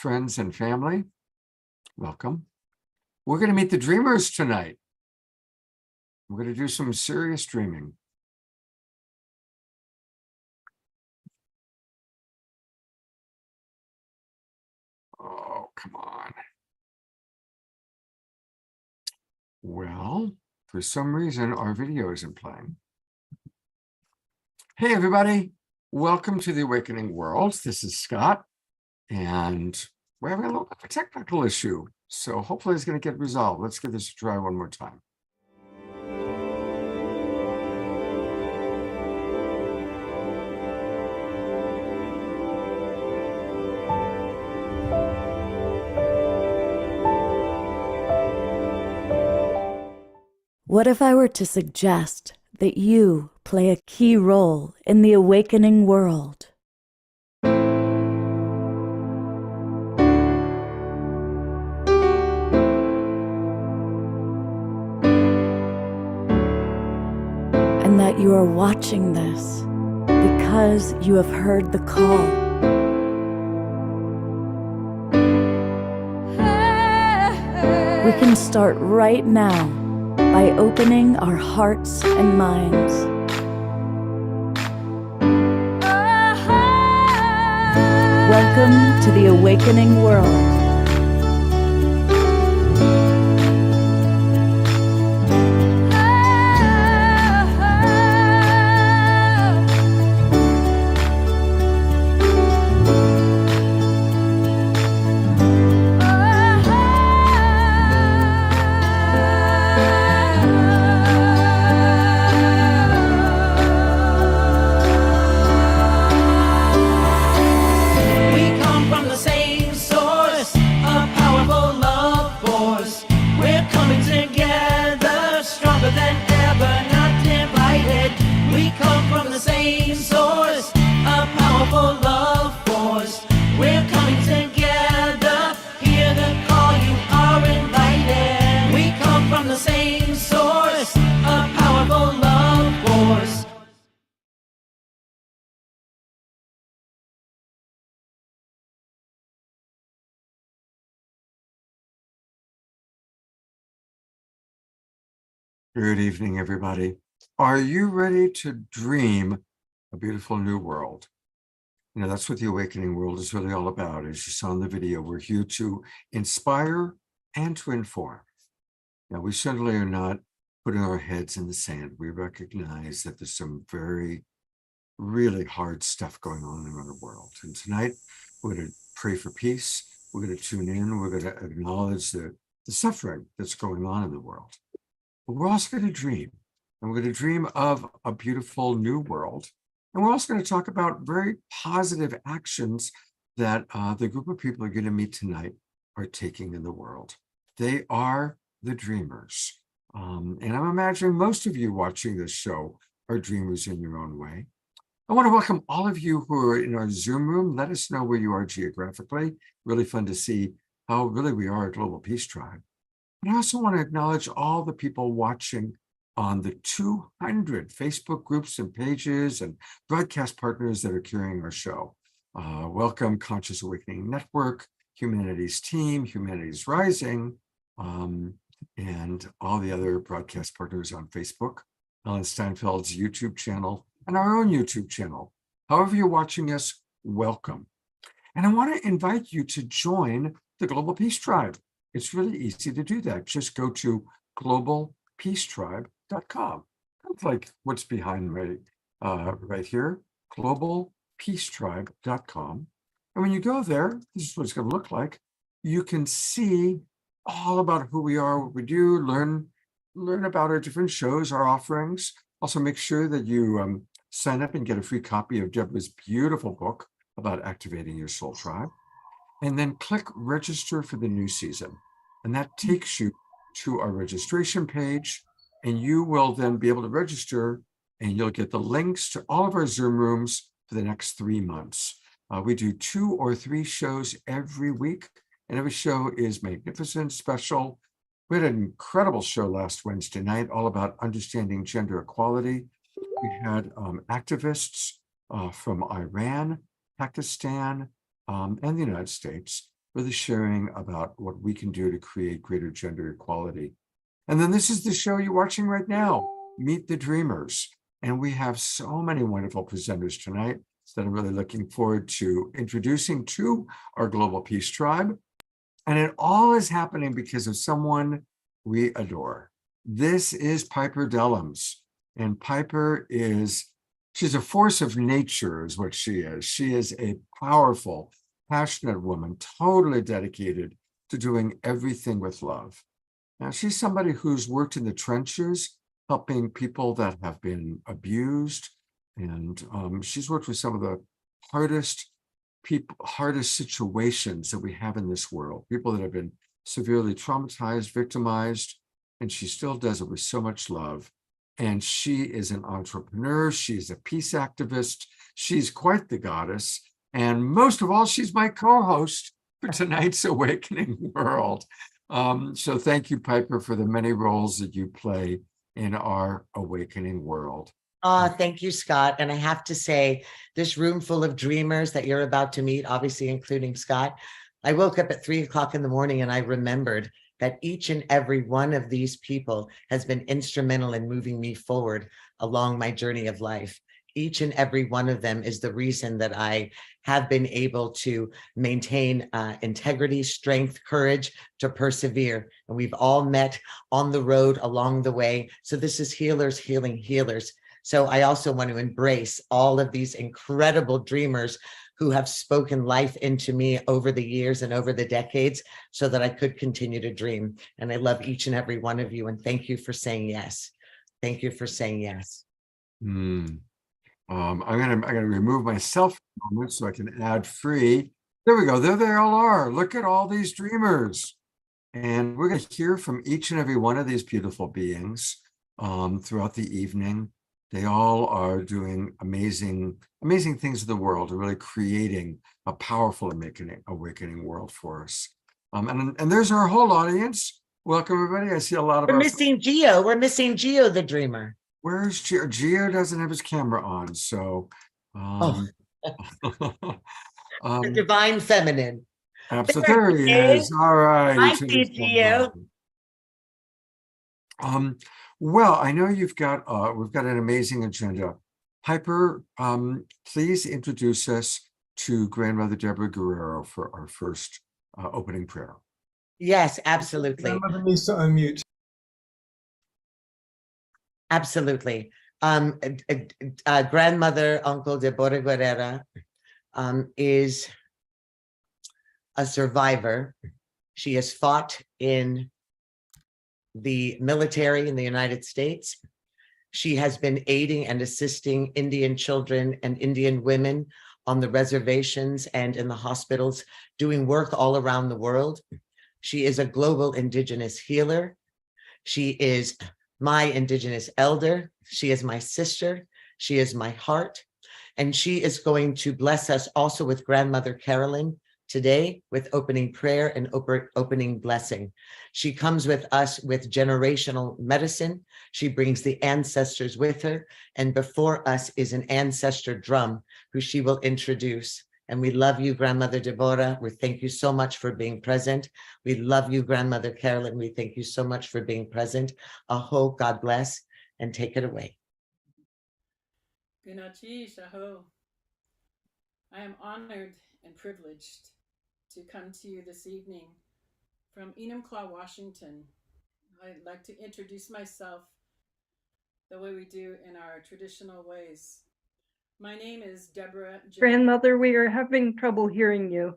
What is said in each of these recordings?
friends, and family. Welcome. We're going to meet the dreamers tonight. We're going to do some serious dreaming. Oh, come on. Well, for some reason, our video isn't playing. Hey, everybody. Welcome to the Awakening World. This is Scott, and we're having a little bit of a technical issue. So hopefully it's going to get resolved. Let's give this a try one more time. What if I were to suggest that you play a key role in the awakening world? And that you are watching this because you have heard the call. We can start right now by opening our hearts and minds. Welcome to the awakening world. Good evening, everybody. Are you ready to dream a beautiful new world? You know, that's what the awakening world is really all about. As you saw in the video, we're here to inspire and to inform. Now, we certainly are not putting our heads in the sand. We recognize that there's some really hard stuff going on around the world. And tonight, we're going to pray for peace. We're going to tune in. We're going to acknowledge the suffering that's going on in the world. But we're also going to dream, and we're going to dream of a beautiful new world. And we're also going to talk about very positive actions that the group of people are going to meet tonight are taking in the world. They are the dreamers. And I'm imagining most of you watching this show are dreamers in your own way. I want to welcome all of you who are in our Zoom room. Let us know where you are geographically. Really fun to see how really we are a global peace tribe. And I also want to acknowledge all the people watching on the 200 Facebook groups and pages and broadcast partners that are carrying our show. Welcome Conscious Awakening Network, Humanities Team, Humanities Rising, and all the other broadcast partners on Facebook, Ellen Steinfeld's YouTube channel, and our own YouTube channel. However you're watching us, welcome. And I want to invite you to join the Global Peace Tribe. It's really easy to do that. Just go to globalpeacetribe.com. That's like what's behind me right here, globalpeacetribe.com. And when you go there, this is what it's going to look like. You can see all about who we are, what we do, learn about our different shows, our offerings. Also, make sure that you sign up and get a free copy of Deborah's beautiful book about activating your soul tribe. And then click register for the new season. And that takes you to our registration page, and you will then be able to register, and you'll get the links to all of our Zoom rooms for the next 3 months. We do 2 or 3 shows every week, and every show is magnificent, special. We had an incredible show last Wednesday night, all about understanding gender equality. We had activists from Iran, Pakistan, and the United States really sharing about what we can do to create greater gender equality. And then this is the show you're watching right now, Meet the Dreamers. And we have so many wonderful presenters tonight that I'm really looking forward to introducing to our Global Peace Tribe. And it all is happening because of someone we adore. This is Piper Dellums. And Piper she's a force of nature, is what she is. She is a powerful, passionate woman, totally dedicated to doing everything with love. Now, she's somebody who's worked in the trenches, helping people that have been abused. And she's worked with some of the hardest situations that we have in this world, people that have been severely traumatized, victimized, and she still does it with so much love. And she is an entrepreneur. She's a peace activist. She's quite the goddess. And most of all, she's my co-host for tonight's Awakening World. So thank you, Piper, for the many roles that you play in our awakening world. Thank you, Scott. And I have to say, this room full of dreamers that you're about to meet, obviously including Scott, I woke up at 3 o'clock in the morning and I remembered that each and every one of these people has been instrumental in moving me forward along my journey of life. Each and every one of them is the reason that I have been able to maintain integrity, strength, courage to persevere. And we've all met on the road along the way. So this is healers healing healers. So I also want to embrace all of these incredible dreamers who have spoken life into me over the years and over the decades so that I could continue to dream. And I love each and every one of you. And thank you for saying yes. Thank you for saying yes. I'm gonna remove myself for a moment so I can add free. There we go. There they all are. Look at all these dreamers. And we're going to hear from each and every one of these beautiful beings throughout the evening. They all are doing amazing things in the world, and really creating a powerful awakening world for us. And there's our whole audience. Welcome, everybody. I see a lot of We're missing Geo. We're missing Geo, the dreamer. Where's Geo? Geo doesn't have his camera on, so the divine feminine. Absolutely. There he is. All right. I see Geo. Well, I know we've got an amazing agenda. Piper, please introduce us to Grandmother Deborah Guerrero for our first opening prayer. Yes, absolutely. Grandmother needs to unmute. Absolutely. Grandmother Uncle Deborah Guerrero is a survivor. She has fought in the military in the United States. She has been aiding and assisting Indian children and Indian women on the reservations and in the hospitals, doing work all around the world. She is a global Indigenous healer. She is my Indigenous elder. She is my sister. She is my heart. And she is going to bless us also with Grandmother Carolyn today with opening prayer and opening blessing. She comes with us with generational medicine. She brings the ancestors with her. And before us is an ancestor drum who she will introduce. And we love you, Grandmother Deborah. We thank you so much for being present. We love you, Grandmother Carolyn. We thank you so much for being present. Aho, God bless, and take it away. Gunachi Shaho. I am honored and privileged to come to you this evening from Enumclaw, Washington. I'd like to introduce myself the way we do in our traditional ways. My name is Deborah. Grandmother, we are having trouble hearing you.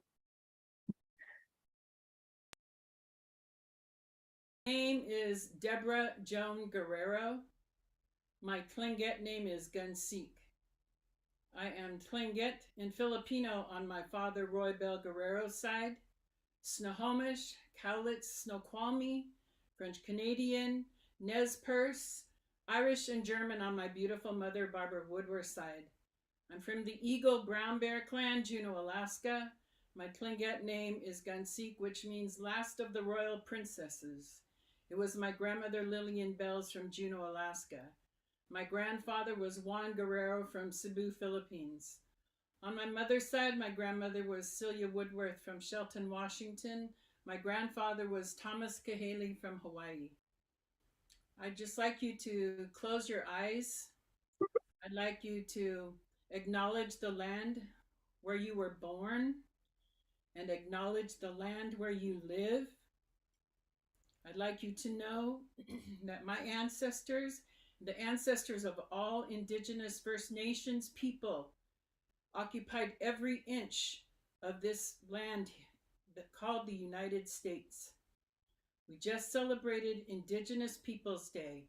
My name is Deborah Joan Guerrero. My Tlingit name is Gunseek. I am Tlingit in Filipino on my father Roy Bell Guerrero's side, Snohomish, Cowlitz, Snoqualmie, French Canadian, Nez Perce, Irish and German on my beautiful mother Barbara Woodworth's side. I'm from the Eagle Brown Bear clan, Juneau, Alaska. My Tlingit name is Gunseek, which means last of the royal princesses. It was my grandmother Lillian Bells from Juneau, Alaska. My grandfather was Juan Guerrero from Cebu, Philippines. On my mother's side, my grandmother was Celia Woodworth from Shelton, Washington. My grandfather was Thomas Cahaley from Hawaii. I'd just like you to close your eyes. I'd like you to acknowledge the land where you were born and acknowledge the land where you live. I'd like you to know that my ancestors, the ancestors of all Indigenous First Nations people, occupied every inch of this land called the United States. We just celebrated Indigenous Peoples Day.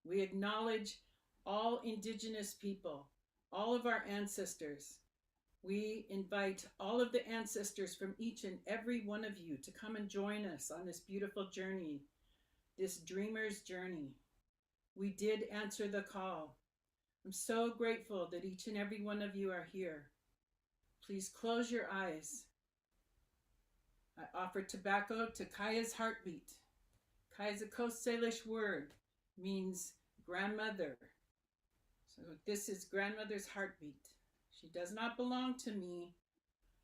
We acknowledge all Indigenous people, all of our ancestors. We invite all of the ancestors from each and every one of you to come and join us on this beautiful journey, this dreamer's journey. We did answer the call. I'm so grateful that each and every one of you are here. Please close your eyes. I offer tobacco to Kaya's heartbeat. Kaya's a Coast Salish word, means grandmother. So this is grandmother's heartbeat. She does not belong to me.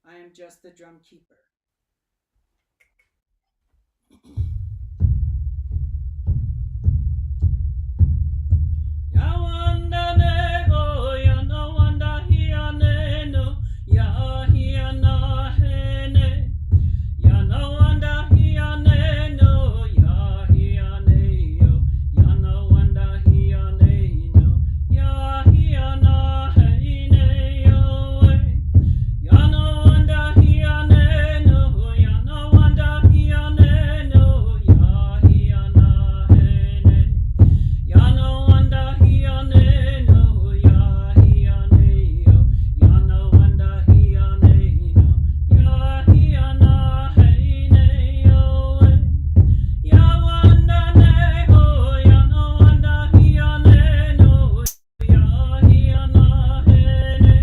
I am just the drum keeper. Yawanda nego, yana wanda hiane no, ya hiana hene. Yana wanda hiane no, ya hiane yo. Yana wanda hiane no, ya hiana hene yo. Yana wanda hiane no, yana wanda hiane no, ya hiana hene. Yana wanda hiane no, ya hiane yo. Yana wanda hiane no, ya hiana hene yo. Ya wanda ne ho, yana wanda hiane no, ya hiana hene.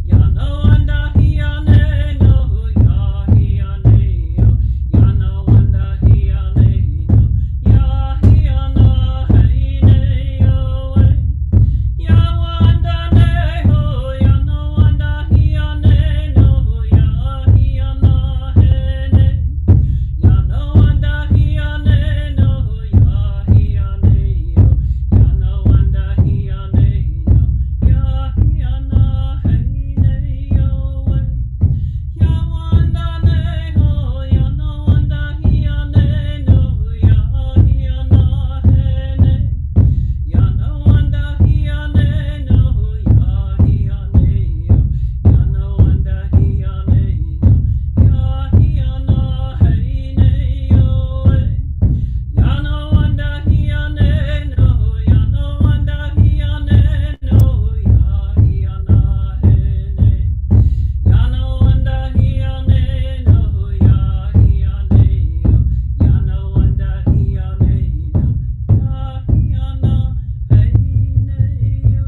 Yana wanda hiane no, ya hiane yo. Yana wanda hiane no, ya hiana hene yo. Ya wanda ne ho, yana wanda hiane no, ya hiana hene. Yana wanda hiane no, ya hiane yo. Yana wanda hiane no, ya hiana hene yo. Ya wanda ne ho, yana wanda hiane no, ya hiana hene. Yana wanda hiane no, ya hiane yo. Yana wanda hiane no, ya hiana hene yo. Yana wanda hiane no, yana wanda hiane no, ya hiana hene. Yana wanda hiane no, ya hiane yo. Yana wanda hiane no, ya hiana hene yo.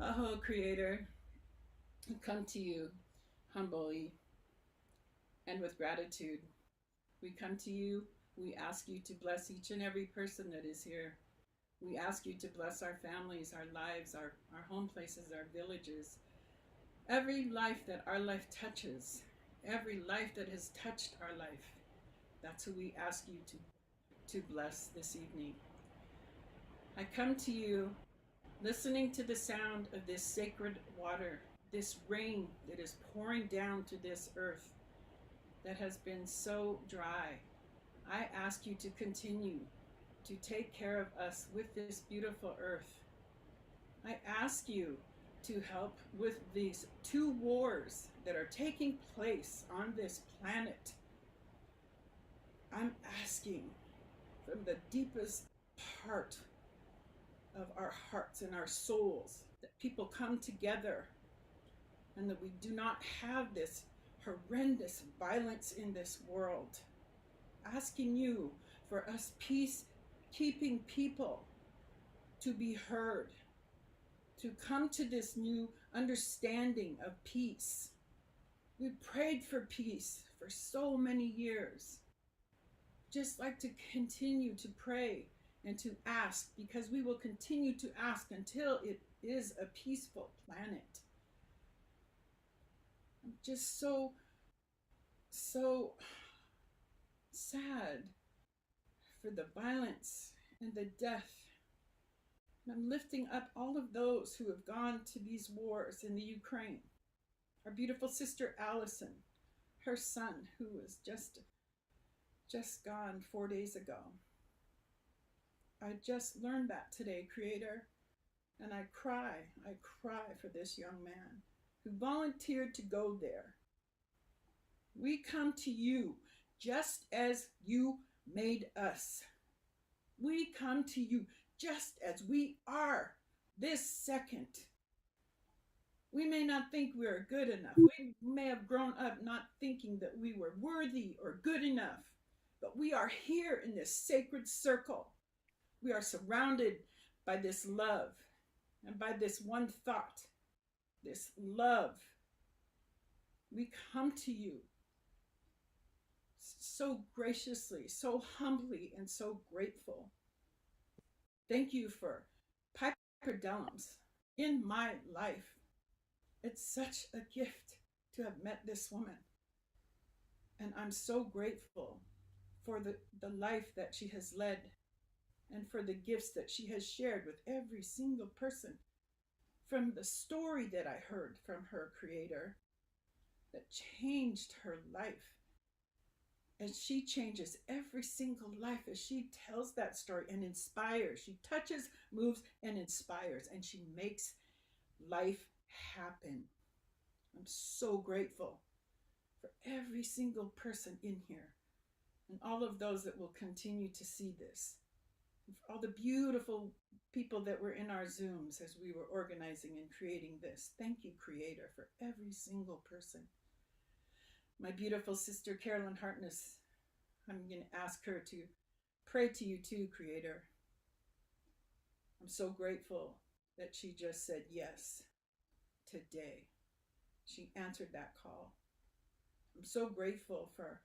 Aho, Creator, we come to you humbly and with gratitude. We come to you, we ask you to bless each and every person that is here. We ask you to bless our families, our lives, our home places, our villages. Every life that our life touches, every life that has touched our life, that's who we ask you to bless this evening. I come to you listening to the sound of this sacred water, this rain that is pouring down to this earth that has been so dry. I ask you to continue to take care of us with this beautiful earth. I ask you to help with these two wars that are taking place on this planet. I'm asking from the deepest part of our hearts and our souls that people come together and that we do not have this horrendous violence in this world. Asking you for us peace-keeping people to be heard, to come to this new understanding of peace. We prayed for peace for so many years. Just like to continue to pray and to ask, because we will continue to ask until it is a peaceful planet. I'm just so sad for the violence and the death. And I'm lifting up all of those who have gone to these wars in the Ukraine. Our beautiful sister Allison, her son, who was just gone 4 days ago. I just learned that today, Creator, and I cry for this young man who volunteered to go there. We come to you just as you made us. We come to you just as we are this second. We may not think we are good enough. We may have grown up not thinking that we were worthy or good enough, but we are here in this sacred circle. We are surrounded by this love and by this one thought, this love. We come to you so graciously, so humbly, and so grateful. Thank you for Piper Dellums in my life. It's such a gift to have met this woman. And I'm so grateful for the life that she has led and for the gifts that she has shared with every single person. From the story that I heard from her Creator that changed her life. And she changes every single life as she tells that story and inspires. She touches, moves, and inspires, and she makes life happen. I'm so grateful for every single person in here and all of those that will continue to see this. And for all the beautiful people that were in our Zooms as we were organizing and creating this. Thank you, Creator, for every single person. My beautiful sister, Carolyn Hartness, I'm going to ask her to pray to you too, Creator. I'm so grateful that she just said yes today. She answered that call. I'm so grateful for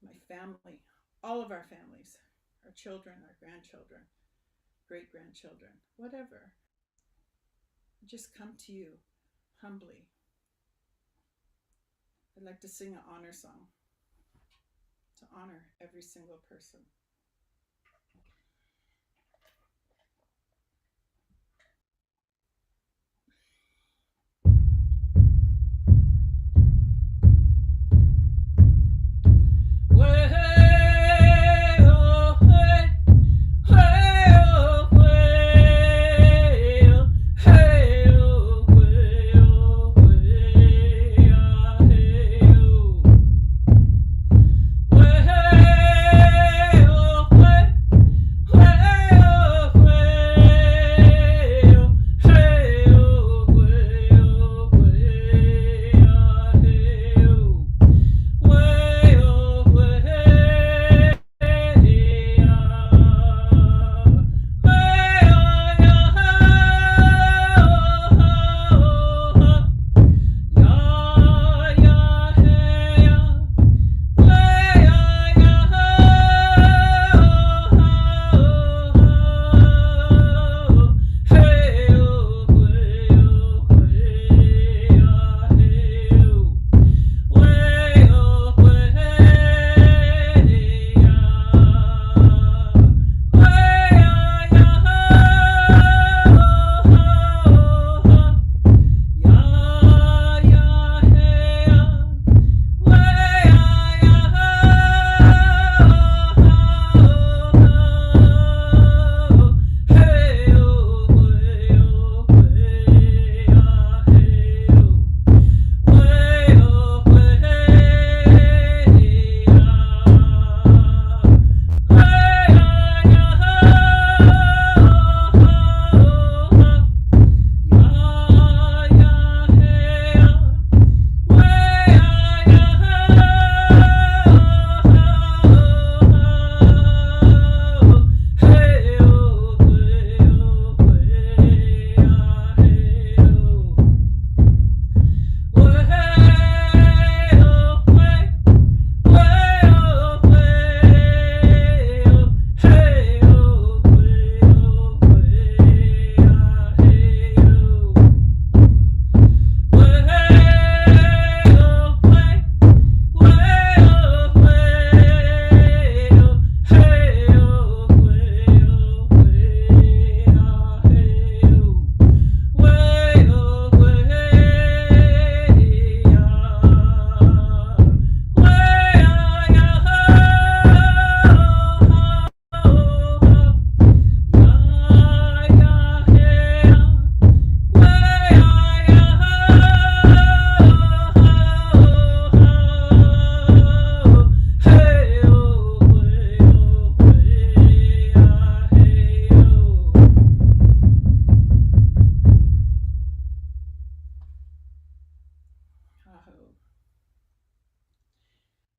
my family, all of our families, our children, our grandchildren, great-grandchildren, whatever. Just come to you humbly. I'd like to sing an honor song to honor every single person. Well,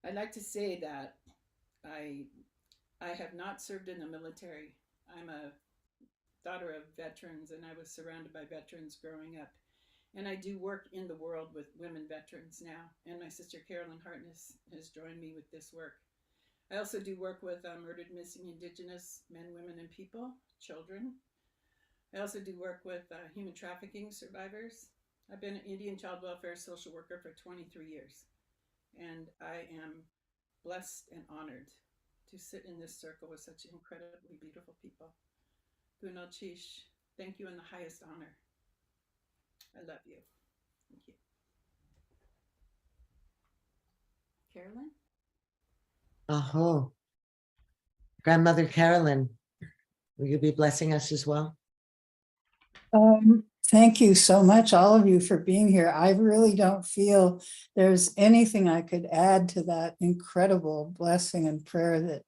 I'd like to say that I I have not served in the military. I'm a daughter of veterans, and I was surrounded by veterans growing up. And I do work in the world with women veterans now. And my sister Carolyn Hartness has joined me with this work. I also do work with murdered, missing Indigenous men, women, and people, children. I also do work with human trafficking survivors. I've been an Indian child welfare social worker for 23 years. And I am blessed and honored to sit in this circle with such incredibly beautiful people. Gunal Chish, thank you in the highest honor. I love you. Thank you. Carolyn? Aho. Grandmother Carolyn, will you be blessing us as well? Thank you so much, all of you, for being here. I really don't feel there's anything I could add to that incredible blessing and prayer that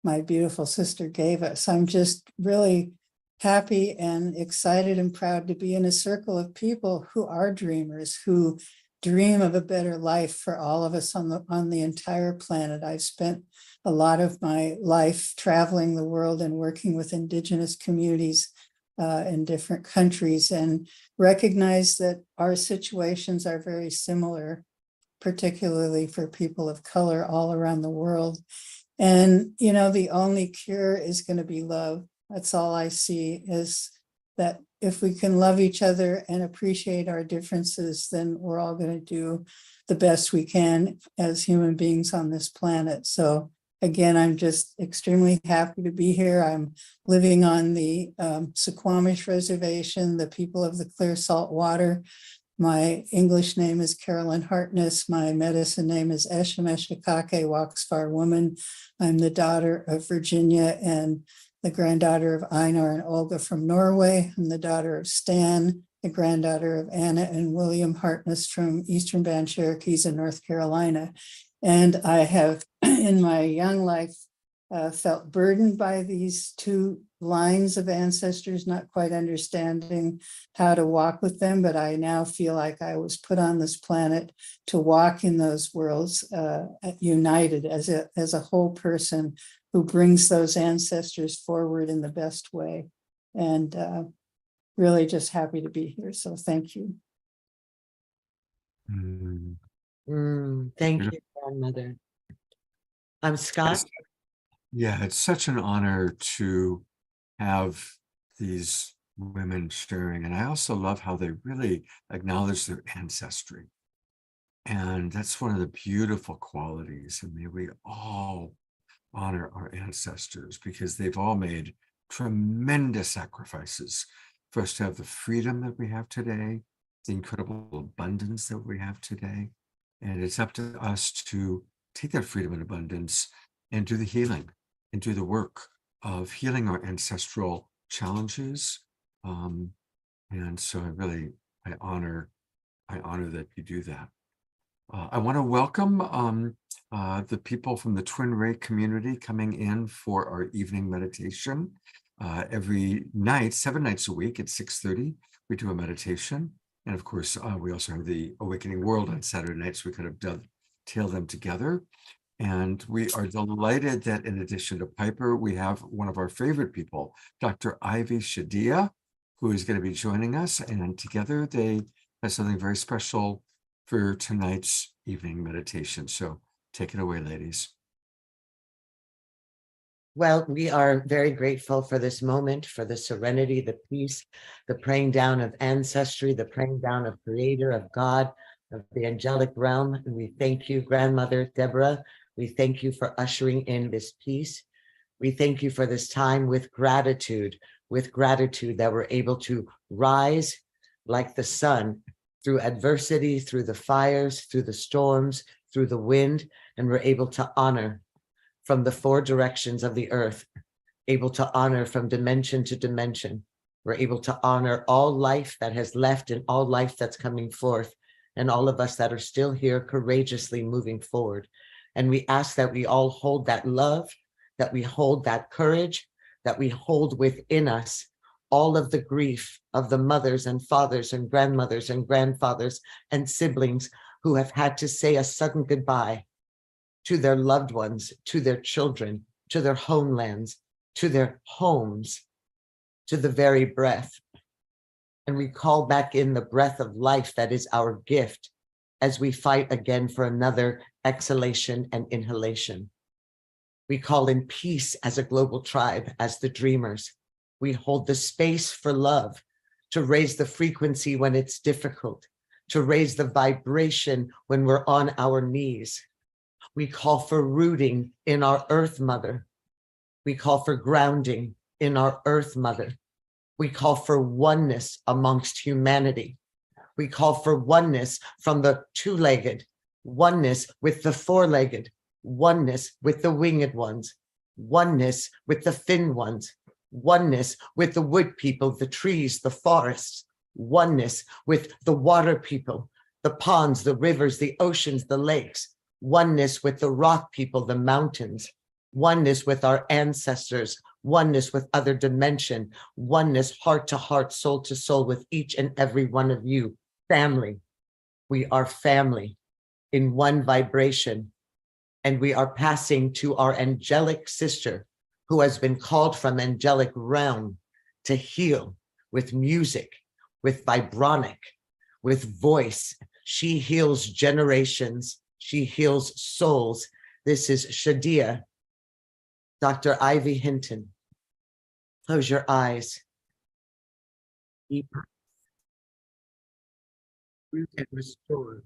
my beautiful sister gave us. I'm just really happy and excited and proud to be in a circle of people who are dreamers, who dream of a better life for all of us on the entire planet. I've spent a lot of my life traveling the world and working with Indigenous communities in different countries, and recognize that our situations are very similar, particularly for people of color all around the world. And, you know, the only cure is going to be love. That's all I see, is that if we can love each other and appreciate our differences, then we're all going to do the best we can as human beings on this planet. So again, I'm just extremely happy to be here. I'm living on the Suquamish Reservation, the people of the clear salt water. My English name is Carolyn Hartness. My medicine name is Eshemeshikake, Waxfar Woman. I'm the daughter of Virginia and the granddaughter of Einar and Olga from Norway. I'm the daughter of Stan, the granddaughter of Anna and William Hartness from Eastern Band Cherokees in North Carolina. And I have, in my young life, felt burdened by these two lines of ancestors, not quite understanding how to walk with them. But I now feel like I was put on this planet to walk in those worlds, united as a whole person who brings those ancestors forward in the best way. And really just happy to be here. So thank you. Thank you, grandmother. I'm Scott. Yeah, it's such an honor to have these women sharing. And I also love how they really acknowledge their ancestry. And that's one of the beautiful qualities. And may we all honor our ancestors, because they've all made tremendous sacrifices for us to have the freedom that we have today, the incredible abundance that we have today. And it's up to us to take that freedom and abundance and do the healing and do the work of healing our ancestral challenges. And so I honor that you do that. I want to welcome the people from the Twin Ray community coming in for our evening meditation. Every night, 7 nights a week at 6:30, we do a meditation. And of course, we also have the Awakening World on Saturday nights. We could have dovetailed them together. And we are delighted that in addition to Piper, we have one of our favorite people, Dr. Ivy Shadia, who is going to be joining us. And together they have something very special for tonight's evening meditation. So take it away, ladies. Well, we are very grateful for this moment, for the serenity, the peace, the praying down of ancestry, the praying down of Creator, of God, of the angelic realm. And we thank you, Grandmother Deborah. We thank you for ushering in this peace. We thank you for this time with gratitude that we're able to rise like the sun through adversity, through the fires, through the storms, through the wind, and we're able to honor from the 4 directions of the earth, able to honor from dimension to dimension. We're able to honor all life that has left and all life that's coming forth, and all of us that are still here courageously moving forward. And we ask that we all hold that love, that we hold that courage, that we hold within us all of the grief of the mothers and fathers and grandmothers and grandfathers and siblings who have had to say a sudden goodbye to their loved ones, to their children, to their homelands, to their homes, to the very breath. And we call back in the breath of life that is our gift as we fight again for another exhalation and inhalation. We call in peace as a global tribe, as the dreamers. We hold the space for love, to raise the frequency when it's difficult, to raise the vibration when we're on our knees. We call for rooting in our Earth Mother. We call for grounding in our Earth Mother. We call for oneness amongst humanity. We call for oneness from the two-legged, oneness with the four-legged, oneness with the winged ones, oneness with the fin ones, oneness with the wood people, the trees, the forests, oneness with the water people, the ponds, the rivers, the oceans, the lakes, oneness with the rock people, the mountains, oneness with our ancestors, oneness with other dimension, oneness heart to heart, soul to soul with each and every one of you. Family. We are family in one vibration. And we are passing to our angelic sister who has been called from angelic realm to heal with music, with vibronic, with voice. She heals generations. She heals souls. This is Shadia, Dr. Ivy Hinton. Close your eyes. Deep. Root and restore.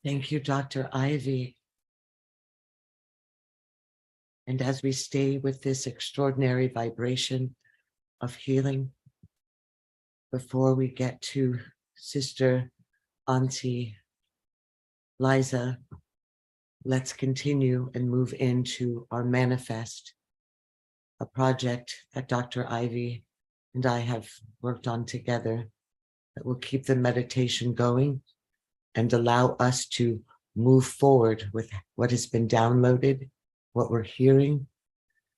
Thank you, Dr. Ivy. And as we stay with this extraordinary vibration of healing, before we get to Sister Auntie Liza, let's continue and move into our manifest, a project that Dr. Ivy and I have worked on together that will keep the meditation going and allow us to move forward with what has been downloaded, what we're hearing,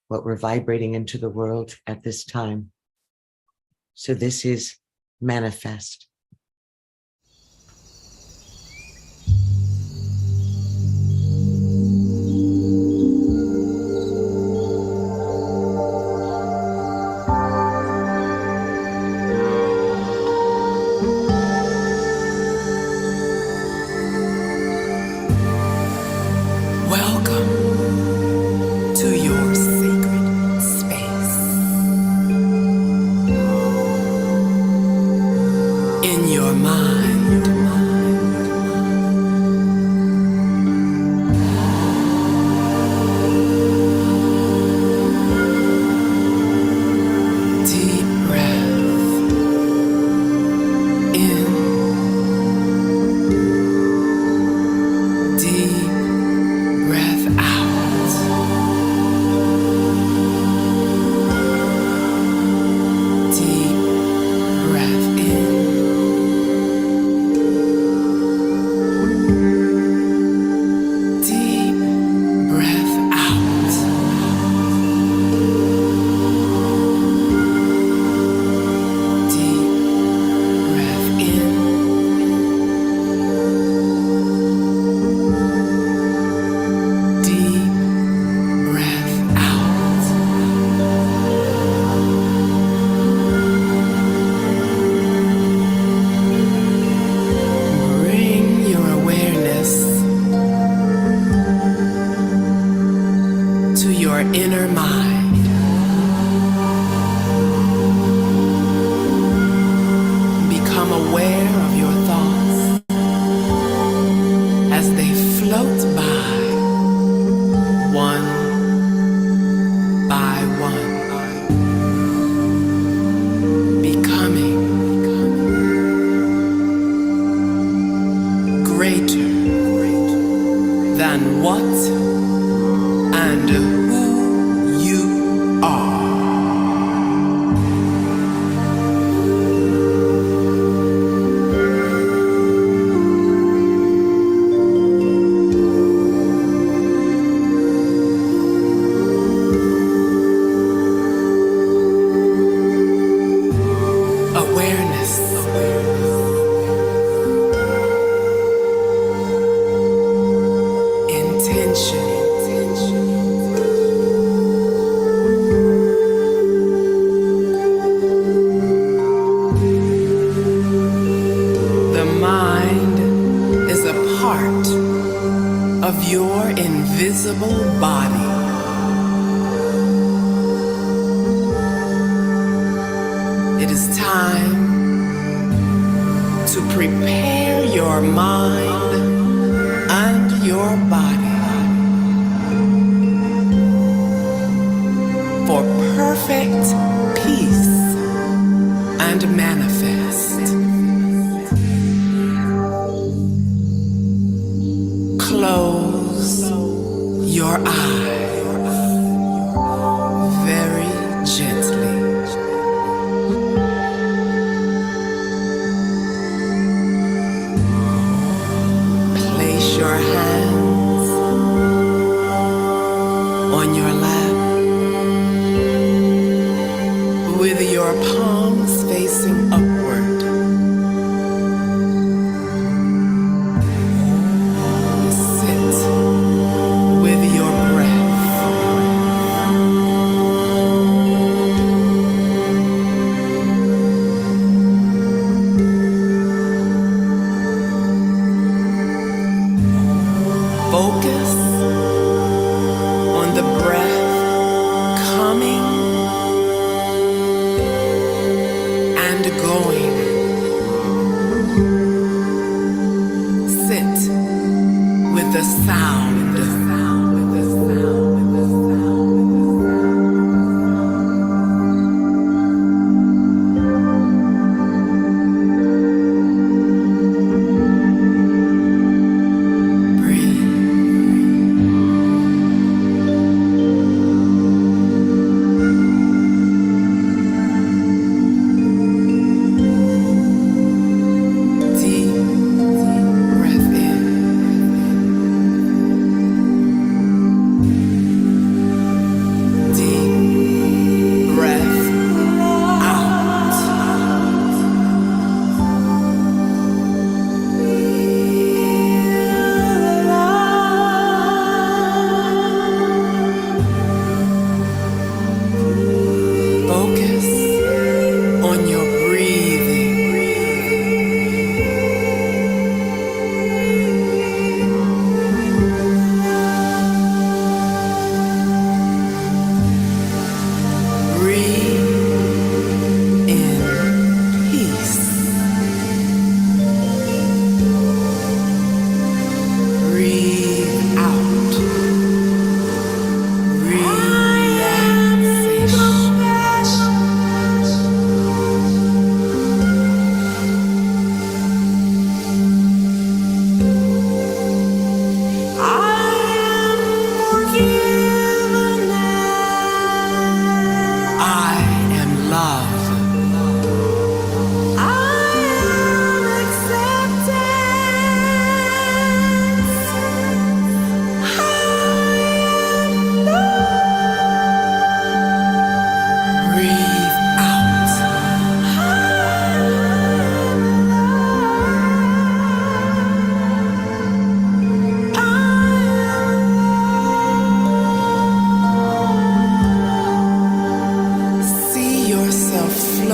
what we're vibrating into the world at this time. So this is manifest. Welcome to your sacred space. In your mind, deep breath in, deep breath out. Deep breath in. Deep breath out. Deep breath in. Deep breath out. Bring your awareness to your inner mind. Become aware of your thoughts as they float by, one by one, becoming greater than what and who you are. Awareness. Intention. The mind is a part of your invisible body. It is time to prepare your mind and your body for perfect peace and manifest. Close your eyes very gently. Place your hands on your lap with your palms facing upward. Sit with your breath.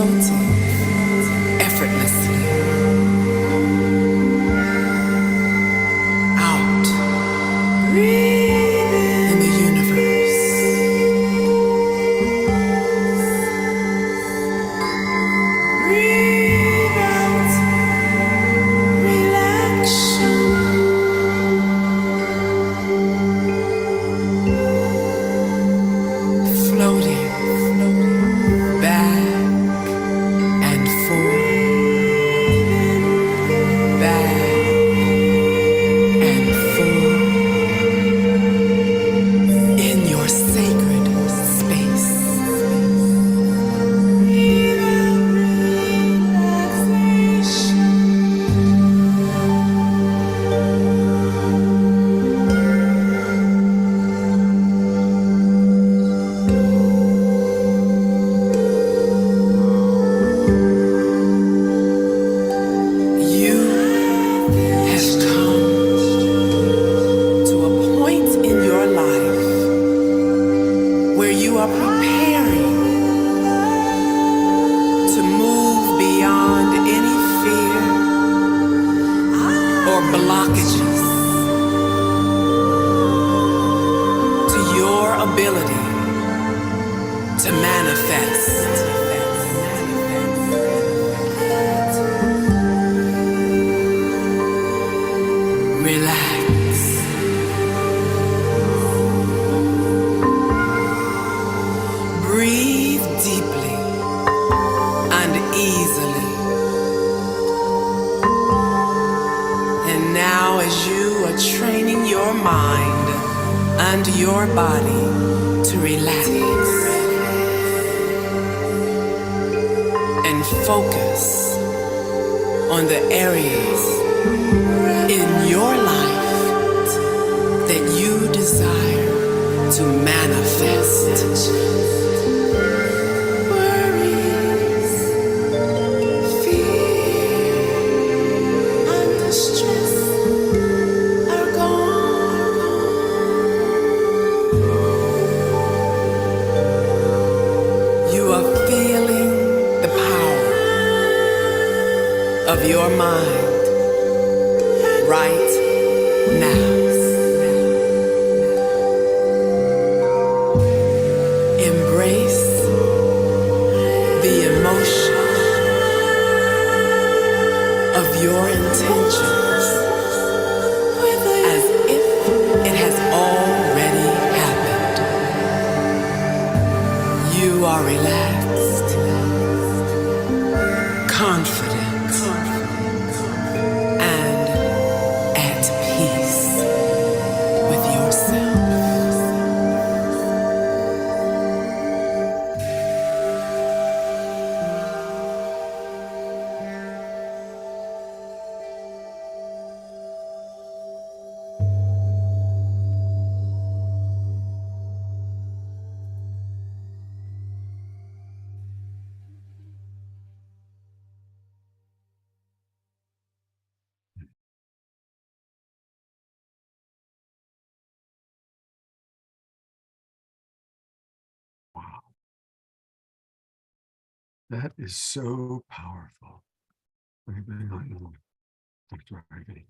floating effortlessly out in the universe. Breathe out relaxation. Floating back and forth, back and forth in your sacred space. You have come to a point in your life where you are preparing to move beyond any fear or blockages to your ability to manifest. Relax. Breathe deeply and easily. And now, as you are training your mind and your body to relax and focus on the areas in your life that you desire to manifest. Worries, fear, and distress are gone. You are feeling the power of your mind right now. Embrace the emotion of your intentions as if it has already happened. You are relaxed, confident, and at peace with yourself. Wow, that is so powerful. Let me bring on Dr. Ivy.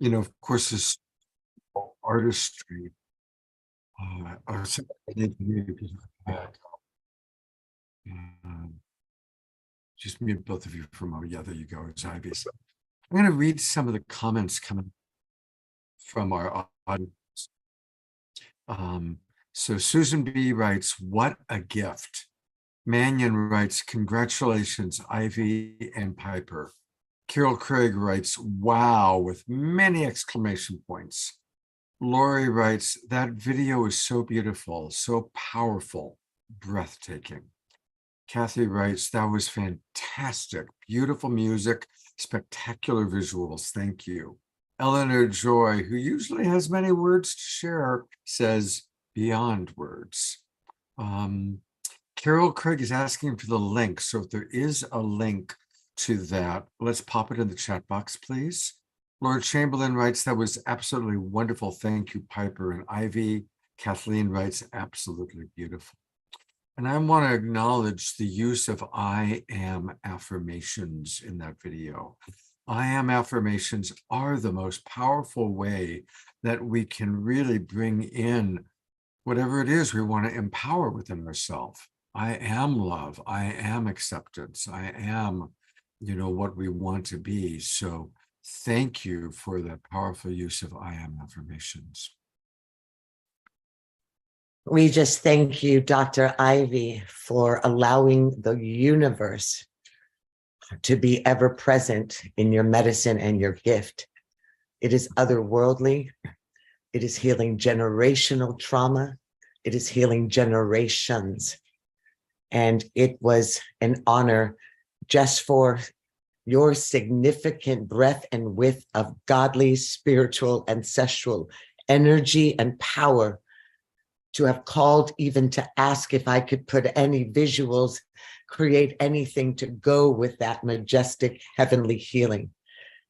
You know, of course, this artistry. I need to mute because just mute both of you for a moment. Yeah, there you go. It's Ivy. So I'm going to read some of the comments coming from our audience. So Susan B writes, "What a gift." Mannion writes, "Congratulations, Ivy and Piper." Carol Craig writes, "Wow," with many exclamation points. Lori writes, that video is so beautiful, so powerful, breathtaking. Kathy writes, that was fantastic. Beautiful music, spectacular visuals. Thank you. Eleanor Joy, who usually has many words to share, says, beyond words. Carol Craig is asking for the link. So if there is a link to that, let's pop it in the chat box, please. Lord Chamberlain writes, that was absolutely wonderful. Thank you, Piper and Ivy. Kathleen writes, absolutely beautiful. And I want to acknowledge the use of I am affirmations in that video. I am affirmations are the most powerful way that we can really bring in whatever it is we want to empower within ourselves. I am love. I am acceptance. I am, what we want to be. So thank you for the powerful use of I am affirmations. We just thank you, Dr. Ivy, for allowing the universe to be ever present in your medicine and your gift. It is otherworldly. It is healing generational trauma. It is healing generations. And it was an honor just for your significant breadth and width of godly, spiritual, ancestral energy and power to have called, even to ask if I could put any visuals, create anything to go with that majestic heavenly healing.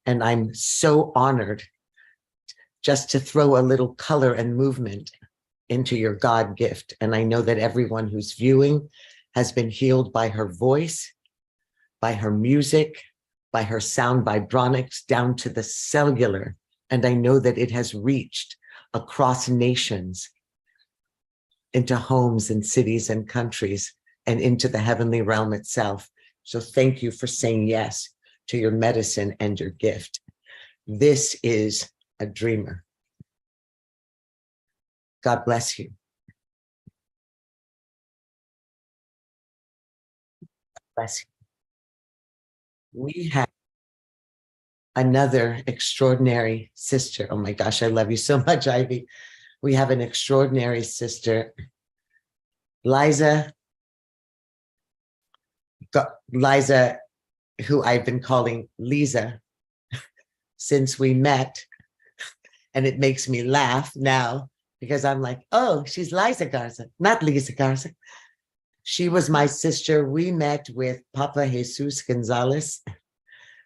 And I'm so honored just to throw a little color and movement into your God gift. And I know that everyone who's viewing has been healed by her voice, by her music, by her sound vibronics down to the cellular. And I know that it has reached across nations, into homes and cities and countries, and into the heavenly realm itself. So thank you for saying yes to your medicine and your gift. This is a dreamer. God bless you. Bless you. We have another extraordinary sister. Oh my gosh, I love you so much, Ivy. We have an extraordinary sister, Liza, who I've been calling Lisa since we met. And it makes me laugh now because I'm like, oh, she's Liza Garza, not Lisa Garza. She was my sister. We met with Papa Jesus Gonzalez.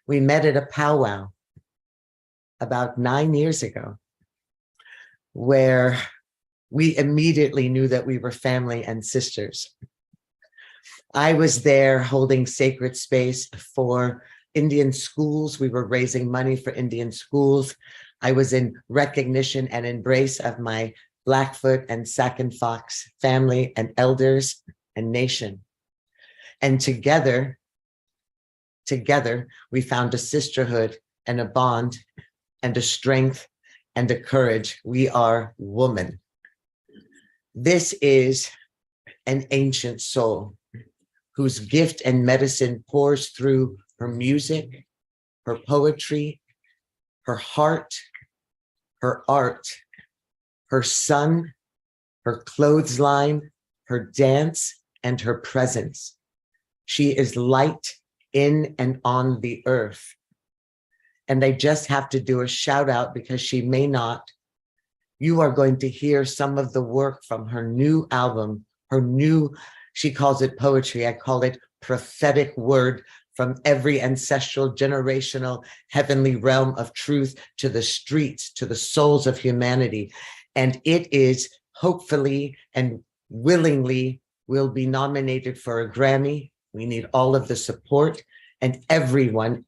We met at a powwow about 9 years ago, where we immediately knew that we were family and sisters. I was there holding sacred space for Indian schools. We were raising money for Indian schools. I was in recognition and embrace of my Blackfoot and Sac and Fox family and elders and nation. And together, we found a sisterhood and a bond and a strength and a courage. We are woman. This is an ancient soul whose gift and medicine pours through her music, her poetry, her heart, her art, her sun, her clothesline, her dance, and her presence. She is light in and on the earth. And I just have to do a shout out because she may not. You are going to hear some of the work from her new album, she calls it poetry. I call it prophetic word from every ancestral, generational, heavenly realm of truth to the streets, to the souls of humanity. And it is hopefully and willingly will be nominated for a Grammy. We need all of the support, and everyone,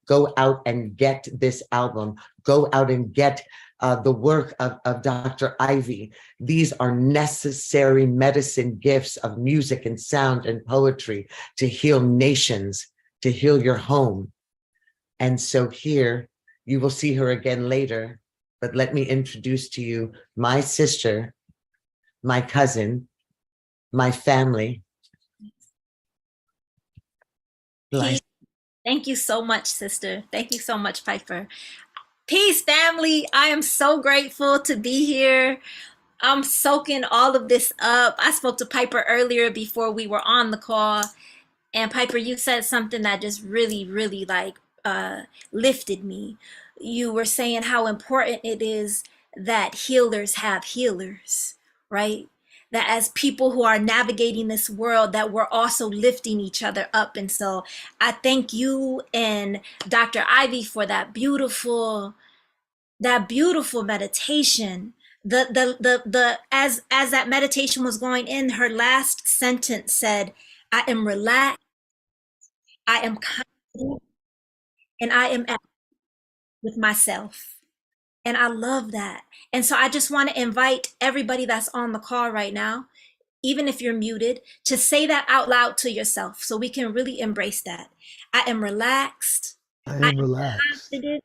go out and get this album. Go out and get the work of Dr. Ivy. These are necessary medicine gifts of music and sound and poetry to heal nations, to heal your home. And so here, you will see her again later, but let me introduce to you my sister, my cousin, my family. Thank you so much, sister. Thank you so much, Piper. Peace, family. I am so grateful to be here. I'm soaking all of this up. I spoke to Piper earlier before we were on the call. And Piper, you said something that just really, really like lifted me. You were saying how important it is that healers have healers, right? That as people who are navigating this world, that we're also lifting each other up. And so I thank you and Dr. Ivy for that beautiful meditation. The as that meditation was going in, her last sentence said, I am relaxed, I am confident, and I am at with myself. And I love that. And so I just want to invite everybody that's on the call right now, even if you're muted, to say that out loud to yourself so we can really embrace that. I am relaxed, I I am am relaxed. confident,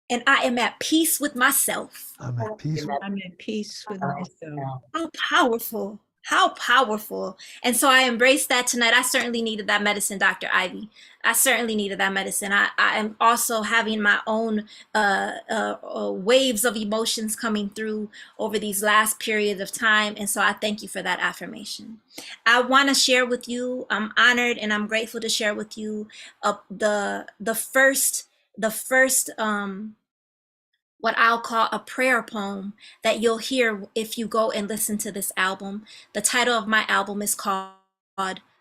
and I am at peace with myself. I'm at peace. I'm at peace with myself. How powerful. How powerful. And so I embraced that tonight. I certainly needed that medicine, Dr. Ivy. I certainly needed that medicine. I am also having my own waves of emotions coming through over these last periods of time. And so I thank you for that affirmation. I want to share with you, I'm honored and I'm grateful to share with you the first what I'll call a prayer poem that you'll hear if you go and listen to this album. The title of my album is called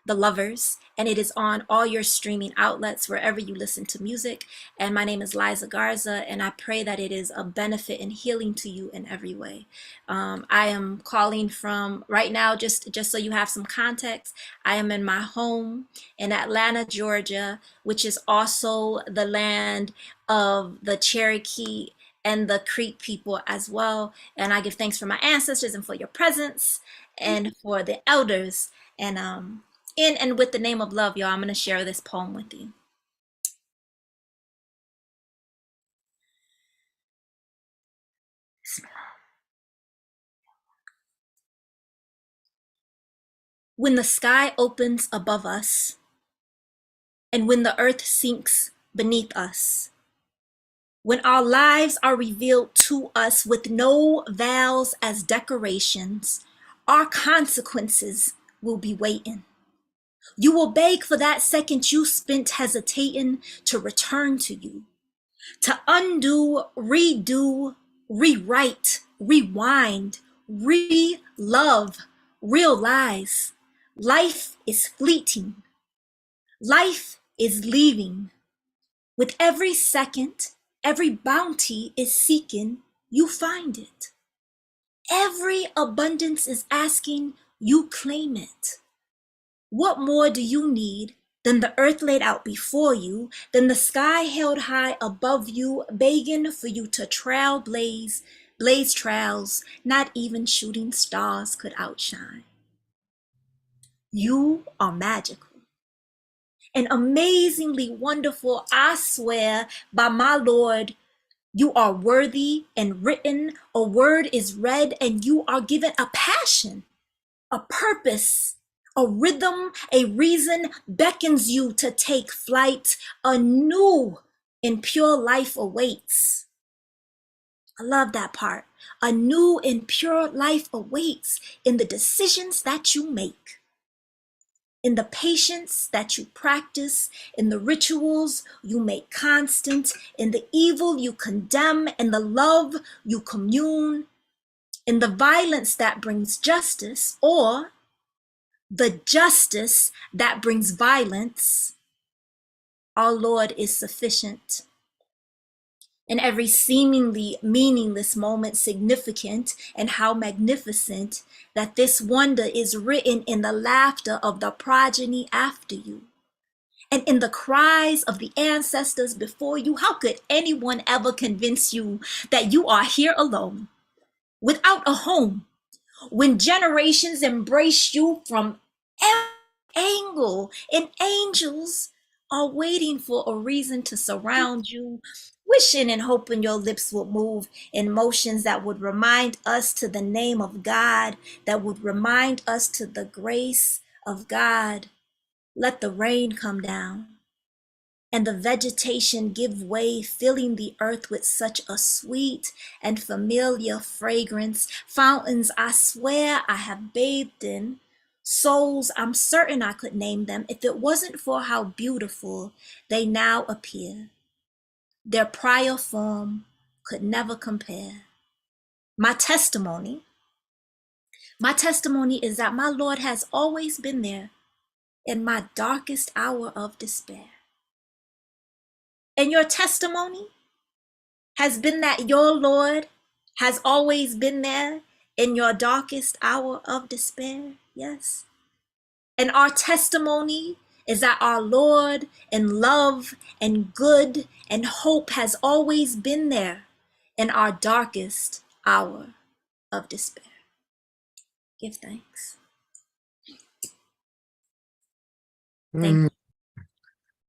The Lovers, and it is on all your streaming outlets wherever you listen to music. And my name is Liza Garza, and I pray that it is a benefit and healing to you in every way. I am calling from right now, just so you have some context. I am in my home in Atlanta, Georgia, which is also the land of the Cherokee and the Creek people as well. And I give thanks for my ancestors and for your presence and for the elders. And in and with the name of love, y'all, I'm going to share this poem with you. When the sky opens above us and when the earth sinks beneath us, when our lives are revealed to us with no vows as decorations, our consequences will be waiting. You will beg for that second you spent hesitating to return to you, to undo, redo, rewrite, rewind, re-love, realize. Life is fleeting. Life is leaving. With every second, every bounty is seeking, you find it. Every abundance is asking, you claim it. What more do you need than the earth laid out before you, than the sky held high above you, begging for you to blaze trails not even shooting stars could outshine? You are magical and amazingly wonderful. I swear by my Lord, you are worthy and written. A word is read and you are given a passion, a purpose, a rhythm, a reason beckons you to take flight. A new and pure life awaits. I love that part. A new and pure life awaits in the decisions that you make, in the patience that you practice, in the rituals you make constant, in the evil you condemn, in the love you commune, in the violence that brings justice, or the justice that brings violence. Our Lord is sufficient. In every seemingly meaningless moment, significant, and how magnificent that this wonder is written in the laughter of the progeny after you, and in the cries of the ancestors before you. How could anyone ever convince you that you are here alone, without a home, when generations embrace you from every angle and angels are waiting for a reason to surround you, wishing and hoping your lips would move in motions that would remind us to the name of God, that would remind us to the grace of God. Let the rain come down. and the vegetation give way, filling the earth with such a sweet and familiar fragrance. Fountains I swear I have bathed in, souls I'm certain I could name them if it wasn't for how beautiful they now appear. Their prior form could never compare. My testimony is that my Lord has always been there in my darkest hour of despair. And your testimony has been that your Lord has always been there in your darkest hour of despair. Yes. And our testimony is that our Lord in love and good and hope has always been there in our darkest hour of despair. Give thanks. Thank you.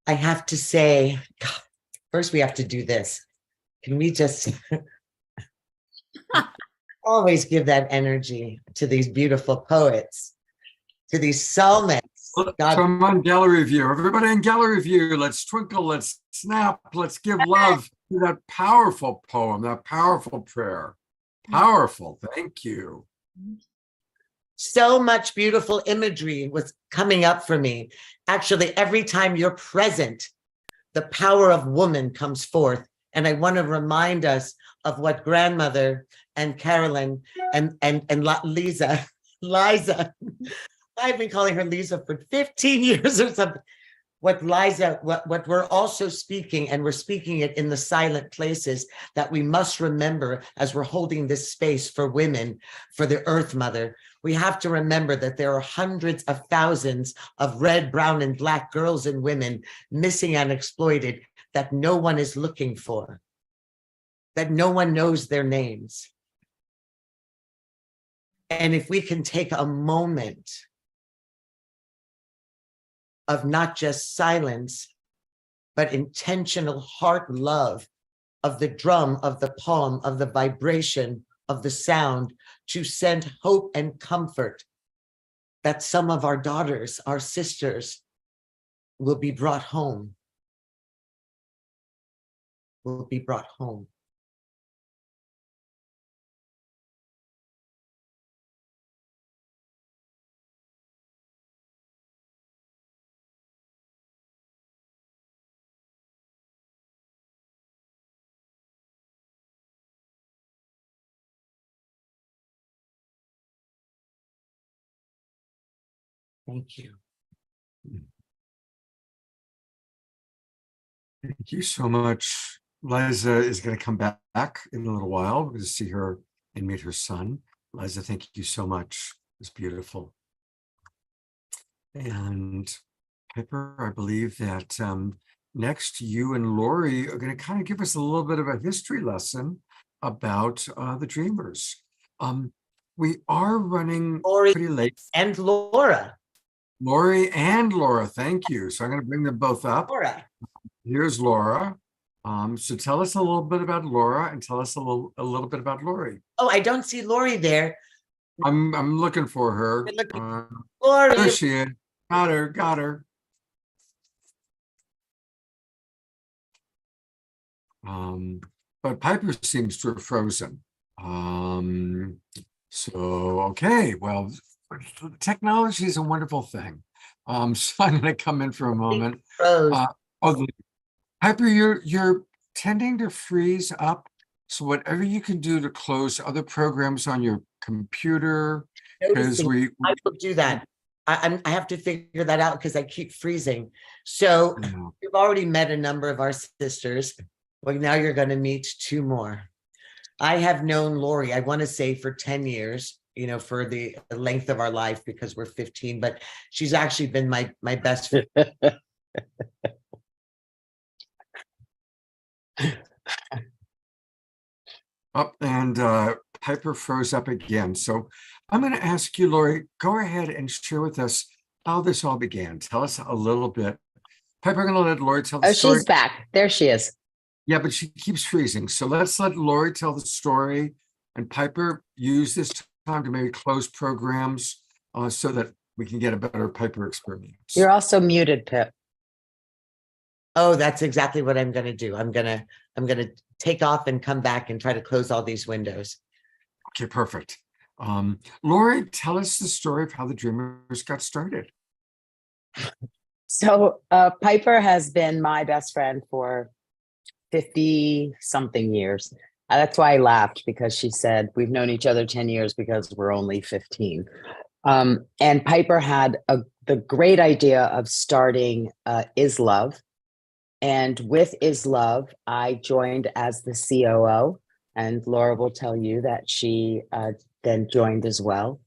I have to say, God, first we have to do this. Can we just always give that energy to these beautiful poets, to these soulmates? God, So I'm on gallery view. Everybody in gallery view, let's twinkle, let's snap, let's give love to that powerful poem, that powerful prayer. Powerful. Thank you. so much beautiful imagery was coming up for me. Actually, every time you're present, the power of woman comes forth. And I want to remind us of what grandmother and Carolyn and Liza, I've been calling her Lisa for 15 years or something. What Liza, what we're also speaking, and we're speaking it in the silent places that we must remember as we're holding this space for women, for the Earth Mother. We have to remember that there are hundreds of thousands of red, brown, and black girls and women missing and exploited that no one is looking for, that no one knows their names. And if we can take a moment of not just silence, but intentional heart love of the drum, of the palm, of the vibration, of the sound, to send hope and comfort that some of our daughters, our sisters, will be brought home. Will be brought home. Thank you. Thank you so much. Liza is going to come back in a little while. We're going to see her and meet her son. Liza, thank you so much. It's beautiful. And Pipper, I believe that next you and Lori are going to kind of give us a little bit of a history lesson about the Dreamers. We are running Lori pretty late. and Laura. Lori and Laura, thank you. So I'm going to bring them both up. Laura. Here's Laura. So tell us a little bit about Laura and tell us a little bit about Lori. Oh, I don't see Lori there. I'm looking for her. Lori. There she is. Got her. But Piper seems to have frozen. So okay, well, technology is a wonderful thing. So I'm going to come in for a moment. Piper, you're tending to freeze up. So whatever you can do to close other programs on your computer, because I will do that. I have to figure that out because I keep freezing. So we've already met a number of our sisters. Well, now you're going to meet two more. I have known Lori, I want to say for 10 years, you know, for the length of our life because we're 15, but she's actually been my best friend. Up and Piper froze up again. So I'm going to ask you, Lori, go ahead and share with us how this all began. Tell us a little bit. Piper, I'm going to let Lori tell the story. Oh, she's back. There she is. Yeah, but she keeps freezing. So let's let Lori tell the story and Piper use this time to maybe close programs so that we can get a better Piper experience. You're also muted, Pip. Oh, that's exactly what I'm going to do. I'm going to take off and come back and try to close all these windows. Okay, perfect. Lori, tell us the story of how the Dreamers got started. So Piper has been my best friend for 50 something years. That's why I laughed, because she said we've known each other 10 years because we're only 15. And Piper had the great idea of starting Is Love. And with Is Love, I joined as the COO. And Laura will tell you that she then joined as well.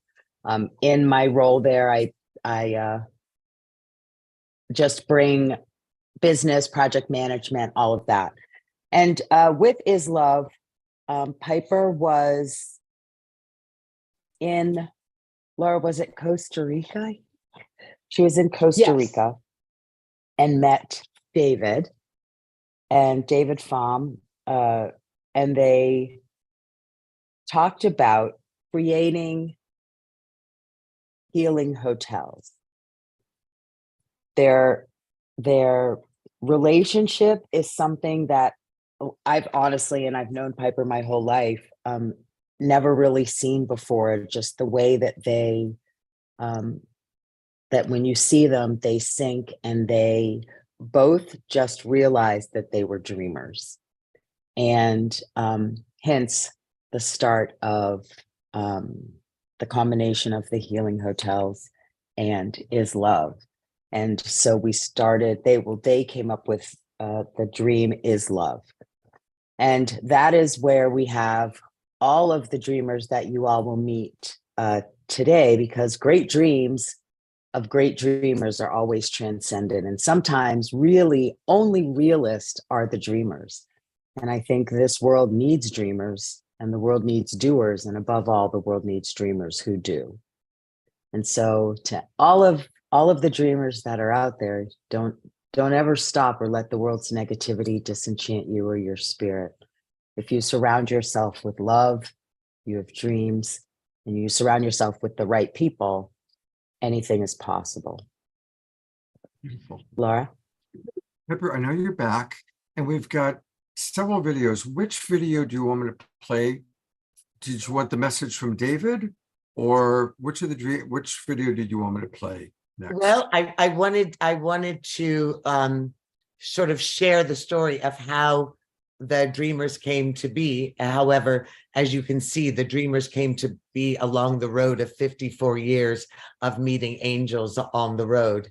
In my role there, I just bring business, project management, all of that. And with Is Love, Piper was in, Laura, was it Costa Rica? She was in Costa Rica and met David and David Pham, and they talked about creating healing hotels. Their relationship is something that I've honestly, and I've known Piper my whole life, never really seen before. Just the way that they, that when you see them, they sink, and they both just realized that they were dreamers. And hence the start of the combination of the healing hotels and Is Love. And so we started, they came up with the dream Is Love. And that is where we have all of the dreamers that you all will meet today, because great dreams of great dreamers are always transcendent. And sometimes really only realists are the dreamers. And I think this world needs dreamers, and the world needs doers. And above all, the world needs dreamers who do. And so to all of the dreamers that are out there, don't ever stop or let the world's negativity disenchant you or your spirit. If you surround yourself with love, you have dreams, and you surround yourself with the right people, anything is possible. Beautiful. Laura? Pepper, I know you're back, and we've got several videos. Which video do you want me to play? Did you want the message from David, or which video did you want me to play next? Well, I wanted to sort of share the story of how the dreamers came to be. However, as you can see, the dreamers came to be along the road of 54 years of meeting angels on the road.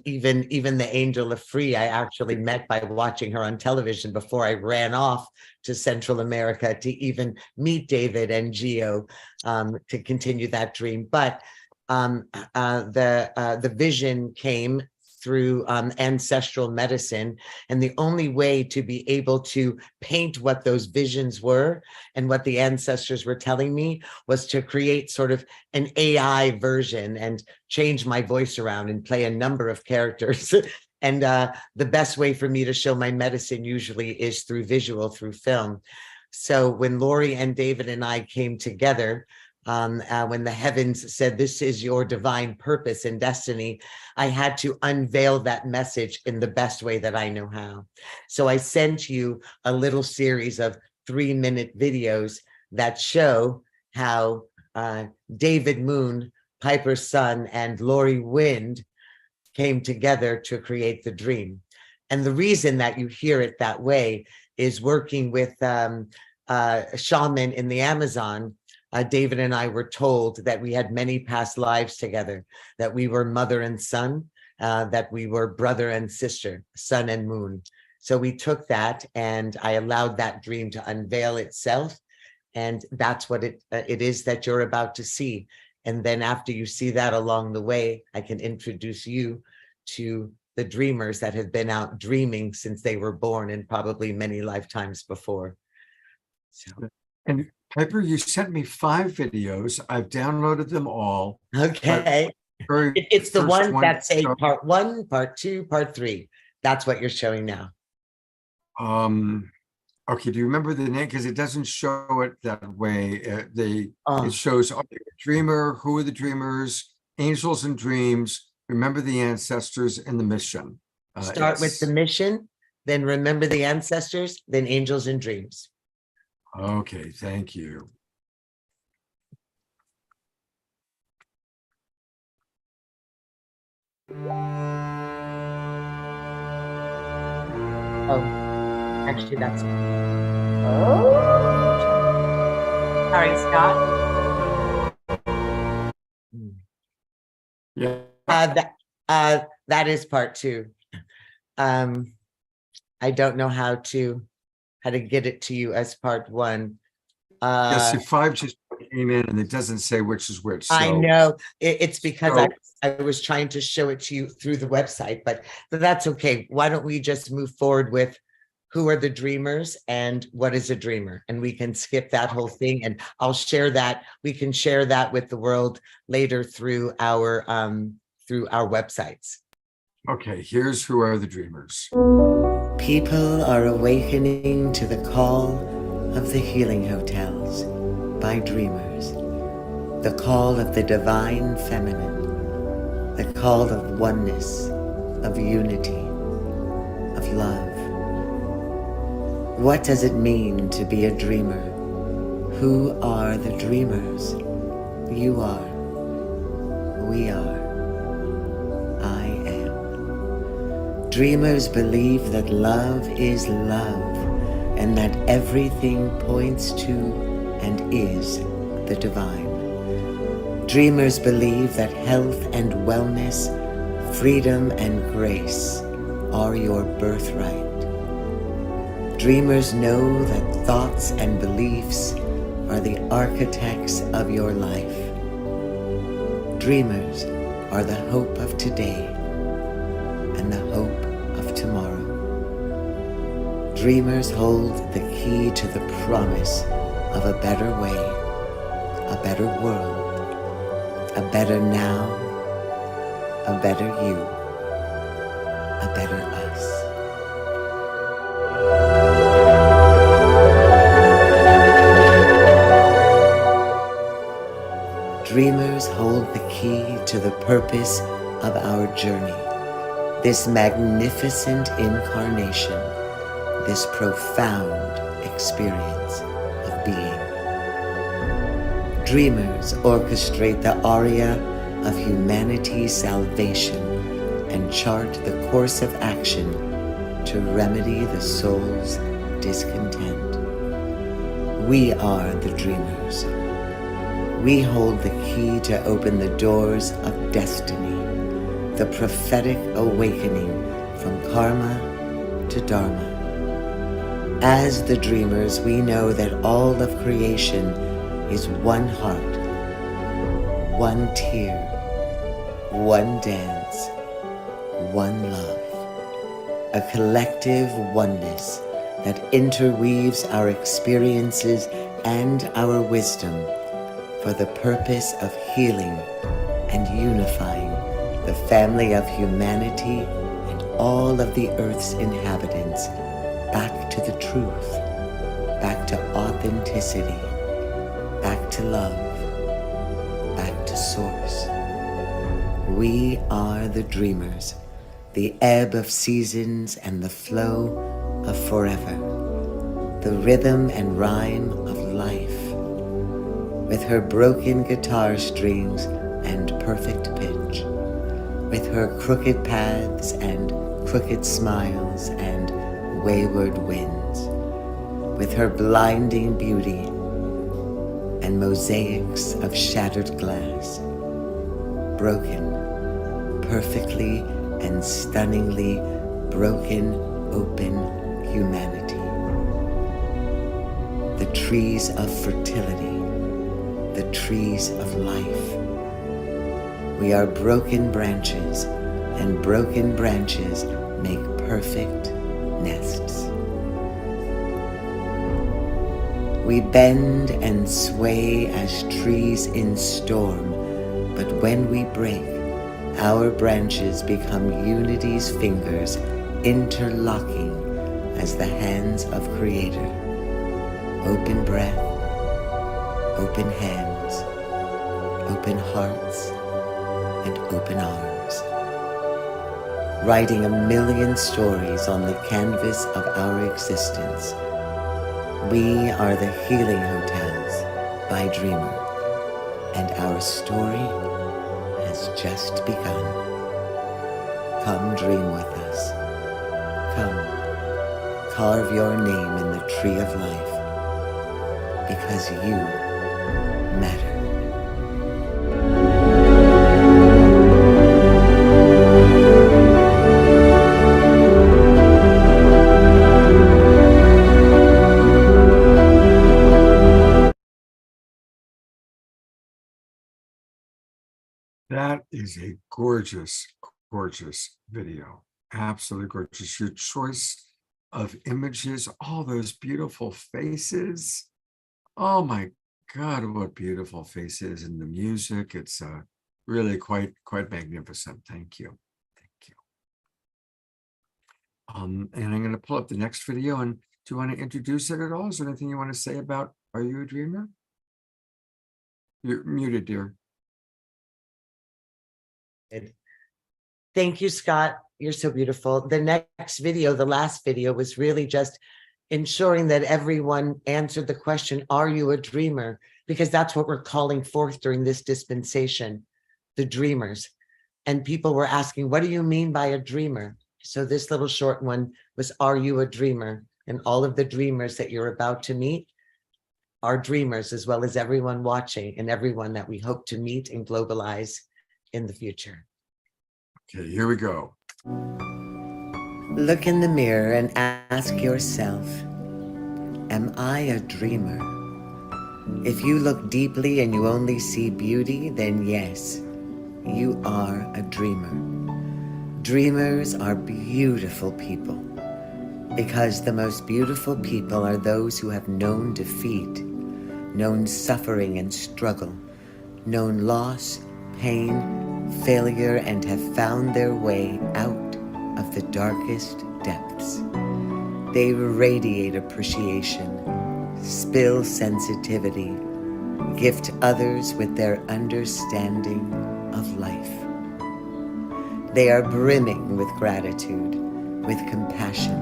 Even the angel of free, I actually met by watching her on television before I ran off to Central America to even meet David and Geo to continue that dream. But the vision came through ancestral medicine, and the only way to be able to paint what those visions were and what the ancestors were telling me was to create sort of an AI version and change my voice around and play a number of characters. And the best way for me to show my medicine usually is through visual, through film. So when Lori and David and I came together, when the heavens said, this is your divine purpose and destiny, I had to unveil that message in the best way that I know how. So I sent you a little series of 3-minute videos that show how David Moon, Piper's son, and Lori Wind came together to create the dream. And the reason that you hear it that way is working with a shaman in the Amazon. David and I were told that we had many past lives together, that we were mother and son, that we were brother and sister, sun and moon. So we took that, and I allowed that dream to unveil itself. And that's what it is that you're about to see. And then after you see that along the way, I can introduce you to the dreamers that have been out dreaming since they were born, and probably many lifetimes before. So. And Piper, you sent me 5 videos. I've downloaded them all. Okay. It's the ones that say part 1, part 2, part 3. That's what you're showing now. Okay, do you remember the name? Because it doesn't show it that way. It shows dreamer, who are the dreamers, angels and dreams, remember the ancestors, and the mission. Start with the mission, then remember the ancestors, then angels and dreams. Okay, thank you. Oh, actually, that's Sorry, Scott. Yeah. That is part 2. I don't know how to get it to you as part 1. Yeah, see, 5 just came in and it doesn't say which is which. I So know it's because So- I was trying to show it to you through the website, but that's okay. Why don't we just move forward with who are the dreamers and what is a dreamer? And we can skip that whole thing, and I'll share that. We can share that with the world later through our websites. Okay, here's who are the dreamers. People are awakening to the call of the healing hotels by dreamers, the call of the divine feminine, the call of oneness, of unity, of love. What does it mean to be a dreamer? Who are the dreamers? You are. We are. I am. Dreamers believe that love is love and that everything points to and is the divine. Dreamers believe that health and wellness, freedom and grace are your birthright. Dreamers know that thoughts and beliefs are the architects of your life. Dreamers are the hope of today and the hope of tomorrow. Dreamers hold the key to the promise of a better way, a better world, a better now, a better you, a better us. Dreamers hold the key to the purpose of our journey, this magnificent incarnation, this profound experience of being. Dreamers orchestrate the aria of humanity's salvation and chart the course of action to remedy the soul's discontent. We are the dreamers. We hold the key to open the doors of destiny, the prophetic awakening from karma to dharma. As the dreamers, we know that all of creation is one heart, one tear, one dance, one love, a collective oneness that interweaves our experiences and our wisdom for the purpose of healing and unifying the family of humanity and all of the earth's inhabitants back to the truth, back to authenticity, back to love, back to source. We are the dreamers, the ebb of seasons and the flow of forever, the rhythm and rhyme of life. With her broken guitar strings and perfect pitch, with her crooked paths and crooked smiles and wayward winds, with her blinding beauty and mosaics of shattered glass, broken, perfectly and stunningly broken, open humanity. The trees of fertility, the trees of life. We are broken branches, and broken branches make perfect nests. We bend and sway as trees in storm, but when we break, our branches become unity's fingers, interlocking as the hands of Creator. Open breath, open hands, open hearts, and open arms. writing 1,000,000 stories on the canvas of our existence. We are the Healing Hotels by Dreamer, and our story has just begun. Come dream with us. Come, carve your name in the tree of life, because you matter. That is a gorgeous, gorgeous video. Absolutely gorgeous. Your choice of images, all those beautiful faces. Oh my God, what beautiful faces, and the music. It's really quite magnificent. Thank you. Thank you. And I'm going to pull up the next video. And do you want to introduce it at all? Is there anything you want to say about Are You a Dreamer? You're muted, dear. Thank you, Scott. You're so beautiful. The next video, the last video, was really just ensuring that everyone answered the question, are you a dreamer? Because that's what we're calling forth during this dispensation, the dreamers. And people were asking, what do you mean by a dreamer? So this little short one was, are you a dreamer? And all of the dreamers that you're about to meet are dreamers, as well as everyone watching and everyone that we hope to meet and globalize in the future. Okay, here we go. Look in the mirror and ask yourself, am I a dreamer? If you look deeply and you only see beauty, then yes, you are a dreamer. Dreamers are beautiful people, because the most beautiful people are those who have known defeat, known suffering and struggle, known loss, pain, failure, and have found their way out of the darkest depths. They radiate appreciation, spill sensitivity, gift others with their understanding of life. They are brimming with gratitude, with compassion,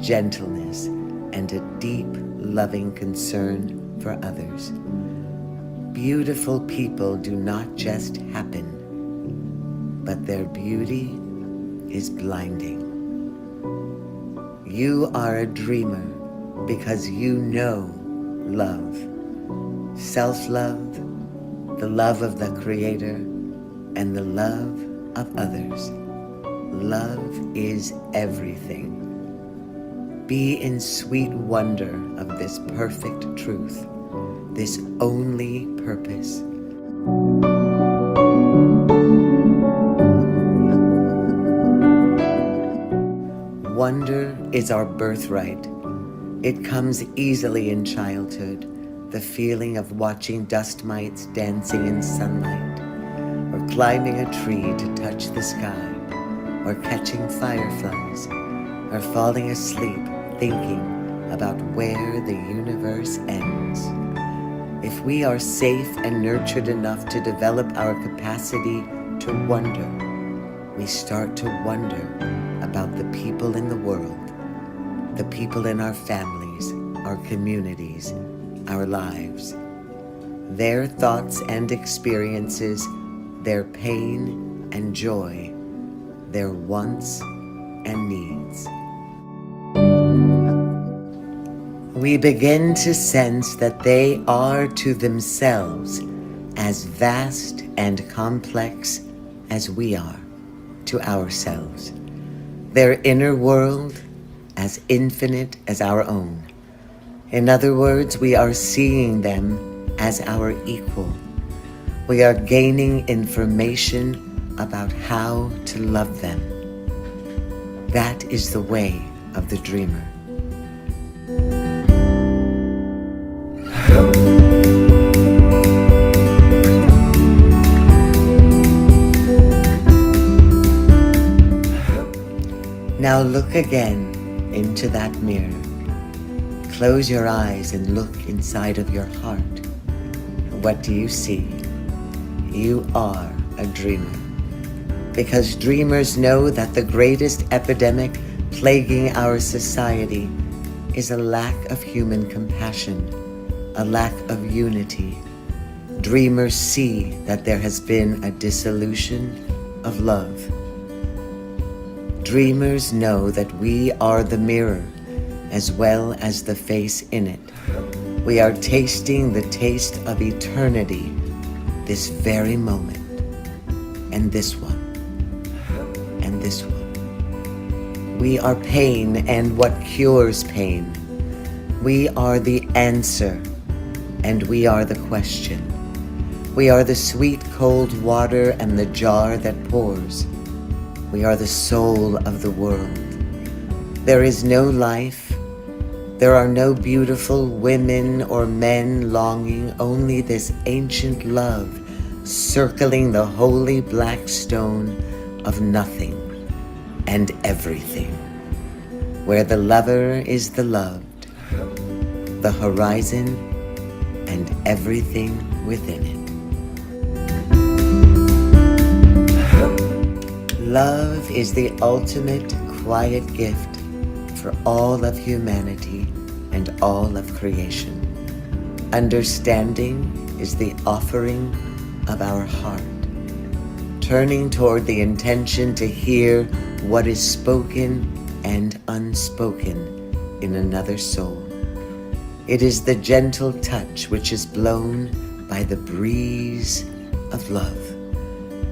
gentleness, and a deep, loving concern for others. Beautiful people do not just happen, but their beauty is blinding. You are a dreamer because you know love, self-love, the love of the Creator, and the love of others. Love is everything. Be in sweet wonder of this perfect truth, this only purpose. Wonder is our birthright. It comes easily in childhood, the feeling of watching dust mites dancing in sunlight, or climbing a tree to touch the sky, or catching fireflies, or falling asleep thinking about where the universe ends. If we are safe and nurtured enough to develop our capacity to wonder, we start to wonder about the people in the world, the people in our families, our communities, our lives, their thoughts and experiences, their pain and joy, their wants and needs. We begin to sense that they are to themselves as vast and complex as we are to ourselves. Their inner world as infinite as our own. In other words, we are seeing them as our equal. We are gaining information about how to love them. That is the way of the dreamer. Now look again into that mirror. Close your eyes and look inside of your heart. What do you see? You are a dreamer. because dreamers know that the greatest epidemic plaguing our society is a lack of human compassion, a lack of unity. Dreamers see that there has been a dissolution of love. Dreamers know that we are the mirror as well as the face in it. We are tasting the taste of eternity this very moment, and this one, and this one. We are pain and what cures pain. We are the answer, and we are the question. We are the sweet cold water and the jar that pours. We are the soul of the world. There is no life. There are no beautiful women or men longing, only this ancient love circling the holy black stone of nothing and everything, where the lover is the loved, the horizon and everything within it. Love is the ultimate quiet gift for all of humanity and all of creation. Understanding is the offering of our heart, turning toward the intention to hear what is spoken and unspoken in another soul. It is the gentle touch which is blown by the breeze of love.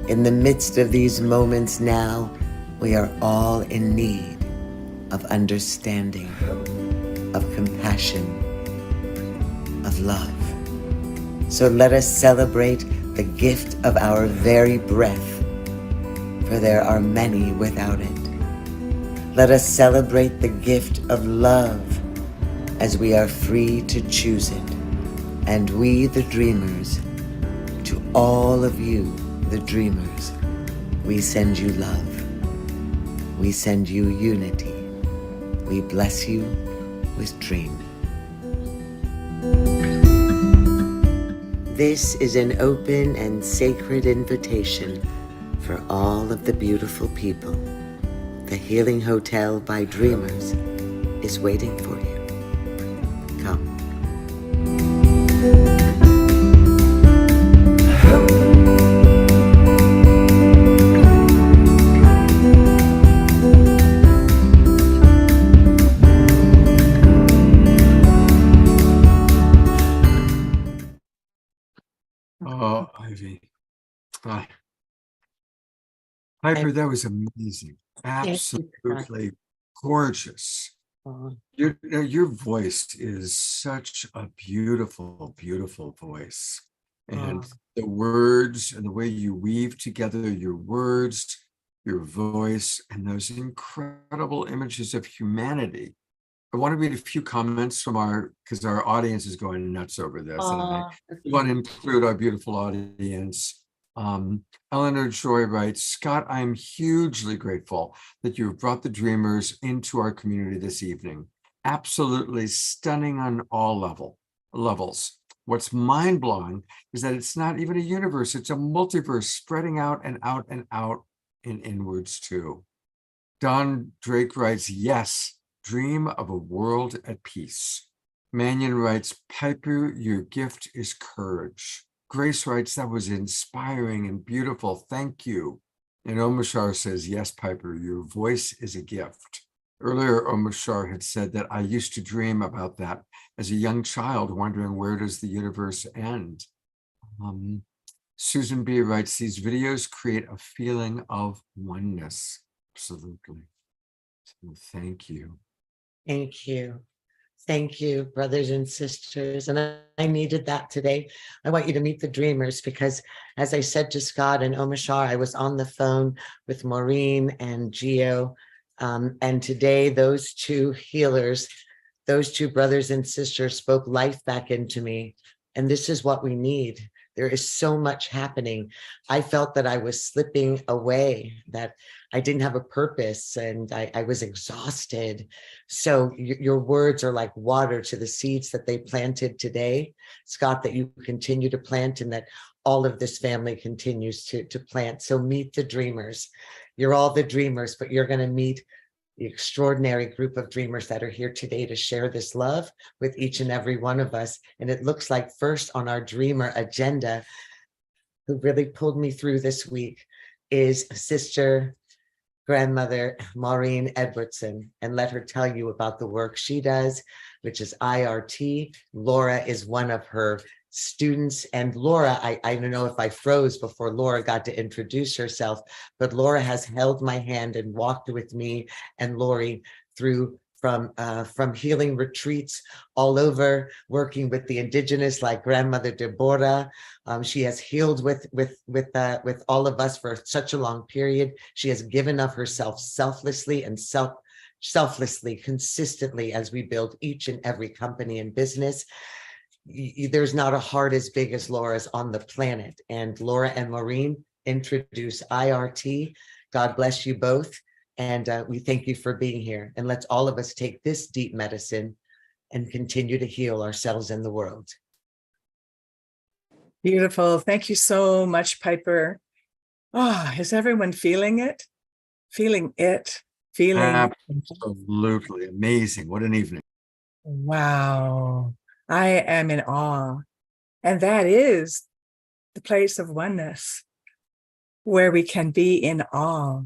In the midst of these moments now, we are all in need of understanding, of compassion, of love. So let us celebrate the gift of our very breath, for there are many without it. Let us celebrate the gift of love as we are free to choose it. And we, the dreamers, to all of you, the dreamers, we send you love. We send you unity. We bless you with dream. This is an open and sacred invitation for all of the beautiful people. The Healing Hotel by Dreamers is waiting for you. Come. Oh, Ivy. Hi. Piper, that was amazing. Absolutely gorgeous. Your voice is such a beautiful, beautiful voice. And the words and the way you weave together your words, your voice, and those incredible images of humanity. I want to read a few comments from because our audience is going nuts over this. And I want to include our beautiful audience. Eleanor Joy writes, Scott, I'm hugely grateful that you've brought the dreamers into our community this evening. Absolutely stunning on all levels. What's mind-blowing is that it's not even a universe, it's a multiverse spreading out and out and out and inwards too. Don Drake writes, yes, dream of a world at peace. Mannion writes, Piper, your gift is courage. Grace writes, that was inspiring and beautiful. Thank you. And Omashar says, yes, Piper, your voice is a gift. Earlier, Omashar had said that I used to dream about that as a young child, wondering where does the universe end? Susan B. writes, these videos create a feeling of oneness. Absolutely. So thank you. Thank you. Thank you, brothers and sisters. And I needed that today. I want you to meet the dreamers because, as I said to Scott and Omashar, I was on the phone with Maureen and Gio. And today, those two healers, those two brothers and sisters spoke life back into me. And this is what we need. There is so much happening. I felt that I was slipping away, that I didn't have a purpose, and I was exhausted. So your words are like water to the seeds that they planted today, Scott, that you continue to plant, and that all of this family continues to plant. So meet the dreamers. You're all the dreamers, but you're going to meet the extraordinary group of dreamers that are here today to share this love with each and every one of us. And it looks like first on our dreamer agenda, who really pulled me through this week, is Sister Grandmother Maureen Edwardson. And let her tell you about the work she does, which is IRT. Laura is one of her students. And Laura, I don't know if I froze before Laura got to introduce herself, but Laura has held my hand and walked with me and Lori through from healing retreats all over, working with the indigenous, like Grandmother Deborah. She has healed with all of us for such a long period. She has given of herself selflessly and selflessly, consistently, as we build each and every company and business. There's not a heart as big as Laura's on the planet. And Laura and Maureen introduce IRT. God bless you both. And we thank you for being here. And let's all of us take this deep medicine and continue to heal ourselves and the world. Beautiful. Thank you so much, Piper. Oh, is everyone feeling it? Feeling it? Feeling. Absolutely amazing. What an evening. Wow. I am in awe. And that is the place of oneness, where we can be in awe.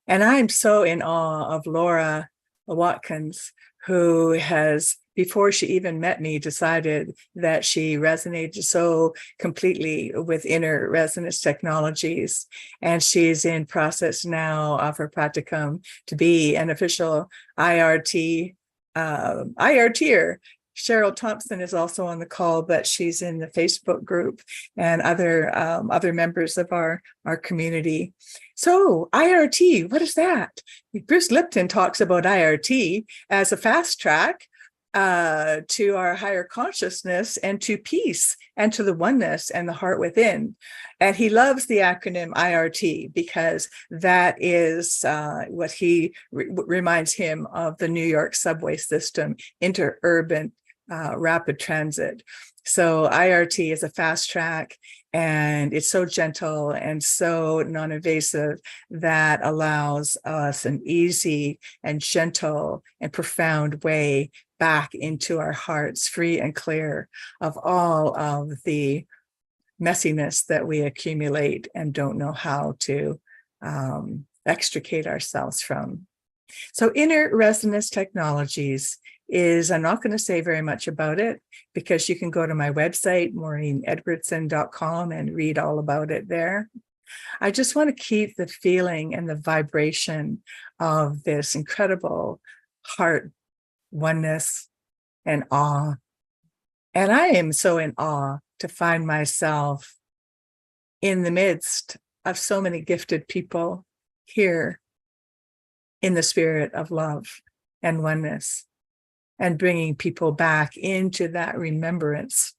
And I'm so in awe of Laura Watkins, who has, before she even met me, decided that she resonated so completely with inner resonance technologies. And she's in process now of her practicum to be an official IRTer. Cheryl Thompson is also on the call, but she's in the Facebook group and other members of our community. So IRT, what is that? Bruce Lipton talks about IRT as a fast track to our higher consciousness and to peace and to the oneness and the heart within. And he loves the acronym IRT because that is what he reminds him of the New York subway system, interurban rapid transit. So IRT is a fast track, and it's so gentle and so non-invasive that allows us an easy and gentle and profound way back into our hearts, free and clear of all of the messiness that we accumulate and don't know how to extricate ourselves from. So inner resonance technologies is, I'm not going to say very much about it because you can go to my website, maureenedwardson.com, and read all about it there. I just want to keep the feeling and the vibration of this incredible heart oneness and awe. And I am so in awe to find myself in the midst of so many gifted people here in the spirit of love and oneness, and bringing people back into that remembrance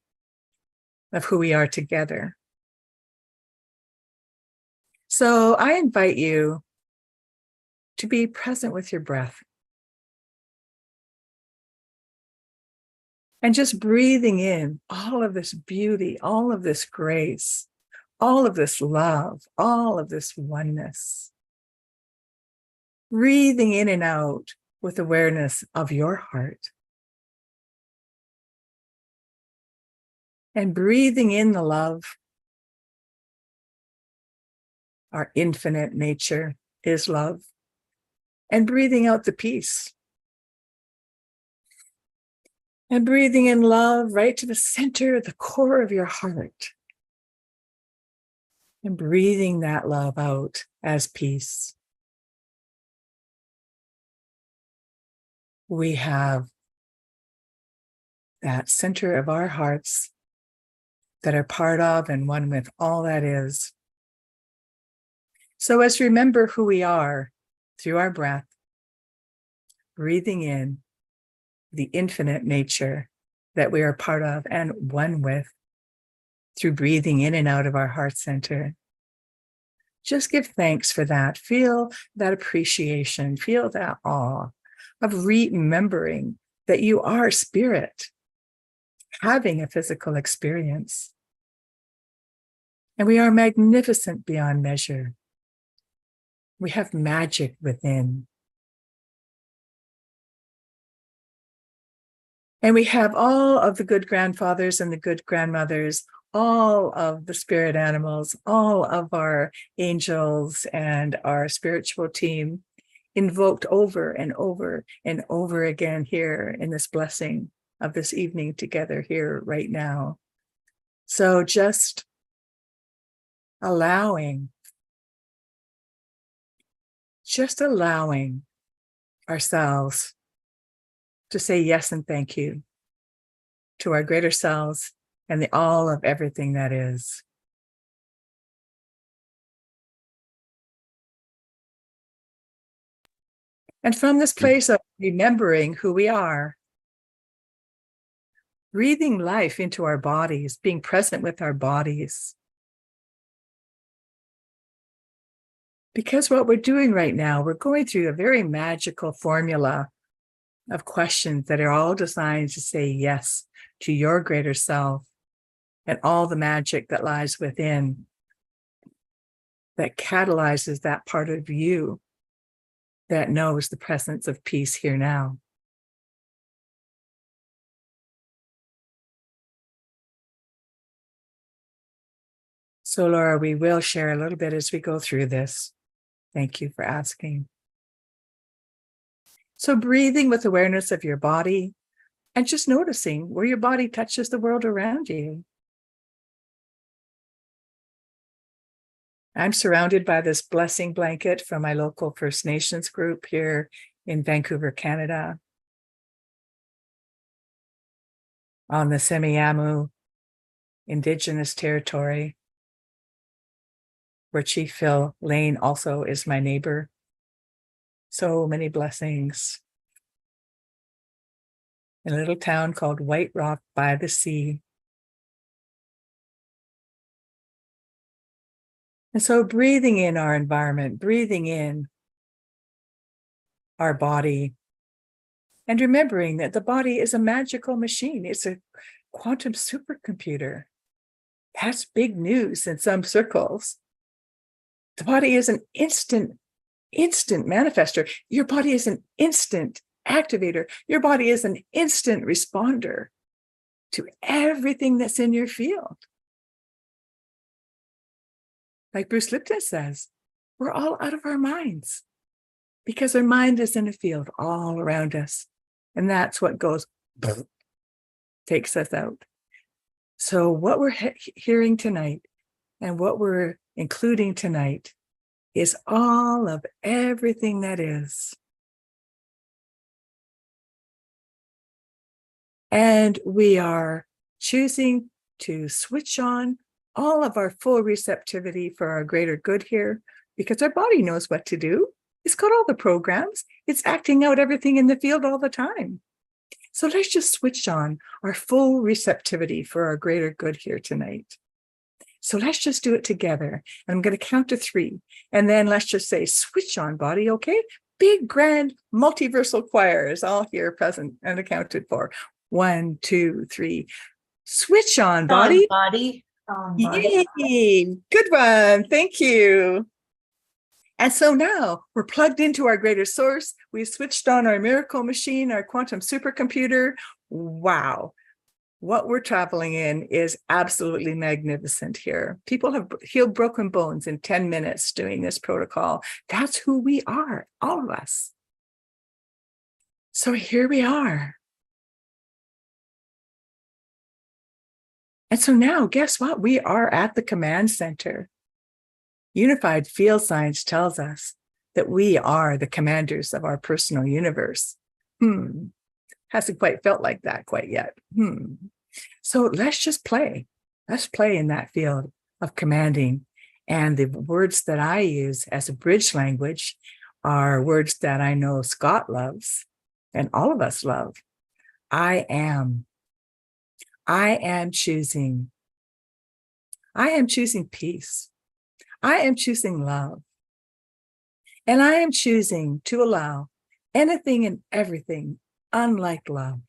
of who we are together. So I invite you to be present with your breath and just breathing in all of this beauty, all of this grace, all of this love, all of this oneness. Breathing in and out with awareness of your heart. And breathing in the love. Our infinite nature is love. And breathing out the peace. And breathing in love right to the center, the core of your heart. And breathing that love out as peace. We have that center of our hearts that are part of and one with all that is. So as we remember who we are through our breath, breathing in the infinite nature that we are part of and one with, through breathing in and out of our heart center. Just give thanks for that. Feel that appreciation, feel that awe of remembering that you are spirit, having a physical experience. And we are magnificent beyond measure. We have magic within. And we have all of the good grandfathers and the good grandmothers, all of the spirit animals, all of our angels and our spiritual team invoked over and over and over again here in this blessing of this evening together here right now. So just allowing ourselves to say yes and thank you to our greater selves and the all of everything that is. And from this place of remembering who we are, breathing life into our bodies, being present with our bodies. Because what we're doing right now, we're going through a very magical formula of questions that are all designed to say yes to your greater self and all the magic that lies within that catalyzes that part of you that knows the presence of peace here now. So, Laura, we will share a little bit as we go through this. Thank you for asking. So breathing with awareness of your body and just noticing where your body touches the world around you. I'm surrounded by this blessing blanket from my local First Nations group here in Vancouver, Canada, on the Semiahmoo Indigenous territory, where Chief Phil Lane also is my neighbor. So many blessings. In a little town called White Rock by the sea. And so breathing in our environment, breathing in our body, and remembering that the body is a magical machine. It's a quantum supercomputer. That's big news in some circles. The body is an instant manifester. Your body is an instant activator. Your body is an instant responder to everything that's in your field. Like Bruce Lipton says, we're all out of our minds because our mind is in a field all around us. And that's what goes, takes us out. So what we're hearing tonight and what we're including tonight is all of everything that is. And we are choosing to switch on all of our full receptivity for our greater good here, because our body knows what to do. It's got all the programs. It's acting out everything in the field all the time. So let's just switch on our full receptivity for our greater good here tonight. So let's just do it together. And I'm going to count to 3. And then let's just say, switch on, body, okay? Big, grand, multiversal choir is all here present and accounted for. 1, 2, 3. Switch on, body. Body. Yay! Good one. Thank you. And so now we're plugged into our greater source. We switched on our miracle machine, our quantum supercomputer. Wow. What we're traveling in is absolutely magnificent here. People have healed broken bones in 10 minutes doing this protocol. That's who we are, all of us. So here we are. And so now, guess what? We are at the command center. Unified field science tells us that we are the commanders of our personal universe. Hasn't quite felt like that quite yet. So let's just play. Let's play in that field of commanding. And the words that I use as a bridge language are words that I know Scott loves and all of us love. I am choosing I am choosing peace. I am choosing love. And I am choosing to allow anything and everything unlike love,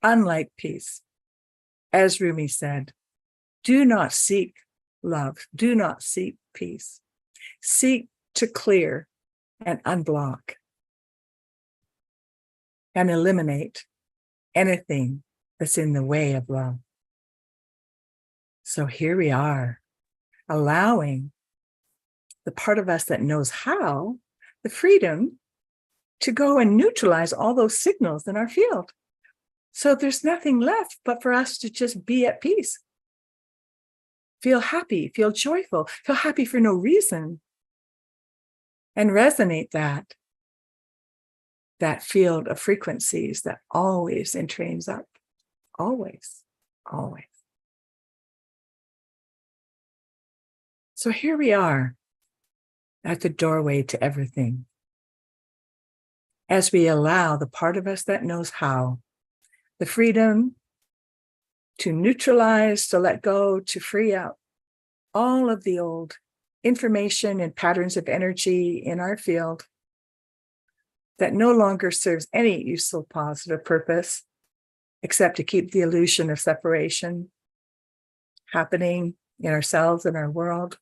unlike peace. As Rumi said, do not seek love. Do not seek peace. Seek to clear and unblock and eliminate anything that's in the way of love. So here we are, allowing the part of us that knows how, the freedom to go and neutralize all those signals in our field. So there's nothing left but for us to just be at peace. Feel happy, feel joyful, feel happy for no reason. And resonate that field of frequencies that always entrains up. Always, always. So here we are at the doorway to everything. As we allow the part of us that knows how, the freedom to neutralize, to let go, to free up all of the old information and patterns of energy in our field that no longer serves any useful positive purpose except to keep the illusion of separation happening in ourselves and our world.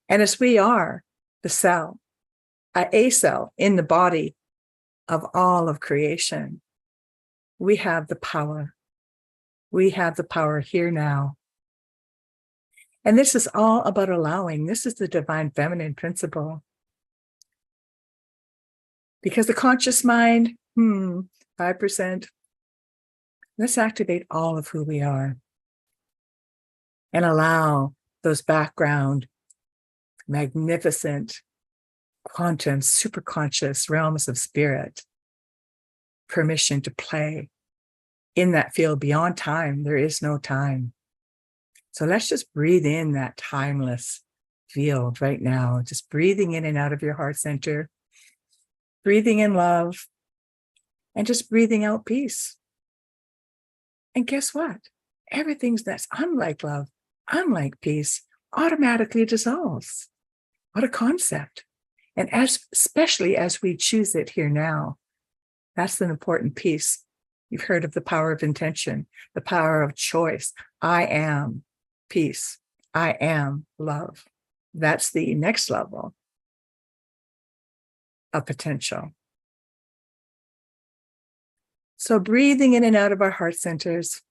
And as we are the cell, a cell in the body of all of creation, we have the power. We have the power here now. And this is all about allowing. This is the divine feminine principle. Because the conscious mind, 5%, let's activate all of who we are and allow those background, magnificent, quantum, superconscious realms of spirit permission to play in that field beyond time. There is no time. So let's just breathe in that timeless field right now, just breathing in and out of your heart center, breathing in love, and just breathing out peace. And guess what? Everything that's unlike love, unlike peace, automatically dissolves. What a concept. And especially as we choose it here now, that's an important piece. You've heard of the power of intention, the power of choice. I am peace. I am love. That's the next level of potential. So breathing in and out of our heart centers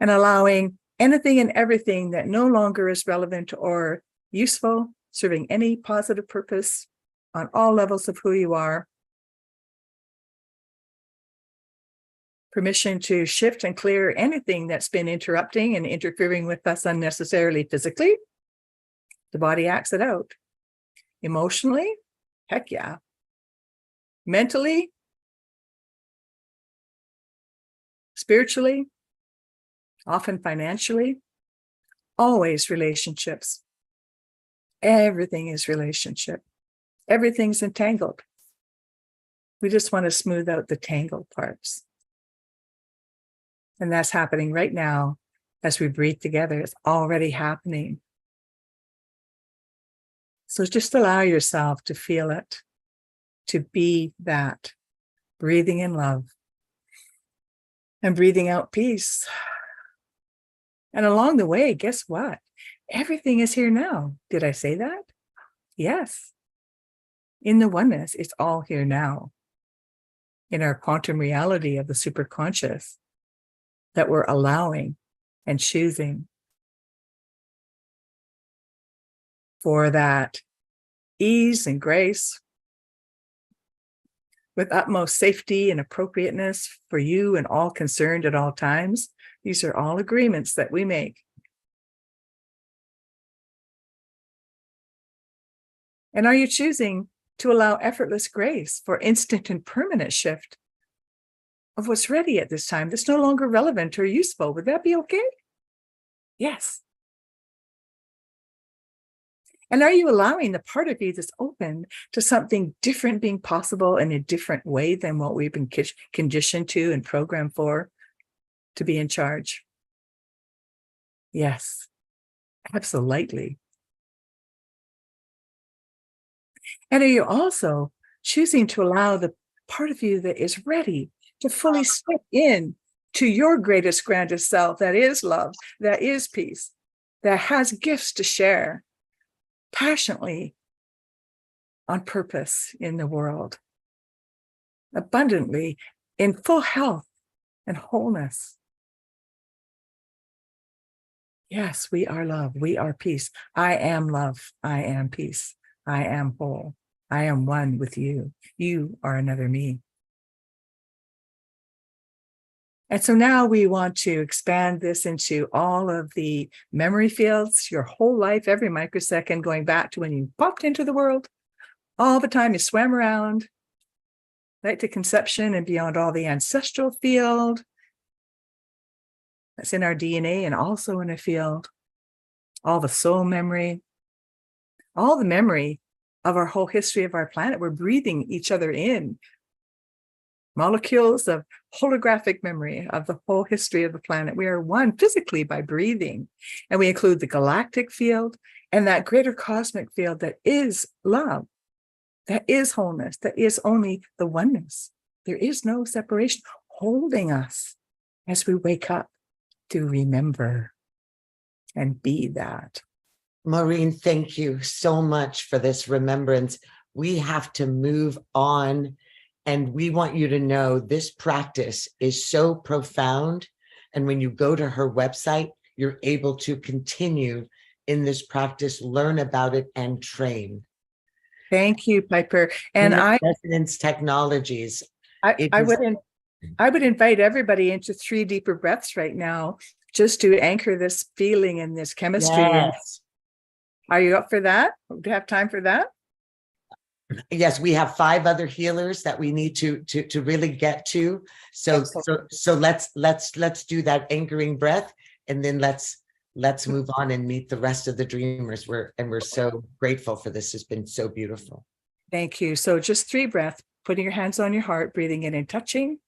and allowing anything and everything that no longer is relevant or useful, serving any positive purpose on all levels of who you are. Permission to shift and clear anything that's been interrupting and interfering with us unnecessarily physically. The body acts it out. Emotionally, heck yeah. Mentally, spiritually, often financially, always relationships. Everything is relationship. Everything's entangled. We just want to smooth out the tangled parts. And that's happening right now as we breathe together. It's already happening. So just allow yourself to feel it, to be that, breathing in love and breathing out peace. And along the way, guess what? Everything is here now. Did I say that? Yes. In the oneness, it's all here now. In our quantum reality of the superconscious that we're allowing and choosing for that ease and grace with utmost safety and appropriateness for you and all concerned at all times. These are all agreements that we make. And are you choosing to allow effortless grace for instant and permanent shift of what's ready at this time that's no longer relevant or useful? Would that be okay? Yes. And are you allowing the part of you that's open to something different being possible in a different way than what we've been conditioned to and programmed for? to be in charge. Yes, absolutely. And are you also choosing to allow the part of you that is ready to fully step in to your greatest, grandest self, that is love, that is peace, that has gifts to share passionately on purpose in the world, abundantly, in full health and wholeness? Yes, we are love. We are peace. I am love. I am peace. I am whole. I am one with you. You are another me. And so now we want to expand this into all of the memory fields, your whole life, every microsecond, going back to when you popped into the world, all the time you swam around, right to conception and beyond, all the ancestral field that's in our DNA and also in a field, all the soul memory, all the memory of our whole history of our planet. We're breathing each other in. Molecules of holographic memory of the whole history of the planet. We are one physically by breathing. And we include the galactic field and that greater cosmic field that is love, that is wholeness, that is only the oneness. There is no separation holding us as we wake up to remember and be that. Maureen, thank you so much for this remembrance. We have to move on, and we want you to know this practice is so profound. And when you go to her website, you're able to continue in this practice, learn about it, and train. Thank you, Piper. And Resonance Technologies. I would invite everybody into 3 deeper breaths right now, just to anchor this feeling and this chemistry. Yes. Are you up for that? Do you have time for that? Yes, we have 5 other healers that we need to really get to. So let's do that anchoring breath, and then let's move on and meet the rest of the dreamers. We're so grateful for this. It's been so beautiful. Thank you. So just 3 breaths, putting your hands on your heart, breathing in and touching.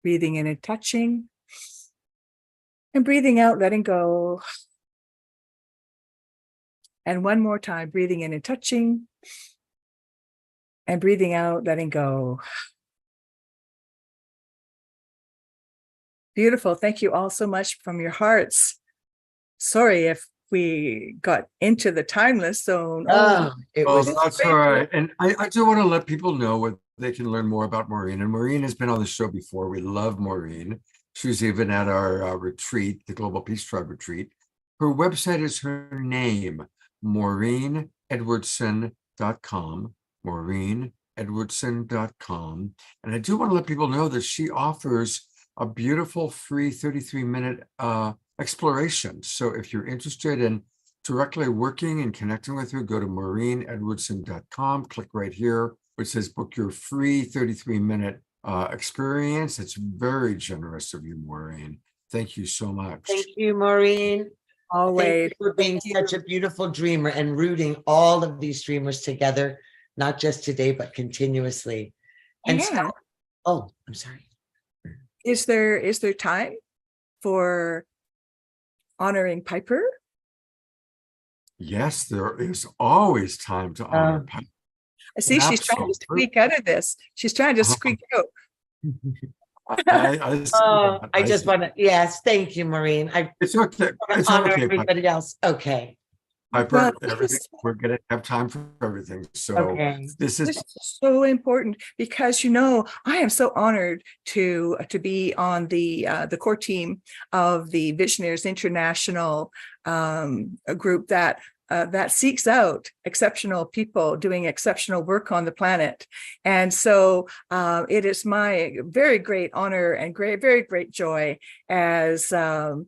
Breathing in and touching. And breathing out, letting go. And one more time, breathing in and touching. And breathing out, letting go. Beautiful. Thank you all so much from your hearts. Sorry if we got into the timeless zone. That's all right. And I do want to let people know what they can learn more about Maureen. And Maureen has been on the show before. We love Maureen. She was even at our retreat, the Global Peace Tribe retreat. Her website is her name, MaureenEdwardson.com, MaureenEdwardson.com. And I do want to let people know that she offers a beautiful free 33-minute exploration. So if you're interested in directly working and connecting with her, go to MaureenEdwardson.com, click right here, which says book your free 33-minute experience. It's very generous of you, Maureen. Thank you so much. Thank you, Maureen. Always. Thank you for being such a beautiful dreamer and rooting all of these dreamers together, not just today, but continuously. And Yeah. I'm sorry. Is there time for honoring Piper? Yes, there is always time to honor Piper. I see she's trying to squeak out of this. She's trying to squeak out. I just want to, yes, thank you, Maureen. It's okay. It's honor okay, everybody else. Okay. Piper, we're going to have time for everything. So this is so important because, I am so honored to be on the core team of the Visionaries International group that seeks out exceptional people doing exceptional work on the planet. And so it is my very great honor and very great joy as a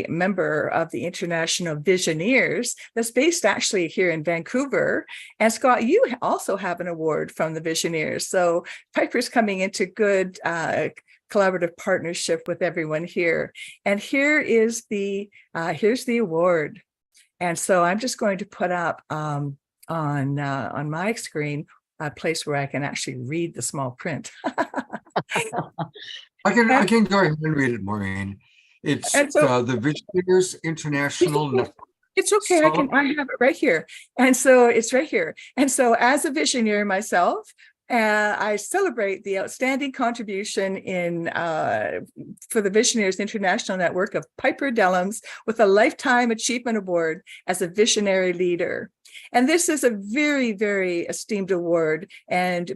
member of the International Visionaries that's based actually here in Vancouver. And Scott, you also have an award from the Visionaries. So Piper's coming into good collaborative partnership with everyone here. And here's the award. And so I'm just going to put up on my screen place where I can actually read the small print. I can go ahead and read it, Maureen. It's And so the Visionaries International Network. it's okay. I have it right here. And so it's right here. And so as a visionary myself, I celebrate the outstanding contribution for the Visionaries International Network of Piper Dellums with a Lifetime Achievement Award as a visionary leader. And this is a very, very esteemed award. And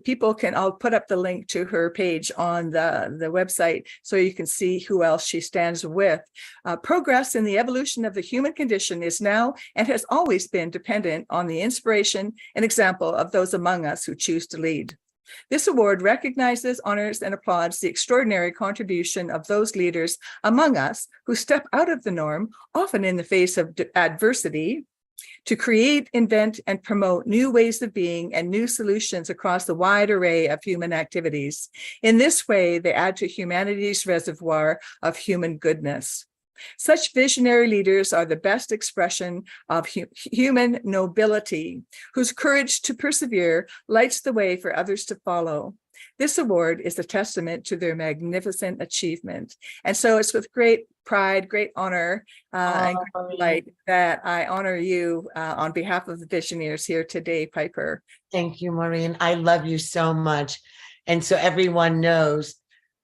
I'll put up the link to her page on the website so you can see who else she stands with. Progress in the evolution of the human condition is now and has always been dependent on the inspiration and example of those among us who choose to lead. This award recognizes, honors, and applauds the extraordinary contribution of those leaders among us who step out of the norm, often in the face of adversity, to create, invent, and promote new ways of being and new solutions across the wide array of human activities. In this way, they add to humanity's reservoir of human goodness. Such visionary leaders are the best expression of human nobility, whose courage to persevere lights the way for others to follow. This award is a testament to their magnificent achievement. And so it's with great pride, great honor, and great delight that I honor you on behalf of the Visionaries here today, Piper. Thank you, Maureen. I love you so much. And so everyone knows,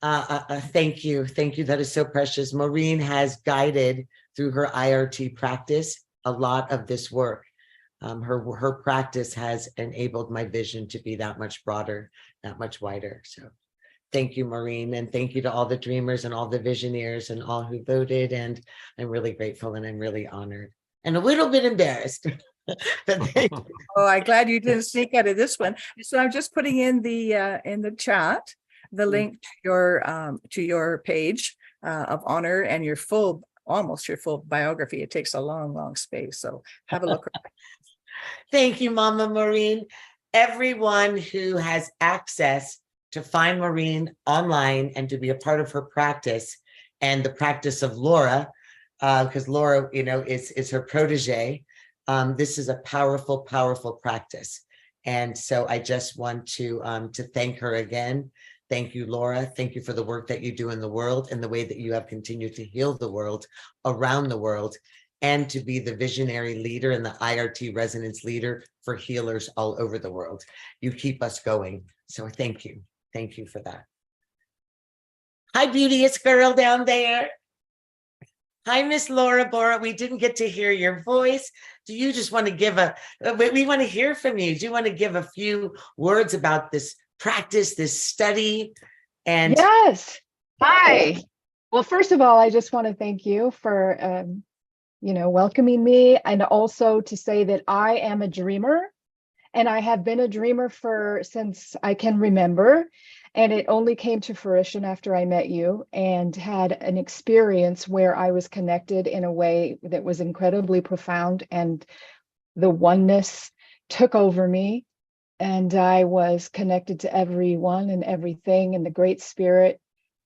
thank you. Thank you. That is so precious. Maureen has guided through her IRT practice a lot of this work. Her practice has enabled my vision to be that much broader, that much wider. So thank you, Maureen. And thank you to all the dreamers and all the visionaries and all who voted. And I'm really grateful and I'm really honored and a little bit embarrassed. But thank you. Oh, I'm glad you didn't sneak out of this one. So I'm just putting in the chat the link to your page of honor and almost your full biography. It takes a long space. So have a look. Thank you, Mama Maureen. Everyone who has access to find Maureen online and to be a part of her practice and the practice of Laura, because Laura, is her protege. This is a powerful, powerful practice. And so I just want to thank her again. Thank you, Laura. Thank you for the work that you do in the world and the way that you have continued to heal the world around the world, and to be the visionary leader and the IRT resonance leader for healers all over the world. You keep us going. So thank you. Thank you for that. Hi, beauteous girl down there. Hi, Miss Laura Bora. We didn't get to hear your voice. Do you just want to give we want to hear from you. Do you want to give a few words about this practice, this study? And yes. Hi. Well, first of all, I just want to thank you for, welcoming me, and also to say that I am a dreamer, and I have been a dreamer since I can remember. And it only came to fruition after I met you and had an experience where I was connected in a way that was incredibly profound, and the oneness took over me, and I was connected to everyone and everything in the Great Spirit.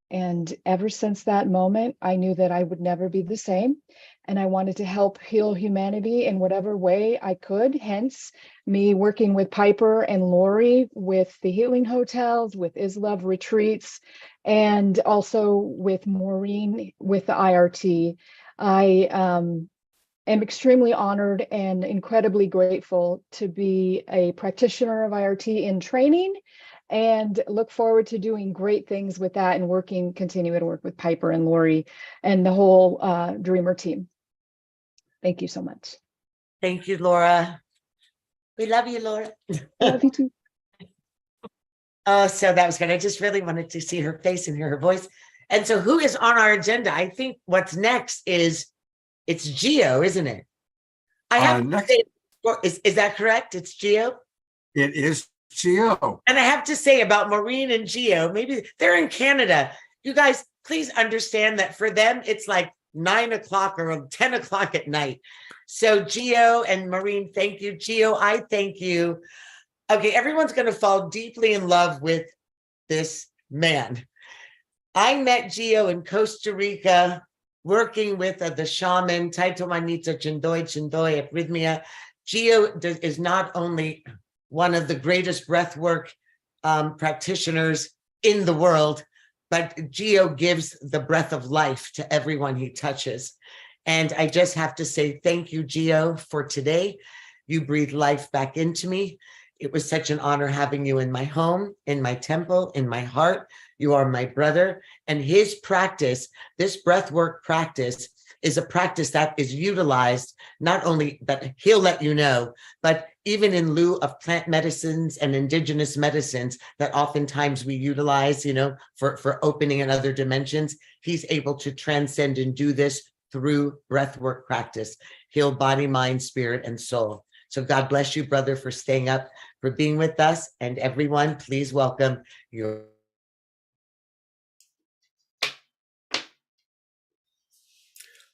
And ever since that moment, I knew that I would never be the same. And I wanted to help heal humanity in whatever way I could. Hence, me working with Piper and Lori with the healing hotels, with Islove retreats, and also with Maureen with the IRT. I am extremely honored and incredibly grateful to be a practitioner of IRT in training, and look forward to doing great things with that and continue to work with Piper and Lori and the whole Dreamer team. Thank you so much. thank you, Laura. We love you, Laura. Love you too. Oh, so that was good. I just really wanted to see her face and hear her voice. And so who is on our agenda? I think what's next it's Geo, isn't it? I have to say, is that correct? It's Geo? It is Geo. And I have to say about Maureen and Geo, maybe they're in Canada. You guys, please understand that for them, it's like 9 o'clock or 10 o'clock at night. So Geo and Maureen, thank you. Geo, I thank you. Okay, everyone's going to fall deeply in love with this man. I met Geo in Costa Rica, working with the shaman, Taito Manito Chindoy Arrhythmia. Geo is not only one of the greatest breathwork practitioners in the world, but Geo gives the breath of life to everyone he touches. And I just have to say thank you, Geo, for today. You breathe life back into me. It was such an honor having you in my home, in my temple, in my heart. You are my brother. And his practice, this breathwork practice, is a practice that is utilized not only that he'll let you know, but even in lieu of plant medicines and indigenous medicines that oftentimes we utilize, for opening in other dimensions, he's able to transcend and do this through breathwork practice, heal body, mind, spirit, and soul. So God bless you, brother, for staying up, for being with us. And everyone, please welcome your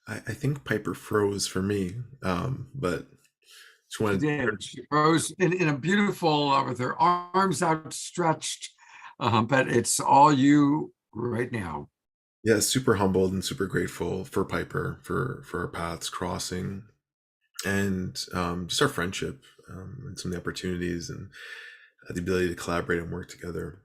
I think Piper froze for me, but just wanted She rose in a beautiful, with her arms outstretched, but it's all you right now. yeah, super humbled and super grateful for Piper for our paths crossing, and just our friendship, and some of the opportunities and the ability to collaborate and work together.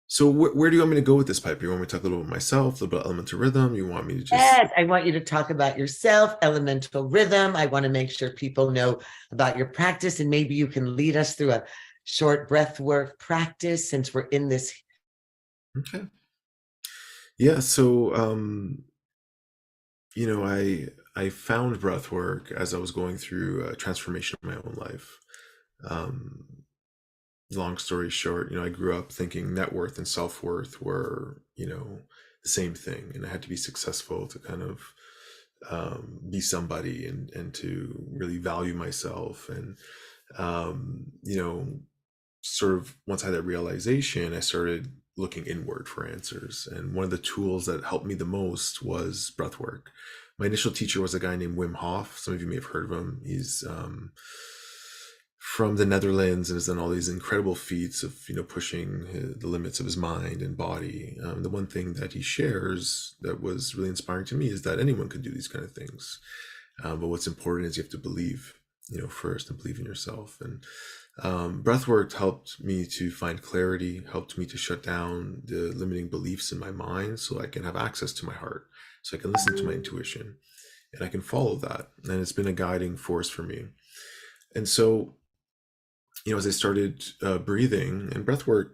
So where do you want me to go with this, Piper? You want me to talk a little about myself, a little about elemental rhythm? You want me to just... Yes, I want you to talk about yourself, elemental rhythm. I want to make sure people know about your practice, and maybe you can lead us through a short breath work practice since we're in this. Okay. Yeah, so I found breath work as I was going through a transformation of my own life. Long story short, I grew up thinking net worth and self-worth were, the same thing, and I had to be successful to kind of be somebody and to really value myself. And sort of once I had that realization, I started looking inward for answers. And one of the tools that helped me the most was breath work. My initial teacher was a guy named Wim Hof. Some of you may have heard of him. He's from the Netherlands and has done all these incredible feats of pushing the limits of his mind and body. The one thing that he shares that was really inspiring to me is that anyone can do these kind of things, but what's important is you have to believe first, and believe in yourself. And breathwork helped me to find clarity, helped me to shut down the limiting beliefs in my mind so I can have access to my heart, so I can listen to my intuition and I can follow that. And it's been a guiding force for me. And so as I started breathing and breathwork,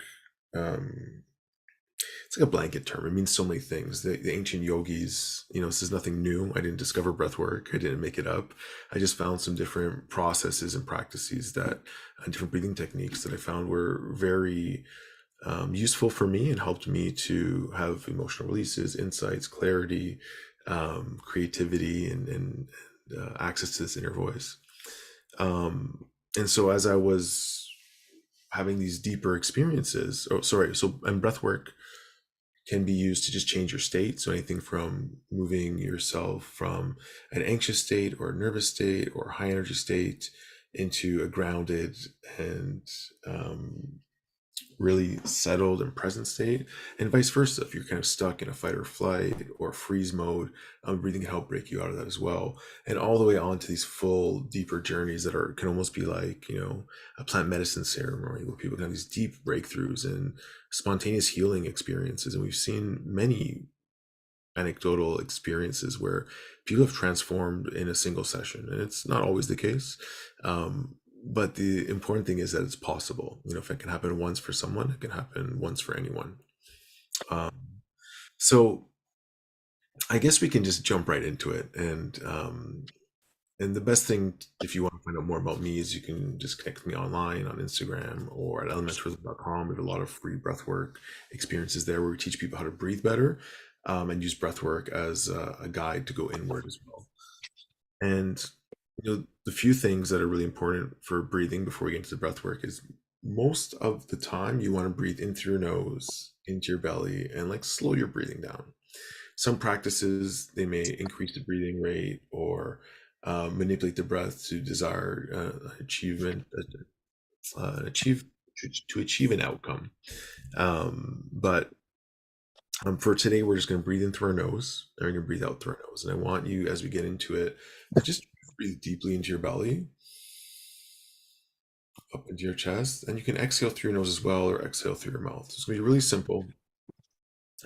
it's like a blanket term. It means so many things. The ancient yogis, this is nothing new. I didn't discover breathwork. I didn't make it up. I just found some different processes and practices different breathing techniques that I found were very useful for me and helped me to have emotional releases, insights, clarity, creativity, and access to this inner voice. And so as I was having these deeper experiences, and breathwork can be used to just change your state. So anything from moving yourself from an anxious state or a nervous state or a high energy state into a grounded and really settled and present state, and vice versa. If you're kind of stuck in a fight or flight or freeze mode, breathing can help break you out of that as well. And all the way on to these full, deeper journeys that can almost be like, a plant medicine ceremony where people can have these deep breakthroughs and spontaneous healing experiences. And we've seen many anecdotal experiences where people have transformed in a single session, and it's not always the case. But the important thing is that it's possible. If it can happen once for someone, it can happen once for anyone. So I guess we can just jump right into it. And the best thing, if you want to find out more about me, is you can just connect with me online on Instagram or at elementalrhythm.com. We have a lot of free breathwork experiences there where we teach people how to breathe better, and use breathwork as a guide to go inward as well. And the few things that are really important for breathing before we get into the breath work is most of the time you want to breathe in through your nose, into your belly, and slow your breathing down. Some practices, they may increase the breathing rate or manipulate the breath to achieve an outcome. But for today, we're just going to breathe in through our nose, and we're going to breathe out through our nose. And I want you, as we get into it, to just breathe deeply into your belly up into your chest, and you can exhale through your nose as well, or exhale through your mouth. It's going to be really simple.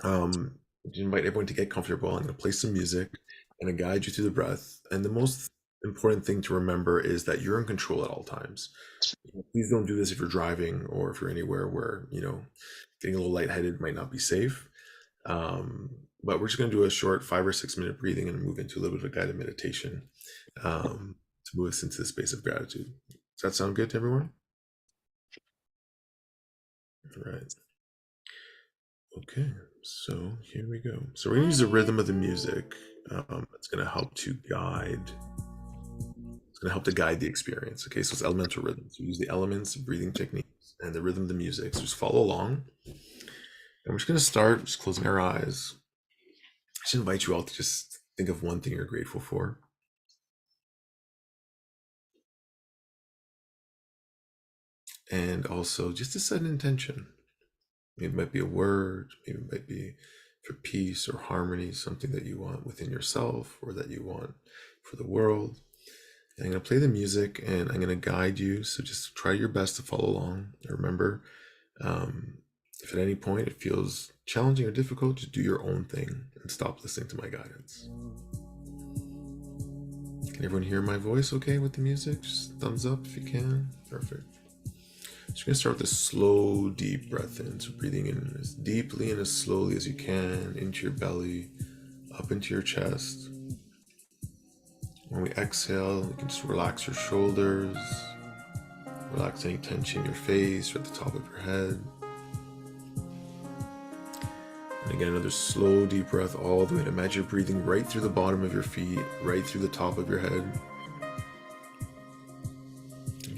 I invite everyone to get comfortable. I'm going to play some music and I guide you through the breath. And the most important thing to remember is that you're in control at all times. Please don't do this if you're driving or if you're anywhere where, getting a little lightheaded might not be safe. But we're just going to do a short 5 or 6 minute breathing and move into a little bit of a guided meditation to move us into the space of gratitude. Does that sound good to everyone? All right. Okay, so here we go. So we're going to use the rhythm of the music. It's going to help to guide. It's going to help to guide the experience. Okay, so it's elemental rhythm. So we use the elements, breathing techniques, and the rhythm of the music. So just follow along. And we're just going to start just closing our eyes. I just invite you all to just think of one thing you're grateful for. And also just to set an intention. Maybe it might be a word, maybe it might be for peace or harmony, something that you want within yourself or that you want for the world. And I'm going to play the music and I'm going to guide you. So just try your best to follow along. Remember, if at any point it feels challenging or difficult, just do your own thing and stop listening to my guidance. Can everyone hear my voice okay with the music? Just thumbs up if you can. Perfect. So you're going to start with a slow, deep breath in. So breathing in as deeply and as slowly as you can into your belly, up into your chest. When we exhale, you can just relax your shoulders, relax any tension in your face or at the top of your head. And again, another slow, deep breath all the way. And imagine you're breathing right through the bottom of your feet, right through the top of your head.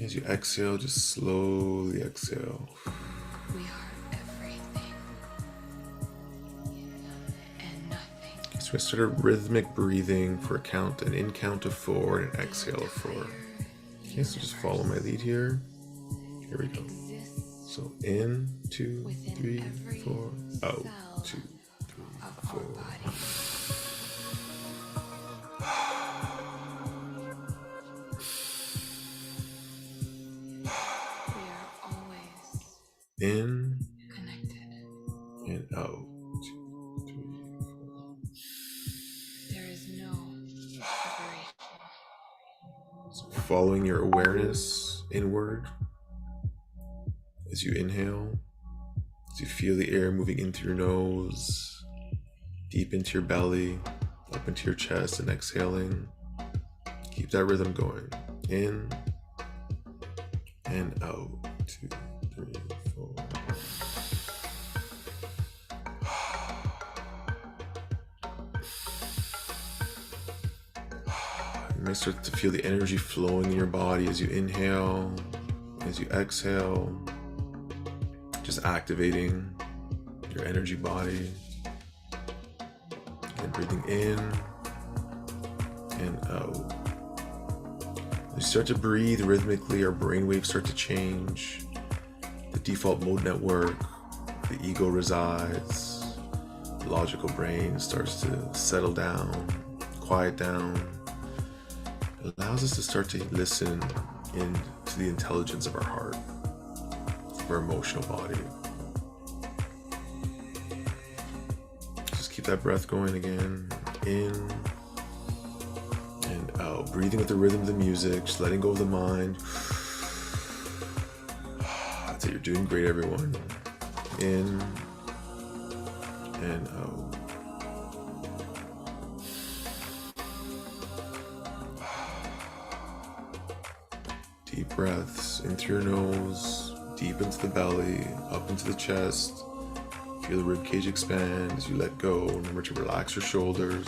As you exhale, just slowly exhale. We are everything and nothing. So we start a rhythmic breathing for a count, an in count of 4 and an exhale of 4. Okay, so just follow my lead here. Here we go. So in, 2, 3, 4, out, 2, 3, 4. In and out. 2, 3, 4. There is no separation. So following your awareness inward as you inhale, as you feel the air moving in through your nose, deep into your belly, up into your chest, and exhaling. Keep that rhythm going. In and out. 2, 3, 4. You may start to feel the energy flowing in your body as you inhale, as you exhale, just activating your energy body. And breathing in and out. As you start to breathe rhythmically, our brainwaves start to change. The default mode network, the ego resides. The logical brain starts to settle down, quiet down. It allows us to start to listen into the intelligence of our heart, of our emotional body. Just keep that breath going again. In and out. Breathing with the rhythm of the music, just letting go of the mind. That's it. You're doing great, everyone. In and out. Deep breaths in through your nose, deep into the belly, up into the chest. Feel the ribcage expand as you let go. Remember to relax your shoulders.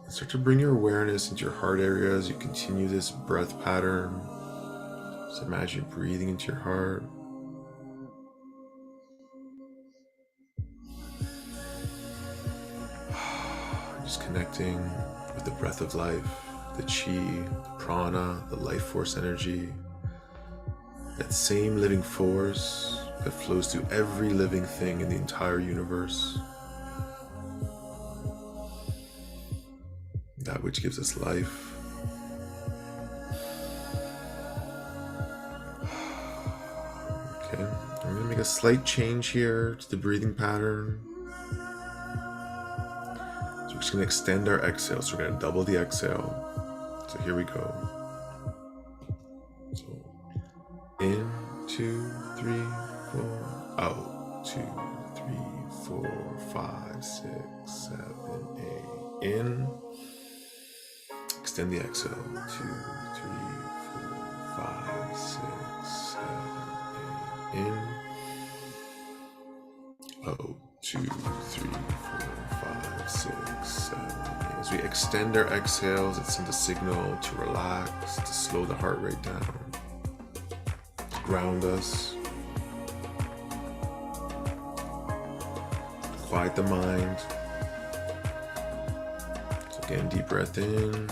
And start to bring your awareness into your heart area as you continue this breath pattern. Just imagine breathing into your heart. Just connecting with the breath of life, the chi, the prana, the life force energy, that same living force that flows through every living thing in the entire universe. that which gives us life. Okay, I'm going to make a slight change here to the breathing pattern. So we're just going to extend our exhale. So we're going to double the exhale. So here we go. So in, 2, 3, 4, out, 2, 3, 4, 5, 6, 7, 8. In, extend the exhale. 2, 3, 4, 5, 6, 7, 8. In, out, 2, 3, 4, 5, 6, 7, 8. As we extend our exhales, it sends a signal to relax, to slow the heart rate down, to ground us, to quiet the mind. So again, deep breath in.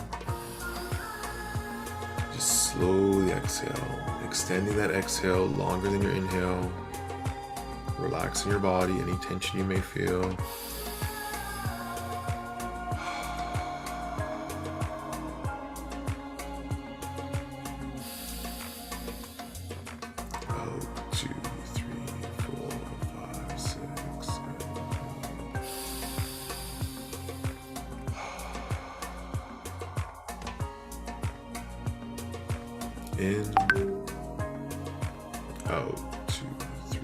Just slowly exhale, extending that exhale longer than your inhale. Relaxing your body, any tension you may feel. Out, 2, 3, 4, 5, 6, 7, 8. In, out, 2, 3,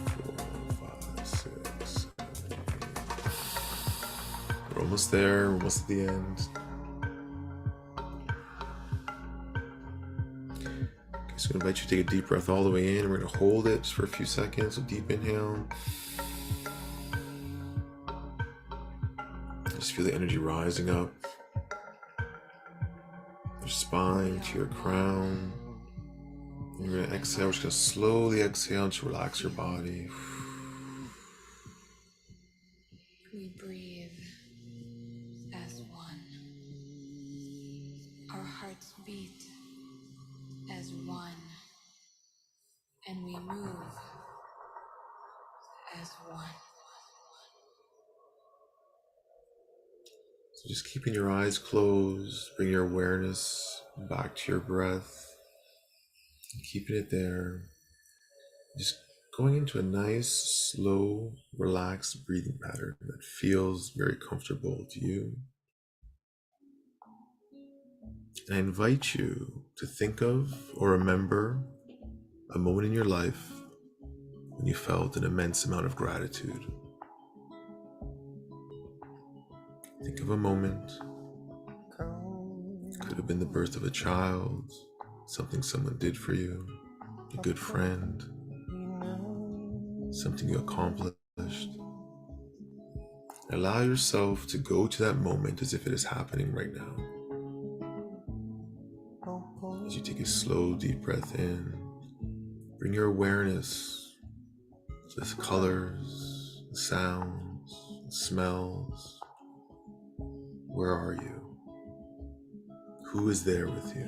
4, 5, 6, 7, 8. We're almost there, we're almost at the end. Okay, so I'm gonna invite you to take a deep breath all the way in. We're gonna hold it just for a few seconds. So deep inhale. Just feel the energy rising up. Your spine to your crown. And you're gonna exhale. We're just gonna slowly exhale and just relax your body. We breathe as one. Our hearts beat as one. And we move as one. So just keeping your eyes closed, bring your awareness back to your breath, and keeping it there. Just going into a nice, slow, relaxed breathing pattern that feels very comfortable to you. And I invite you to think of or remember a moment in your life when you felt an immense amount of gratitude. Think of a moment. Could have been the birth of a child, something someone did for you, a good friend, something you accomplished. Allow yourself to go to that moment as if it is happening right now. As you take a slow, deep breath in, bring your awareness to the colors, the sounds, the smells. Where are you? Who is there with you?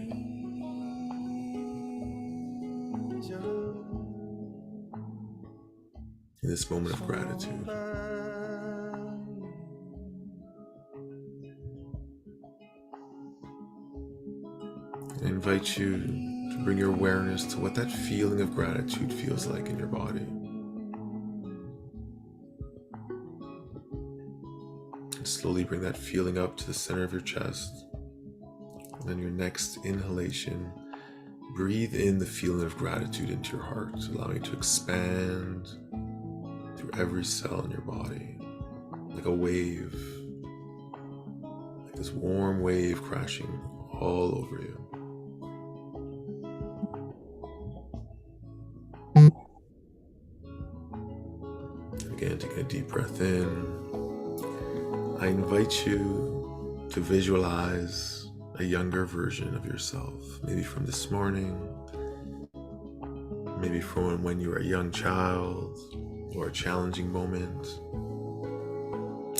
In this moment of gratitude. I invite you to bring your awareness to what that feeling of gratitude feels like in your body. And slowly bring that feeling up to the center of your chest. And then your next inhalation, breathe in the feeling of gratitude into your heart, allowing it to expand through every cell in your body, like a wave, like this warm wave crashing all over you. Again, taking a deep breath in. I invite you to visualize a younger version of yourself, maybe from this morning, maybe from when you were a young child or a challenging moment.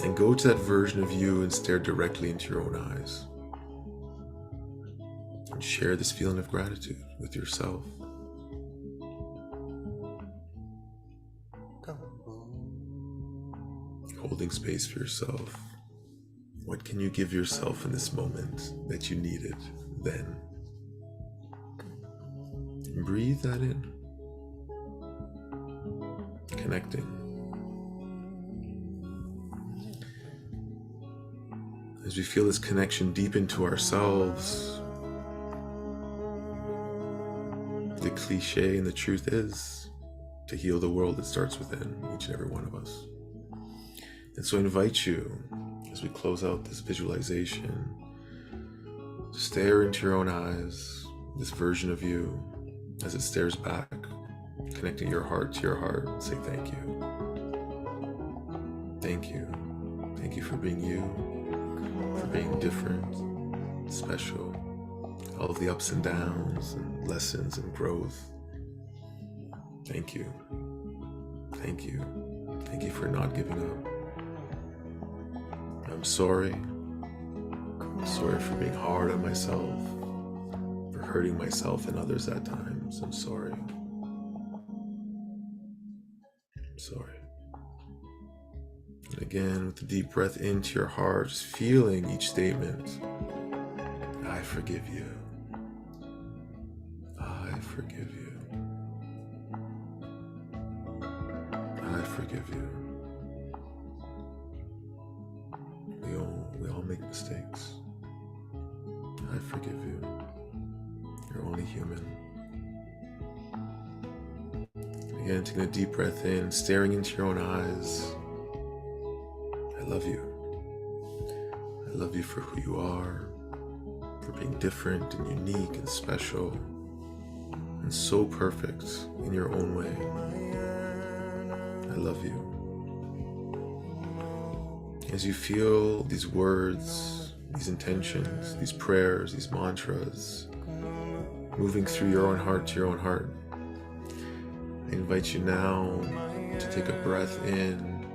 And go to that version of you and stare directly into your own eyes. And share this feeling of gratitude with yourself. Holding space for yourself What can you give yourself in this moment that you needed then? And breathe that in. Connecting. As we feel this connection deep into ourselves, the cliche and the truth is, to heal the world, it starts within each and every one of us. And so I invite you, as we close out this visualization, to stare into your own eyes, this version of you, as it stares back, connecting your heart to your heart, and say thank you. Thank you. Thank you for being you, for being different, special, all of the ups and downs and lessons and growth. Thank you. Thank you. Thank you for not giving up. I'm sorry. I'm sorry for being hard on myself, for hurting myself and others at times. I'm sorry. I'm sorry. And again, with a deep breath into your heart, just feeling each statement. I forgive you. I forgive you. I forgive you. We all make mistakes. I forgive you. You're only human. Again, taking a deep breath in, staring into your own eyes. I love you. I love you for who you are, for being different and unique and special, and so perfect in your own way. I love you. As you feel these words, these intentions, these prayers, these mantras, moving through your own heart to your own heart, I invite you now to take a breath in,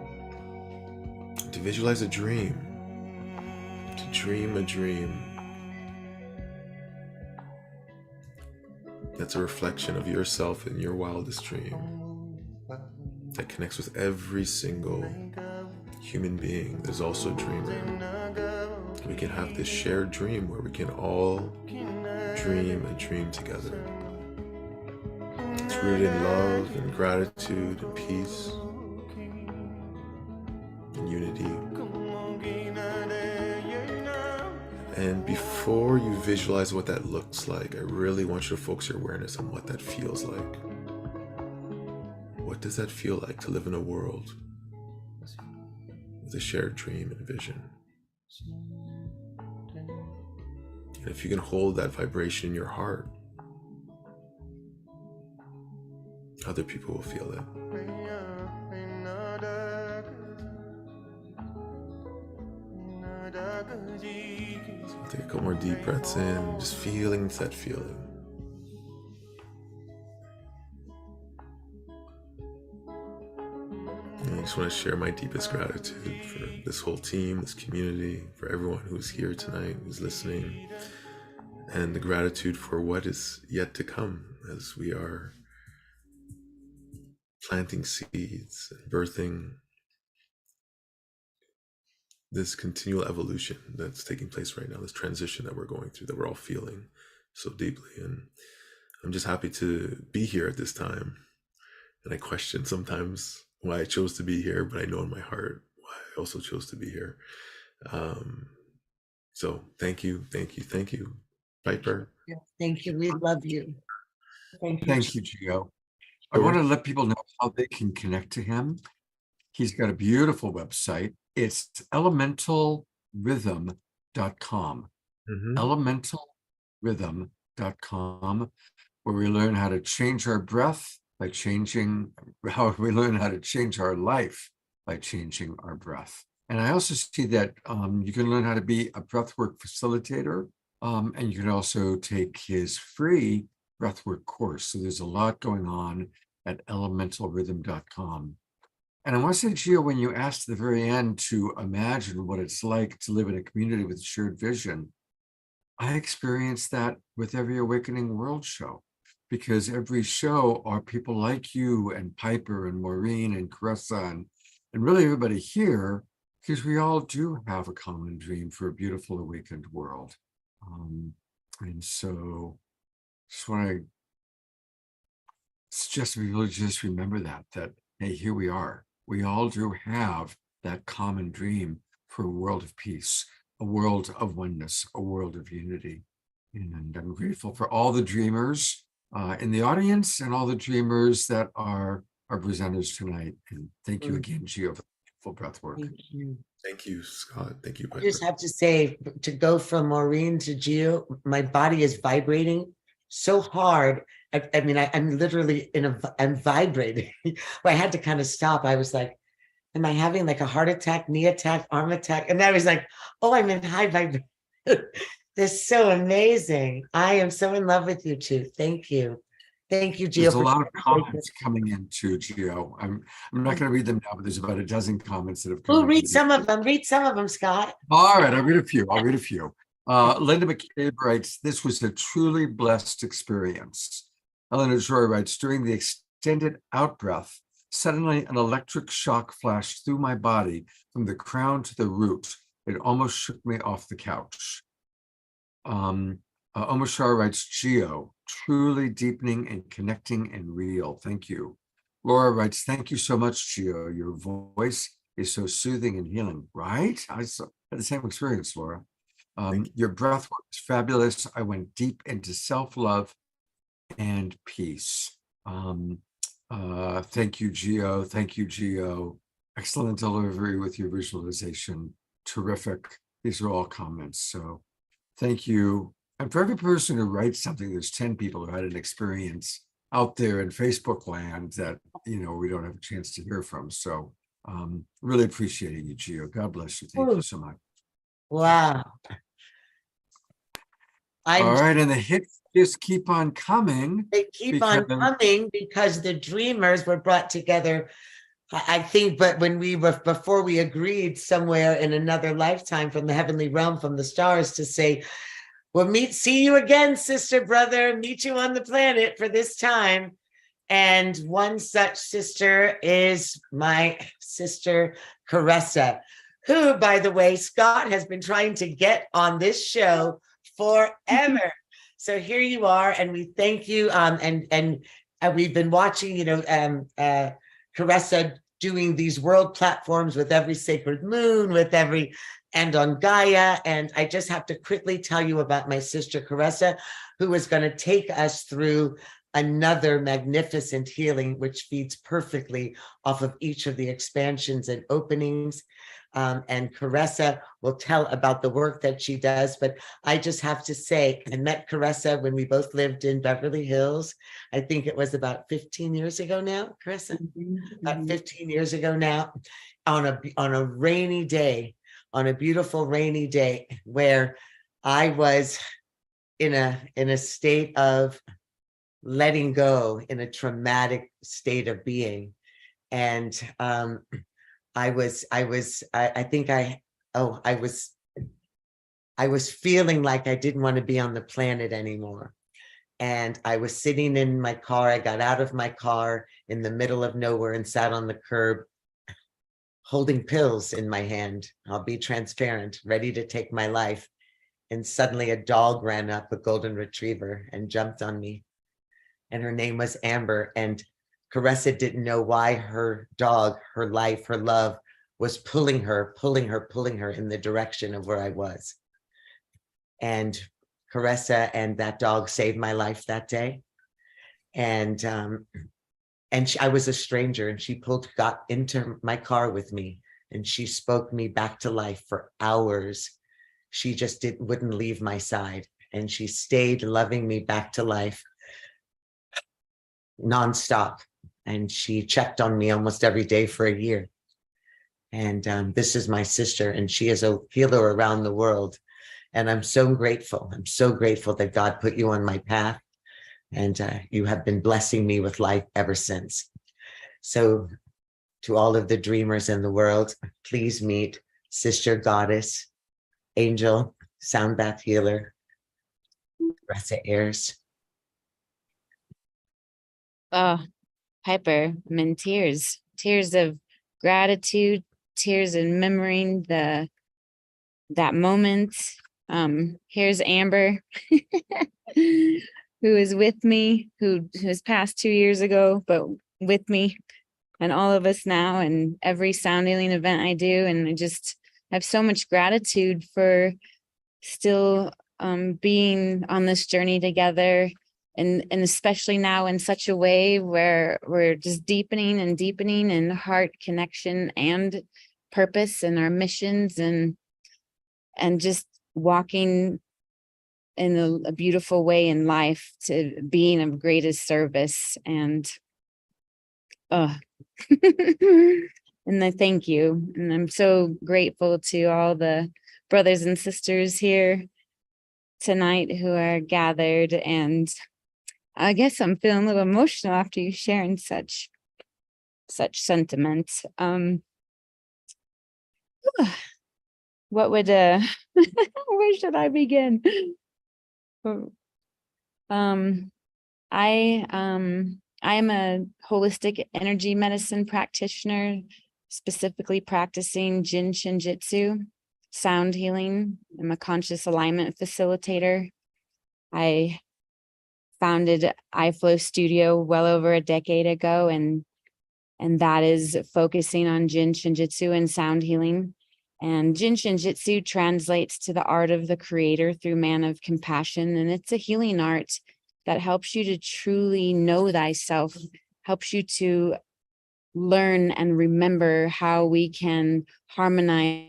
to visualize a dream, to dream a dream that's a reflection of yourself in your wildest dream, that connects with every single human being. There's also a dreamer. We can have this shared dream where we can all dream a dream together. It's rooted in love and gratitude and peace and unity. And before you visualize what that looks like, I really want you to focus your awareness on what that feels like. What does that feel like to live in a world with a shared dream and vision? And if you can hold that vibration in your heart, other people will feel it. So take a couple more deep breaths in, just feeling that feeling. And I just want to share my deepest gratitude for this whole team, this community, for everyone who's here tonight, who's listening, and the gratitude for what is yet to come as we are planting seeds and birthing this continual evolution that's taking place right now, this transition that we're going through, that we're all feeling so deeply. And I'm just happy to be here at this time. And I question sometimes why I chose to be here, but I know in my heart why I also chose to be here. So thank you, Piper. Yeah, thank you. We love you. Thank you. Thank you, Gio. I want to let people know how they can connect to him. He's got a beautiful website. It's elementalrhythm.com. Elementalrhythm.com, where we learn how to change our breath by changing, how we learn how to change our life by changing our breath. And I also see that you can learn how to be a breathwork facilitator, and you can also take his free breathwork course. So there's a lot going on at elementalrhythm.com. And I want to say, Gio, when you asked at the very end to imagine what it's like to live in a community with shared vision, I experienced that with every Awakening World show, because every show are people like you and Piper and Maureen and Caressa and really everybody here because we all do have a common dream for a beautiful awakened world. And so just want to suggest we really just remember that, hey, here we are. We all do have that common dream for a world of peace, a world of oneness, a world of unity. And I'm grateful for all the dreamers in the audience and all the dreamers that are our presenters tonight. And thank you again, Gio, for the beautiful breath work. Thank you. Thank you, Scott. Thank you. I just have to say, to go from Maureen to Gio, my body is vibrating so hard. I mean, I'm literally I'm vibrating. I had to kind of stop. I was like, am I having like a heart attack, knee attack, arm attack? And I was like, oh, I'm in high vibration. This is so amazing. I am so in love with you two. Thank you. Thank you, Gio. There's a lot of comments coming in too, Gio. I'm not going to read them now, but there's about a dozen comments that have come. Oh, read some of them. Read some of them, Scott. All right, I'll read a few. Linda McCabe writes, this was a truly blessed experience. Eleanor Joy writes, during the extended out-breath, suddenly an electric shock flashed through my body from the crown to the root. It almost shook me off the couch. Omashar writes, Gio, truly deepening and connecting and real. Thank you. Laura writes, thank you so much, Gio. Your voice is so soothing and healing, right? I had the same experience, Laura. Your breath work is fabulous. I went deep into self-love and peace. Thank you, Gio. Thank you, Gio. Excellent delivery with your visualization. Terrific. These are all comments. So thank you. And for every person who writes something, there's 10 people who had an experience out there in Facebook land that, we don't have a chance to hear from. So really appreciating you, Gio. God bless you. Thank you so much. Wow. All right, and the hits just keep on coming. They keep on coming because the dreamers were brought together, I think, but before we agreed somewhere in another lifetime from the heavenly realm, from the stars, to say, we'll see you again, sister, brother, meet you on the planet for this time. And one such sister is my sister, Caressa, who, by the way, Scott has been trying to get on this show forever. So here you are, and we thank you. And we've been watching, Caressa doing these world platforms with every sacred moon, and on Gaia. And I just have to quickly tell you about my sister Caressa, who is going to take us through another magnificent healing, which feeds perfectly off of each of the expansions and openings. And Caressa will tell about the work that she does. But I just have to say, I met Caressa when we both lived in Beverly Hills. I think it was about 15 years ago now, Caressa, about 15 years ago now, on a rainy day, on a beautiful rainy day, where I was in a state of letting go, in a traumatic state of being. And I was feeling like I didn't want to be on the planet anymore. And I was sitting in my car. I got out of my car in the middle of nowhere and sat on the curb, holding pills in my hand. I'll be transparent, ready to take my life. And suddenly a dog ran up, a golden retriever, and jumped on me. And her name was Amber. And Caressa didn't know why her dog, her life, her love was pulling her in the direction of where I was. And Caressa and that dog saved my life that day. And I was a stranger, and she got into my car with me, and she spoke me back to life for hours. She just wouldn't leave my side, and she stayed loving me back to life nonstop. And she checked on me almost every day for a year. And this is my sister, and she is a healer around the world. And I'm so grateful. I'm so grateful that God put you on my path, and you have been blessing me with life ever since. So to all of the dreamers in the world, please meet Sister Goddess, Angel, Sound Bath Healer, Caressa Ayers. Oh, Piper, I'm in tears of gratitude tears and remembering that moment. Here's Amber, who is with me, who has passed 2 years ago, but with me and all of us now, and every sound healing event I do. And I just have so much gratitude for still being on this journey together, and especially now in such a way where we're just deepening and deepening in heart connection and purpose and our missions, and just walking in a beautiful way in life to being of greatest service. And and I thank you. And I'm so grateful to all the brothers and sisters here tonight who are gathered. And I guess I'm feeling a little emotional after you sharing such sentiment. What would where should I begin? I'm a holistic energy medicine practitioner, specifically practicing Jin Shinjitsu, sound healing. I'm a conscious alignment facilitator. I founded iFlow Studio well over a decade ago, and that is focusing on Jin Shinjitsu and sound healing. And Jin Shinjitsu translates to the art of the creator through man of compassion, and it's a healing art that helps you to truly know thyself, helps you to learn and remember how we can harmonize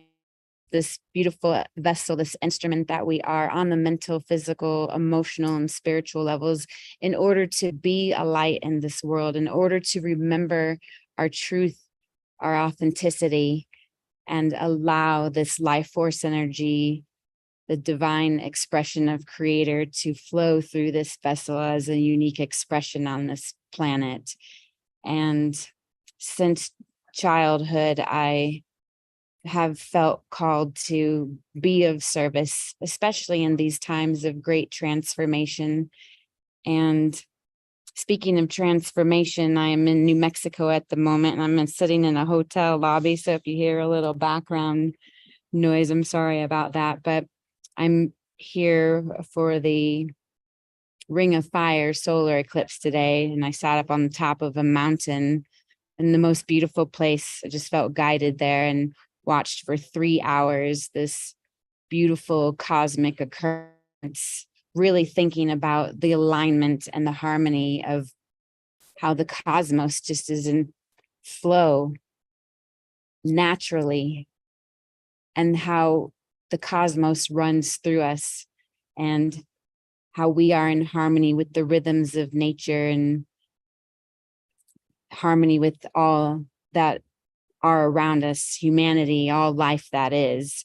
this beautiful vessel, this instrument that we are on the mental, physical, emotional, and spiritual levels in order to be a light in this world, in order to remember our truth, our authenticity, and allow this life force energy, the divine expression of creator, to flow through this vessel as a unique expression on this planet. And since childhood, I have felt called to be of service, especially in these times of great transformation. And speaking of transformation, I am in New Mexico at the moment, and I'm sitting in a hotel lobby. So if you hear a little background noise, I'm sorry about that. But I'm here for the Ring of Fire solar eclipse today, and I sat up on the top of a mountain in the most beautiful place. I just felt guided there and watched for 3 hours this beautiful cosmic occurrence, really thinking about the alignment and the harmony of how the cosmos just is in flow naturally, and how the cosmos runs through us, and how we are in harmony with the rhythms of nature and harmony with all that are around us, humanity, all life that is.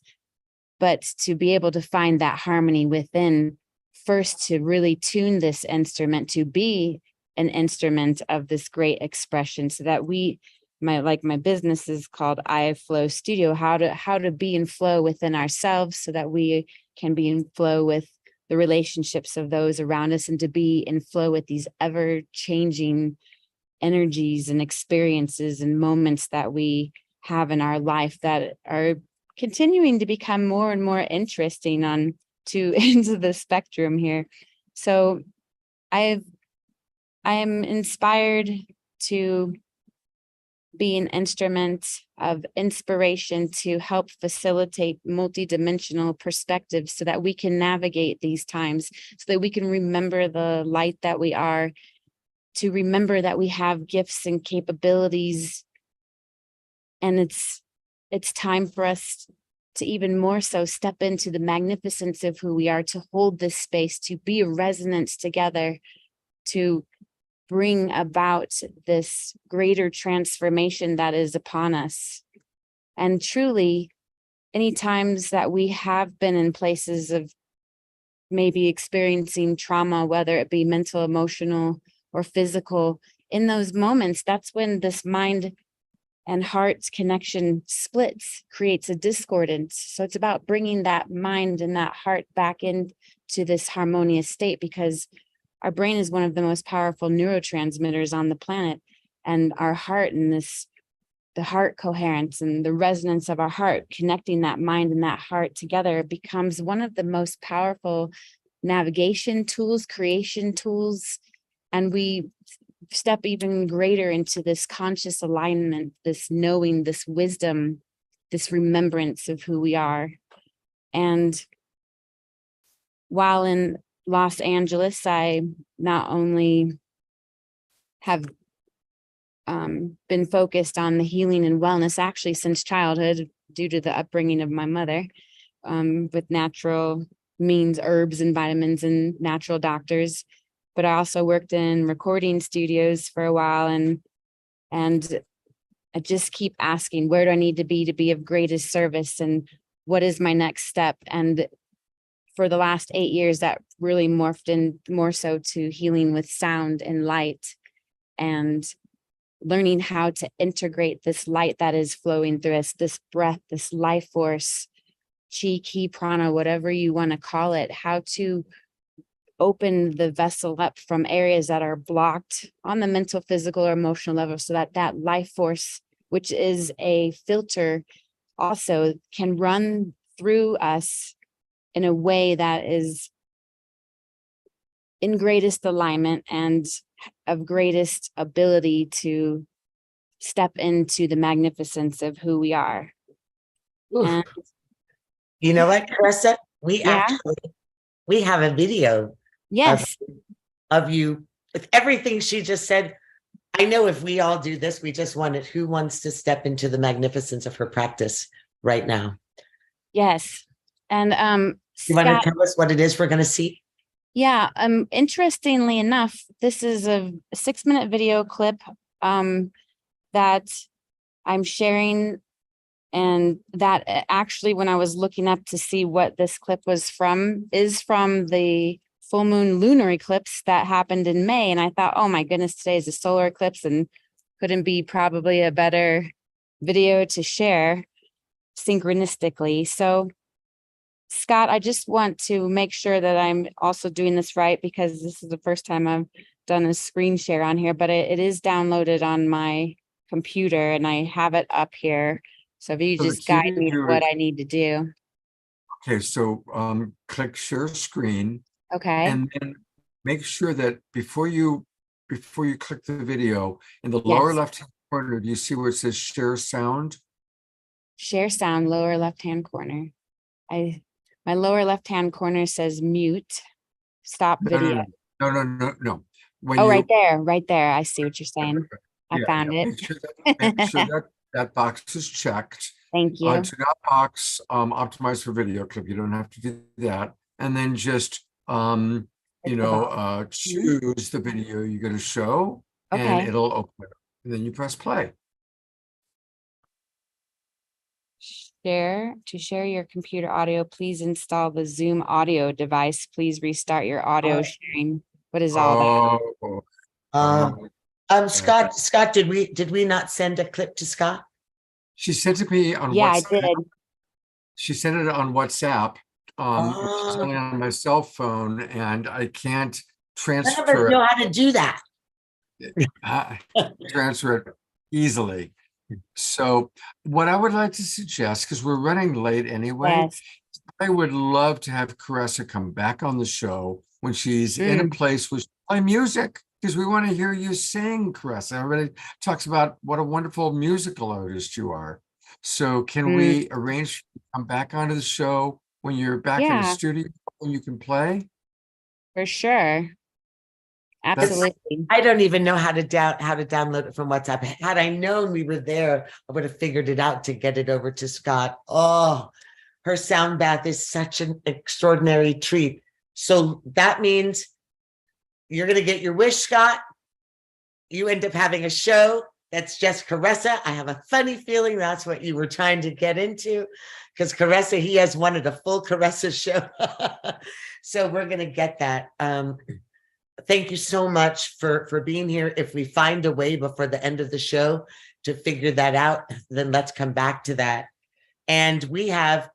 But to be able to find that harmony within, first to really tune this instrument to be an instrument of this great expression, so that my business is called iFlow Studio, how to be in flow within ourselves so that we can be in flow with the relationships of those around us, and to be in flow with these ever changing energies and experiences and moments that we have in our life that are continuing to become more and more interesting on two ends of the spectrum here. So I am inspired to be an instrument of inspiration to help facilitate multidimensional perspectives so that we can navigate these times, so that we can remember the light that we are, to remember that we have gifts and capabilities. And it's time for us to even more so step into the magnificence of who we are, to hold this space, to be a resonance together, to bring about this greater transformation that is upon us. And truly, any times that we have been in places of maybe experiencing trauma, whether it be mental, emotional, or physical, in those moments, that's when this mind and heart's connection splits, creates a discordance. So it's about bringing that mind and that heart back into this harmonious state, because our brain is one of the most powerful neurotransmitters on the planet, and our heart and this the heart coherence and the resonance of our heart, connecting that mind and that heart together becomes one of the most powerful navigation tools, creation tools. And we step even greater into this conscious alignment, this knowing, this wisdom, this remembrance of who we are. And while in Los Angeles, I not only have been focused on the healing and wellness actually since childhood due to the upbringing of my mother, with natural means, herbs and vitamins and natural doctors. But I also worked in recording studios for a while, and I just keep asking, where do I need to be of greatest service, and what is my next step? And for the last 8 years, that really morphed in more so to healing with sound and light, and learning how to integrate this light that is flowing through us, this breath, this life force, chi, ki, prana, whatever you want to call it, how to open the vessel up from areas that are blocked on the mental, physical, or emotional level, so that that life force, which is a filter, also can run through us in a way that is in greatest alignment and of greatest ability to step into the magnificence of who we are. And you know what, Carissa? We yeah, we have a video yes, of you with everything she just said. I know if we all do this, we just want it. Who wants to step into the magnificence of her practice right now? yes. And You want to Scott, tell us what it is we're going to see? yeah, interestingly enough, this is a 6-minute video clip that I'm sharing, and that actually, when I was looking up to see what this clip was from, is from the full moon lunar eclipse that happened in May. And I thought, oh my goodness, today is a solar eclipse and couldn't be probably a better video to share synchronistically. So Scott, I just want to make sure that I'm also doing this right, because this is the first time I've done a screen share on here, but it is downloaded on my computer and I have it up here. So if you So the just key guide to me to do what it- I need to do. Okay, so click share screen, Okay. and then make sure that before you click the video, in the lower Yes. left-hand corner, do you see where it says share sound? Share sound, lower left-hand corner. My lower left-hand corner says mute, stop No, video. no. When Oh, you right there. I see what you're saying. I found it. make sure that that box is checked. Thank you. Do not box optimize for video clip. You don't have to do that. And then just choose the video you're going to show, and Okay. it'll open it. And then you press play. To share your computer audio, please install the Zoom audio device. Please restart your audio sharing. What is all that? Scott, did we not send a clip to Scott? She sent it to me on Yeah, WhatsApp. I did. She sent it on WhatsApp. It's only Oh, on my cell phone, and I can't none of us transfer know how to do that. transfer it easily. So what I would like to suggest, because we're running late anyway, Yes. I would love to have Carissa come back on the show when she's in a place where she play music, because we want to hear you sing, Carissa. Everybody talks about what a wonderful musical artist you are. So can we arrange to come back onto the show when you're back in the Yeah, studio when you can play? for sure. Absolutely. I don't even know how to download it from WhatsApp. Had I known we were there, I would have figured it out to get it over to Scott. Oh, her sound bath is such an extraordinary treat. So that means you're going to get your wish, Scott. You end up having a show that's just Carissa. I have a funny feeling that's what you were trying to get into, because Carissa, he has wanted a full Carissa show. So we're going to get that. Thank you so much for being here. If we find a way before the end of the show to figure that out, then let's come back to that. And we have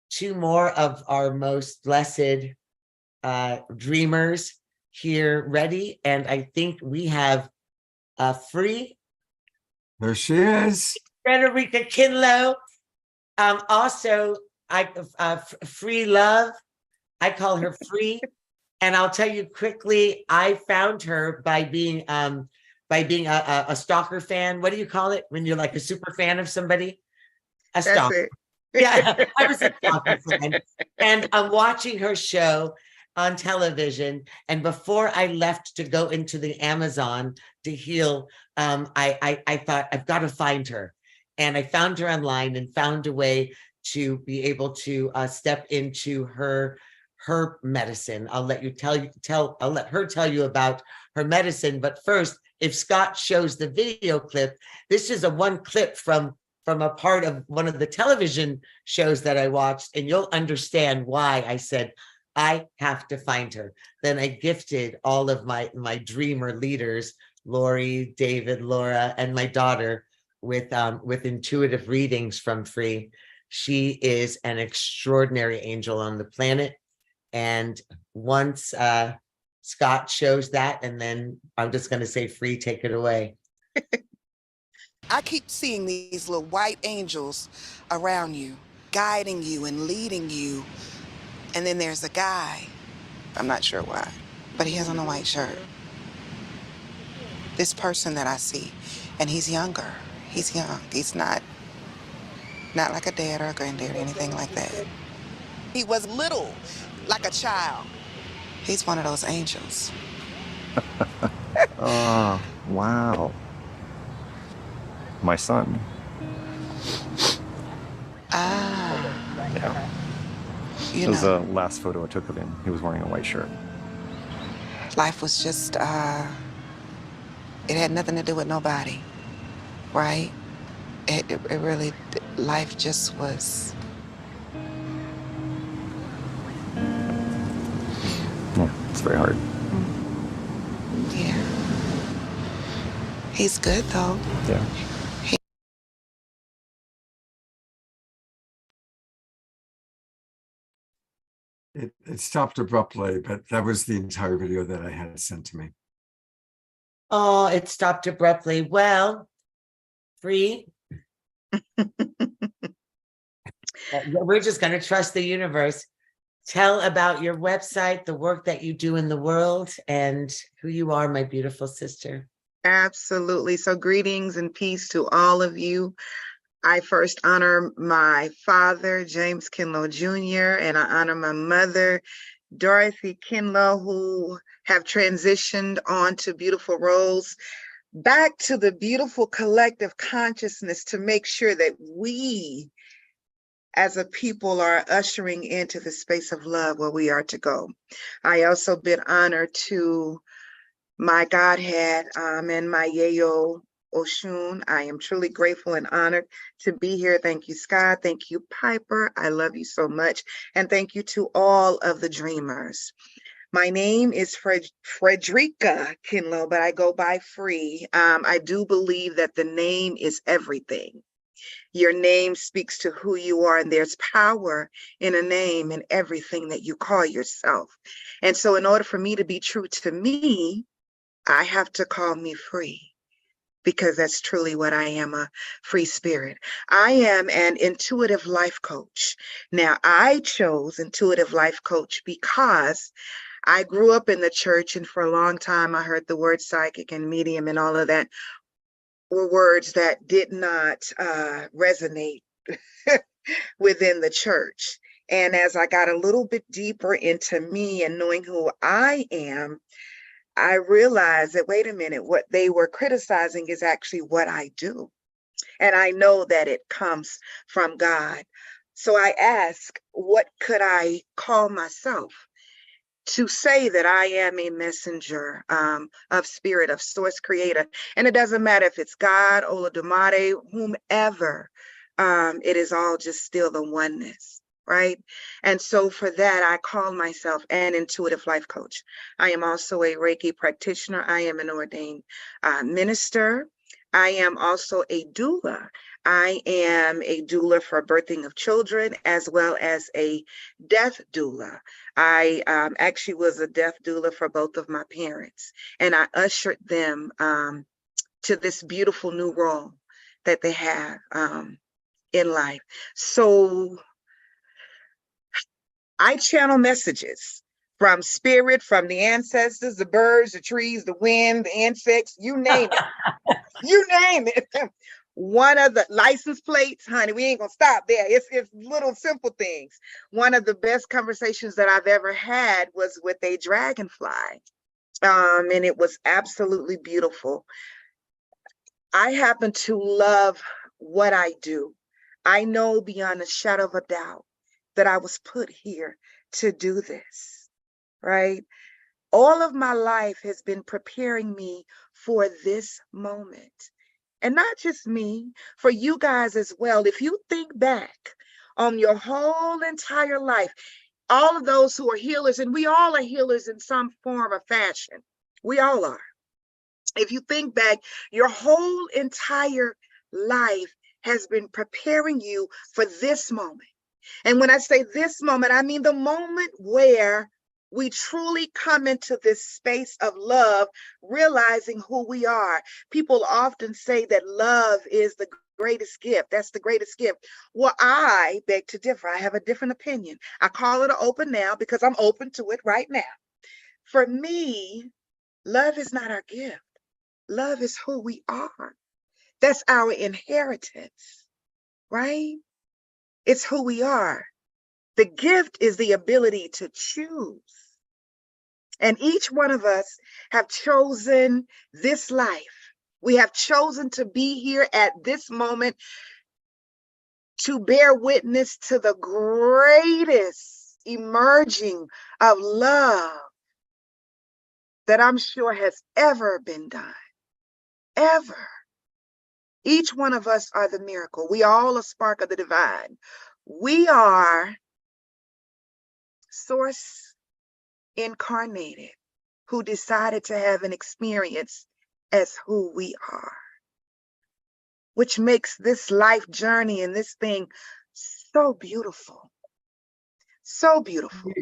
2 more of our most blessed dreamers here ready. And I think we have Free. There she is. Frederica Kinlow. Also, Free Love. I call her Free. And I'll tell you quickly, I found her by being a stalker fan. What do you call it when you're like a super fan of somebody? A stalker. Yeah, I was a stalker fan. And I'm watching her show on television. And before I left to go into the Amazon to heal, I thought, I've got to find her. And I found her online and found a way to be able to step into her medicine. I'll let her tell you about her medicine. But first, if Scott shows the video clip, this is one clip from a part of one of the television shows that I watched, and you'll understand why I said, I have to find her. Then I gifted all of my dreamer leaders, Lori, David, Laura, and my daughter with intuitive readings from Free. She is an extraordinary angel on the planet. And once Scott shows that, and then I'm just going to say, Free, take it away. I keep seeing these little white angels around you, guiding you and leading you. And then there's a guy, I'm not sure why, but he has on a white shirt. This person that I see, and he's younger. He's young. He's not like a dad or a granddad or anything like that. He was little, like a child. He's one of those angels. Oh, wow. My son. Ah. Yeah. You It was know, the last photo I took of him. He was wearing a white shirt. life was just, it had nothing to do with nobody, right? It really, life just was. Yeah, it's very hard. Yeah. He's good though. Yeah. It stopped abruptly, but that was the entire video that I had sent to me. Oh, it stopped abruptly. Well, Free. We're just going to trust the universe. Tell about your website, the work that you do in the world, and who you are, my beautiful sister. Absolutely. So greetings and peace to all of you. I first honor my father, James Kinlow Jr., and I honor my mother, Dorothy Kinlow, who have transitioned on to beautiful roles, back to the beautiful collective consciousness to make sure that we as a people are ushering into the space of love where we are to go. I also bid honor to my Godhead and my Yayo Oshun. I am truly grateful and honored to be here. Thank you, Scott. Thank you, Piper. I love you so much. And thank you to all of the dreamers. My name is Frederica Kinlow, but I go by Free. I do believe that the name is everything. Your name speaks to who you are, and there's power in a name and everything that you call yourself. And so in order for me to be true to me, I have to call me Free, because that's truly what I am, a free spirit. I am an intuitive life coach. Now, I chose intuitive life coach because I grew up in the church, and for a long time, I heard the word psychic and medium and all of that were words that did not resonate within the church. And as I got a little bit deeper into me and knowing who I am, I realized that, wait a minute, what they were criticizing is actually what I do. And I know that it comes from God. So I ask, what could I call myself to say that I am a messenger of spirit, of source creator? And it doesn't matter if it's God, Oladumare, whomever, it is all just still the oneness. Right. And so for that, I call myself an intuitive life coach. I am also a Reiki practitioner. I am an ordained minister. I am also a doula. I am a doula for birthing of children, as well as a death doula. I actually was a death doula for both of my parents, and I ushered them to this beautiful new role that they have in life. So I channel messages from spirit, from the ancestors, the birds, the trees, the wind, the insects, you name it. You name it. One of the license plates, honey, we ain't gonna stop there. It's little simple things. One of the best conversations that I've ever had was with a dragonfly. And it was absolutely beautiful. I happen to love what I do. I know beyond a shadow of a doubt that I was put here to do this, right? All of my life has been preparing me for this moment. And not just me, for you guys as well. If you think back on your whole entire life, all of those who are healers, and we all are healers in some form or fashion. We all are. If you think back, your whole entire life has been preparing you for this moment. And when I say this moment, I mean the moment where we truly come into this space of love, realizing who we are. People often say that love is the greatest gift. That's the greatest gift. Well, I beg to differ. I have a different opinion. I call it an open now because I'm open to it right now. For me, love is not our gift. Love is who we are. That's our inheritance, right? It's who we are. The gift is the ability to choose. And each one of us have chosen this life. We have chosen to be here at this moment to bear witness to the greatest emerging of love that I'm sure has ever been done. Ever. Each one of us are the miracle. We are all a spark of the divine. We are source incarnated who decided to have an experience as who we are, which makes this life journey and this thing so beautiful. So beautiful.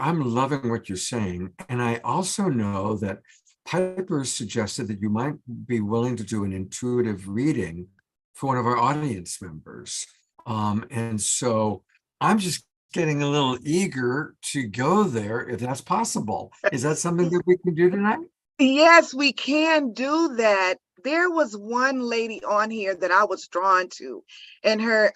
I'm loving what you're saying. And I also know that Piper suggested that you might be willing to do an intuitive reading for one of our audience members. And so I'm just getting a little eager to go there if that's possible. Is that something that we can do tonight? Yes, we can do that. There was one lady on here that I was drawn to, and her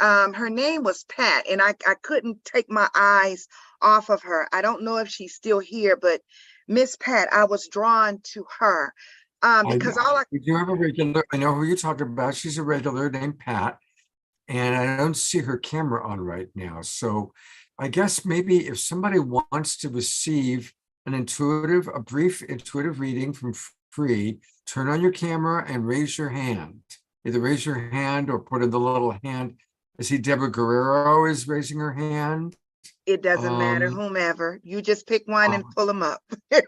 name was Pat, and I couldn't take my eyes off of her. I don't know if she's still here, but Miss Pat, I was drawn to her because we do have a regular. I know who you're talking about. She's a regular named Pat, and I don't see her camera on right now. So I guess maybe if somebody wants to receive a brief intuitive reading from free, turn on your camera and raise your hand. Either raise your hand or put in the little hand. I see Deborah Guerrero is raising her hand. it doesn't matter, whomever. You just pick one and pull them up. Linda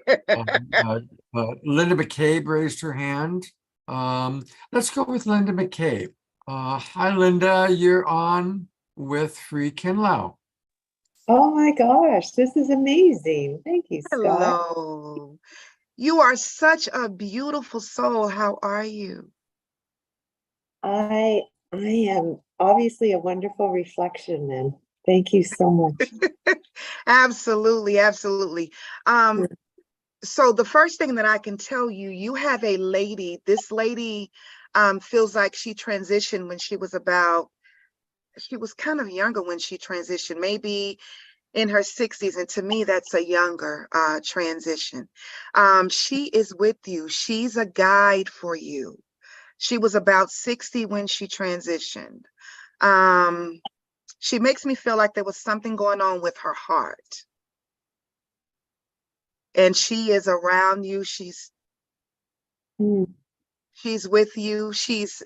McCabe raised her hand. Let's go with Linda McCabe. Hi, Linda. You're on with Free Kinlow. Oh my gosh, this is amazing. Thank you, Scott. Hello. You are such a beautiful soul. How are you? I am obviously a wonderful reflection then. Thank you so much. Absolutely, absolutely. So the first thing that I can tell you, you have a lady. This lady feels like she transitioned when she was kind of younger when she transitioned, maybe in her 60s. And to me, that's a younger transition. She is with you. She's a guide for you. She was about 60 when she transitioned. She makes me feel like there was something going on with her heart. And she is around you. She's with you. She's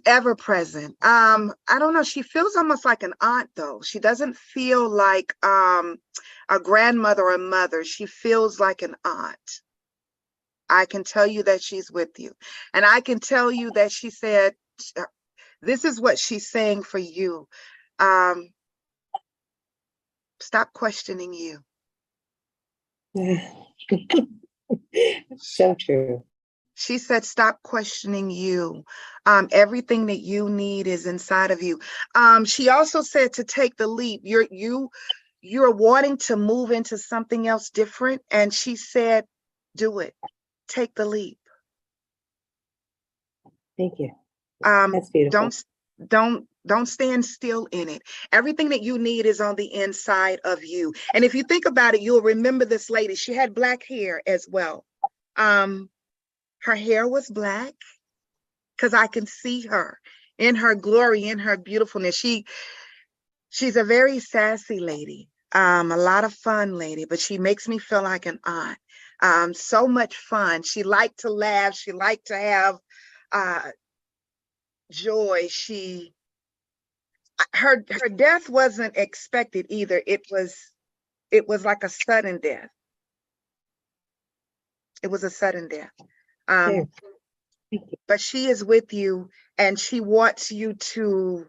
ever present. I don't know. She feels almost like an aunt, though. She doesn't feel like a grandmother or a mother. She feels like an aunt. I can tell you that she's with you. And I can tell you that she said, this is what she's saying for you. Stop questioning you. So true. She said, stop questioning you. Everything that you need is inside of you. She also said to take the leap. You're wanting to move into something else different. And she said, do it. Take the leap. Thank you. That's beautiful. Don't stand still in it. Everything that you need is on the inside of you. And if you think about it, you'll remember this lady. She had black hair as well. Her hair was black because I can see her in her glory, in her beautifulness. She's a very sassy lady, a lot of fun lady, but she makes me feel like an aunt. So much fun. She liked to laugh. She liked to have joy. Her death wasn't expected either. It was like a sudden death. It was a sudden death. But she is with you, and she wants you to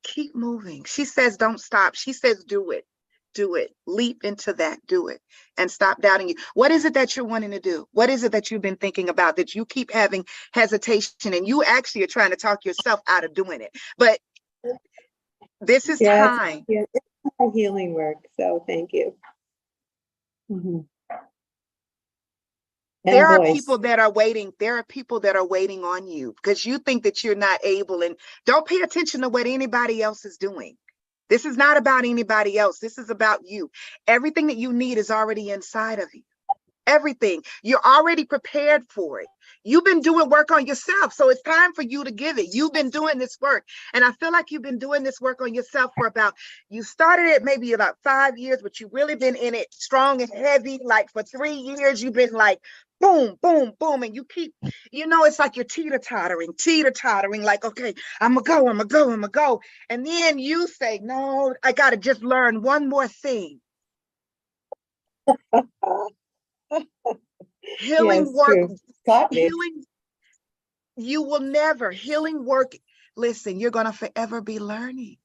keep moving. She says, don't stop. She says, do it. Do it. Leap into that. Do it. And stop doubting you. What is it that you're wanting to do? What is it that you've been thinking about that you keep having hesitation, and you actually are trying to talk yourself out of doing it? But this is time. It's healing work. So thank you. There are people that are waiting. There are people that are waiting on you because you think that you're not able, and don't pay attention to what anybody else is doing. This is not about anybody else. This is about you. Everything that you need is already inside of you. Everything. You're already prepared for it. You've been doing work on yourself. So it's time for you to give it. You've been doing this work. And I feel like you've been doing this work on yourself for you started it maybe about 5 years, but you've really been in it strong and heavy. Like for 3 years, you've been like, boom, boom, boom. And you keep, it's like you're teeter-tottering, like, okay, I'm gonna go. And then you say, no, I got to just learn one more thing. Healing work, you will never, healing work, listen, you're going to forever be learning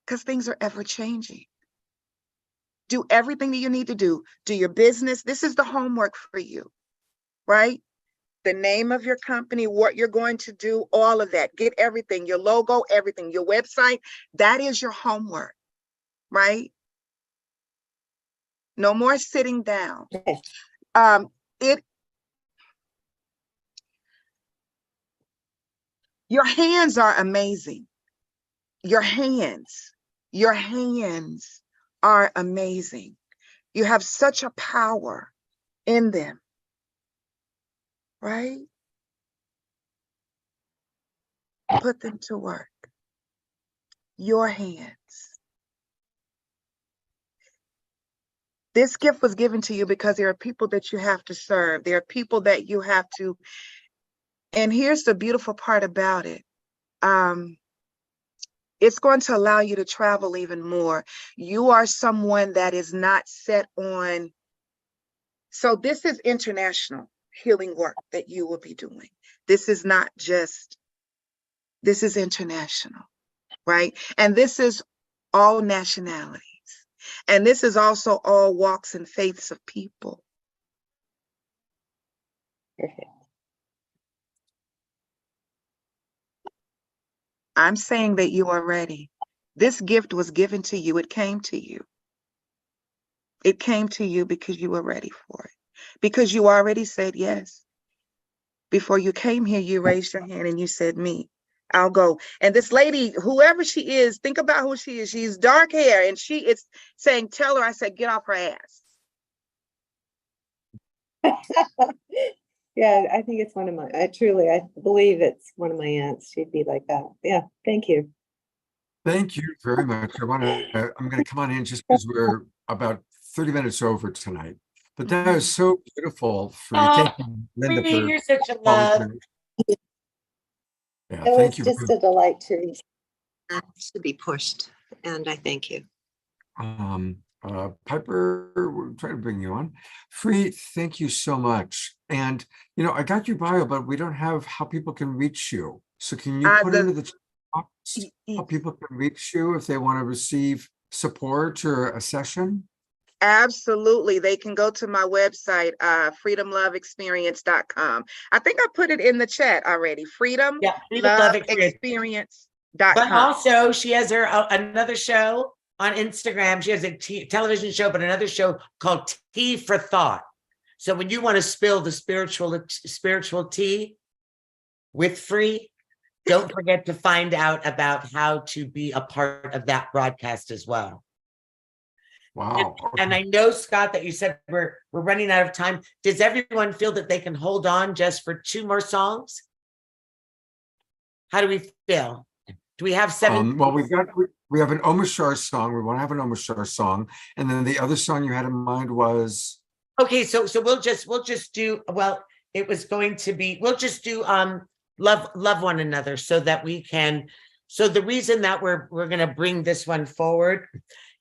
because things are ever changing. Do everything that you need to do. Do your business. This is the homework for you, right? The name of your company, what you're going to do, all of that. Get everything, your logo, everything, your website. That is your homework, right? No more sitting down. Your hands are amazing. Your hands are amazing. You have such a power in them, right? Put them to work. Your hands. This gift was given to you because there are people that you have to serve. There are people that you have to, and here's the beautiful part about it. It's going to allow you to travel even more. You are someone that is not set on. So this is international healing work that you will be doing. This is not just, this is international, right? And this is all nationalities. And this is also all walks and faiths of people. Perfect. I'm saying that you are ready. This gift was given to you. It came to you. It came to you because you were ready for it. Because you already said yes. Before you came here, you raised your hand and you said, me, I'll go. And this lady, whoever she is, think about who she is. She's dark hair and she is saying, tell her, I said, get off her ass. Yeah, I think it's one of my, I believe it's one of my aunts. She'd be like that. Yeah, thank you. Thank you very much. I'm going to come on in just because we're about 30 minutes over tonight. But that was so beautiful. Thank you, Linda, for You're such a love. Yeah, It thank was you. just a delight to be pushed, and I thank you. Piper, we're trying to bring you on. Free, thank you so much. And I got your bio, but we don't have how people can reach you. So can you put into the chat box how people can reach you if they want to receive support or a session? Absolutely. They can go to my website, freedomloveexperience.com. I think I put it in the chat already. Freedom Love Experience. Experience.com. But also, she has her another show on Instagram. She has a television show, but another show called Tea for Thought. So when you want to spill the spiritual tea with Free, don't forget to find out about how to be a part of that broadcast as well. Wow. And I know, Scott, that you said we're running out of time. Does everyone feel that they can hold on just for 2 more songs? How do we feel? Do we have 7? Well, we have an Omashar song. We want to have an Omashar song, and then the other song you had in mind was. Okay, so we'll just do, well, it was going to be, we'll just do love one another so that we can. So the reason that we're going to bring this one forward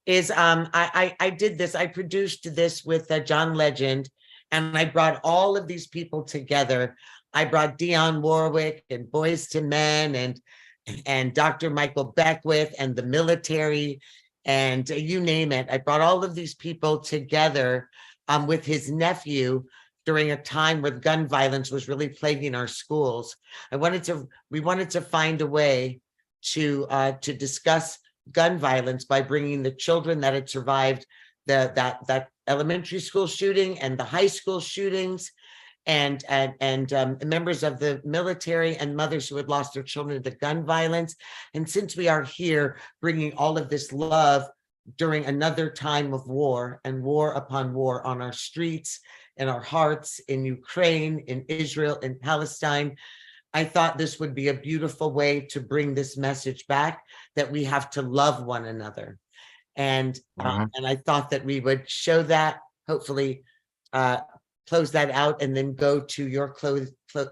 is I did this, I produced this with John Legend, and I brought all of these people together. I brought Dionne Warwick and Boys to Men and Dr. Michael Beckwith and the military and you name it. I brought all of these people together with his nephew during a time where gun violence was really plaguing our schools. We wanted to find a way to discuss gun violence by bringing the children that had survived that elementary school shooting and the high school shootings and members of the military and mothers who had lost their children to gun violence. And since we are here bringing all of this love during another time of war and war upon war on our streets, in our hearts, in Ukraine, in Israel, in Palestine, I thought this would be a beautiful way to bring this message back that we have to love one another. And I thought that we would show that, hopefully close that out and then go to your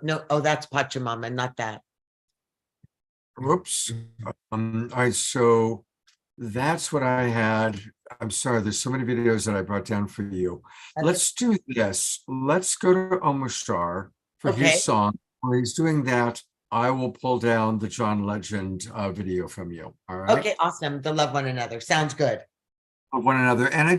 no, oh, that's Pachamama, not that. Whoops. All right, so that's what I had. I'm sorry, there's so many videos that I brought down for you. Let's do this. Let's go to Omashar for his song. While he's doing that, I will pull down the John Legend video from you. All right. Okay, awesome. The love one another. Sounds good. Of one another. And I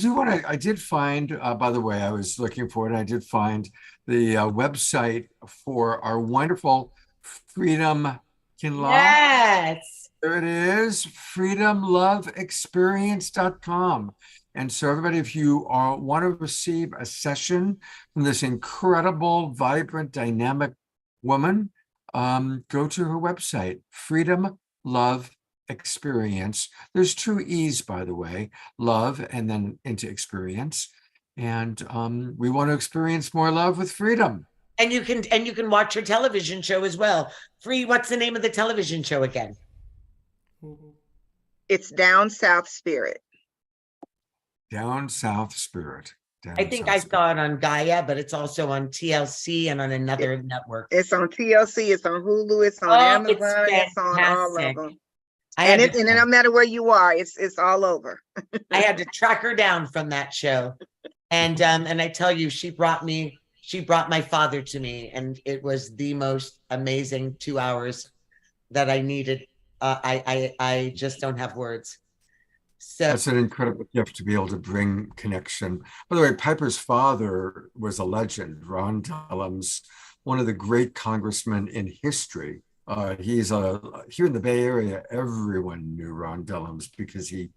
did find, by the way, I was looking for it. I did find the website for our wonderful Freedom Kinlaw. Yes. There it is, freedomloveexperience.com. And so everybody, if you want to receive a session from this incredible, vibrant, dynamic woman, go to her website, Freedom Love Experience. There's 2 E's, by the way, love and then into experience. And we want to experience more love with freedom. And you can watch her television show as well. What's the name of the television show again? It's Down South Spirit. Down South Spirit. I think I saw it on Gaia, but it's also on TLC and on another network. It's on TLC, it's on Hulu, it's on Amazon, it's on all of them. And no matter where you are, it's all over. I had to track her down from that show. And I tell you, she brought my father to me, and it was the most amazing 2 hours that I needed. I just don't have words. So that's an incredible gift to be able to bring connection. By the way, Piper's father was a legend. Ron Dellums, one of the great congressmen in history. He's here in the Bay Area. Everyone knew Ron Dellums because he,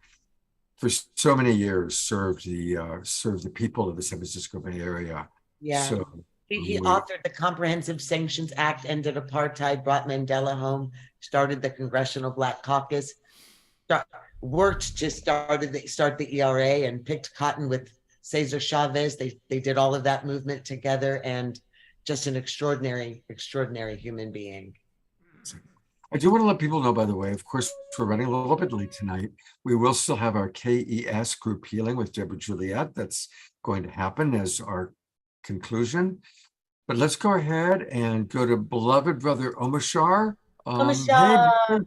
for so many years, served the people of the San Francisco Bay Area. Yeah. So he authored the Comprehensive Sanctions Act, ended apartheid, brought Mandela home, started the Congressional Black Caucus, worked to start the ERA, and picked cotton with Cesar Chavez. They did all of that movement together, and just an extraordinary human being. I do want to let people know, by the way, of course, we're running a little bit late tonight. We will still have our KES group healing with Deborah Juliet. That's going to happen as our conclusion. But let's go ahead and go to beloved brother Omashar. Omashar. Hey,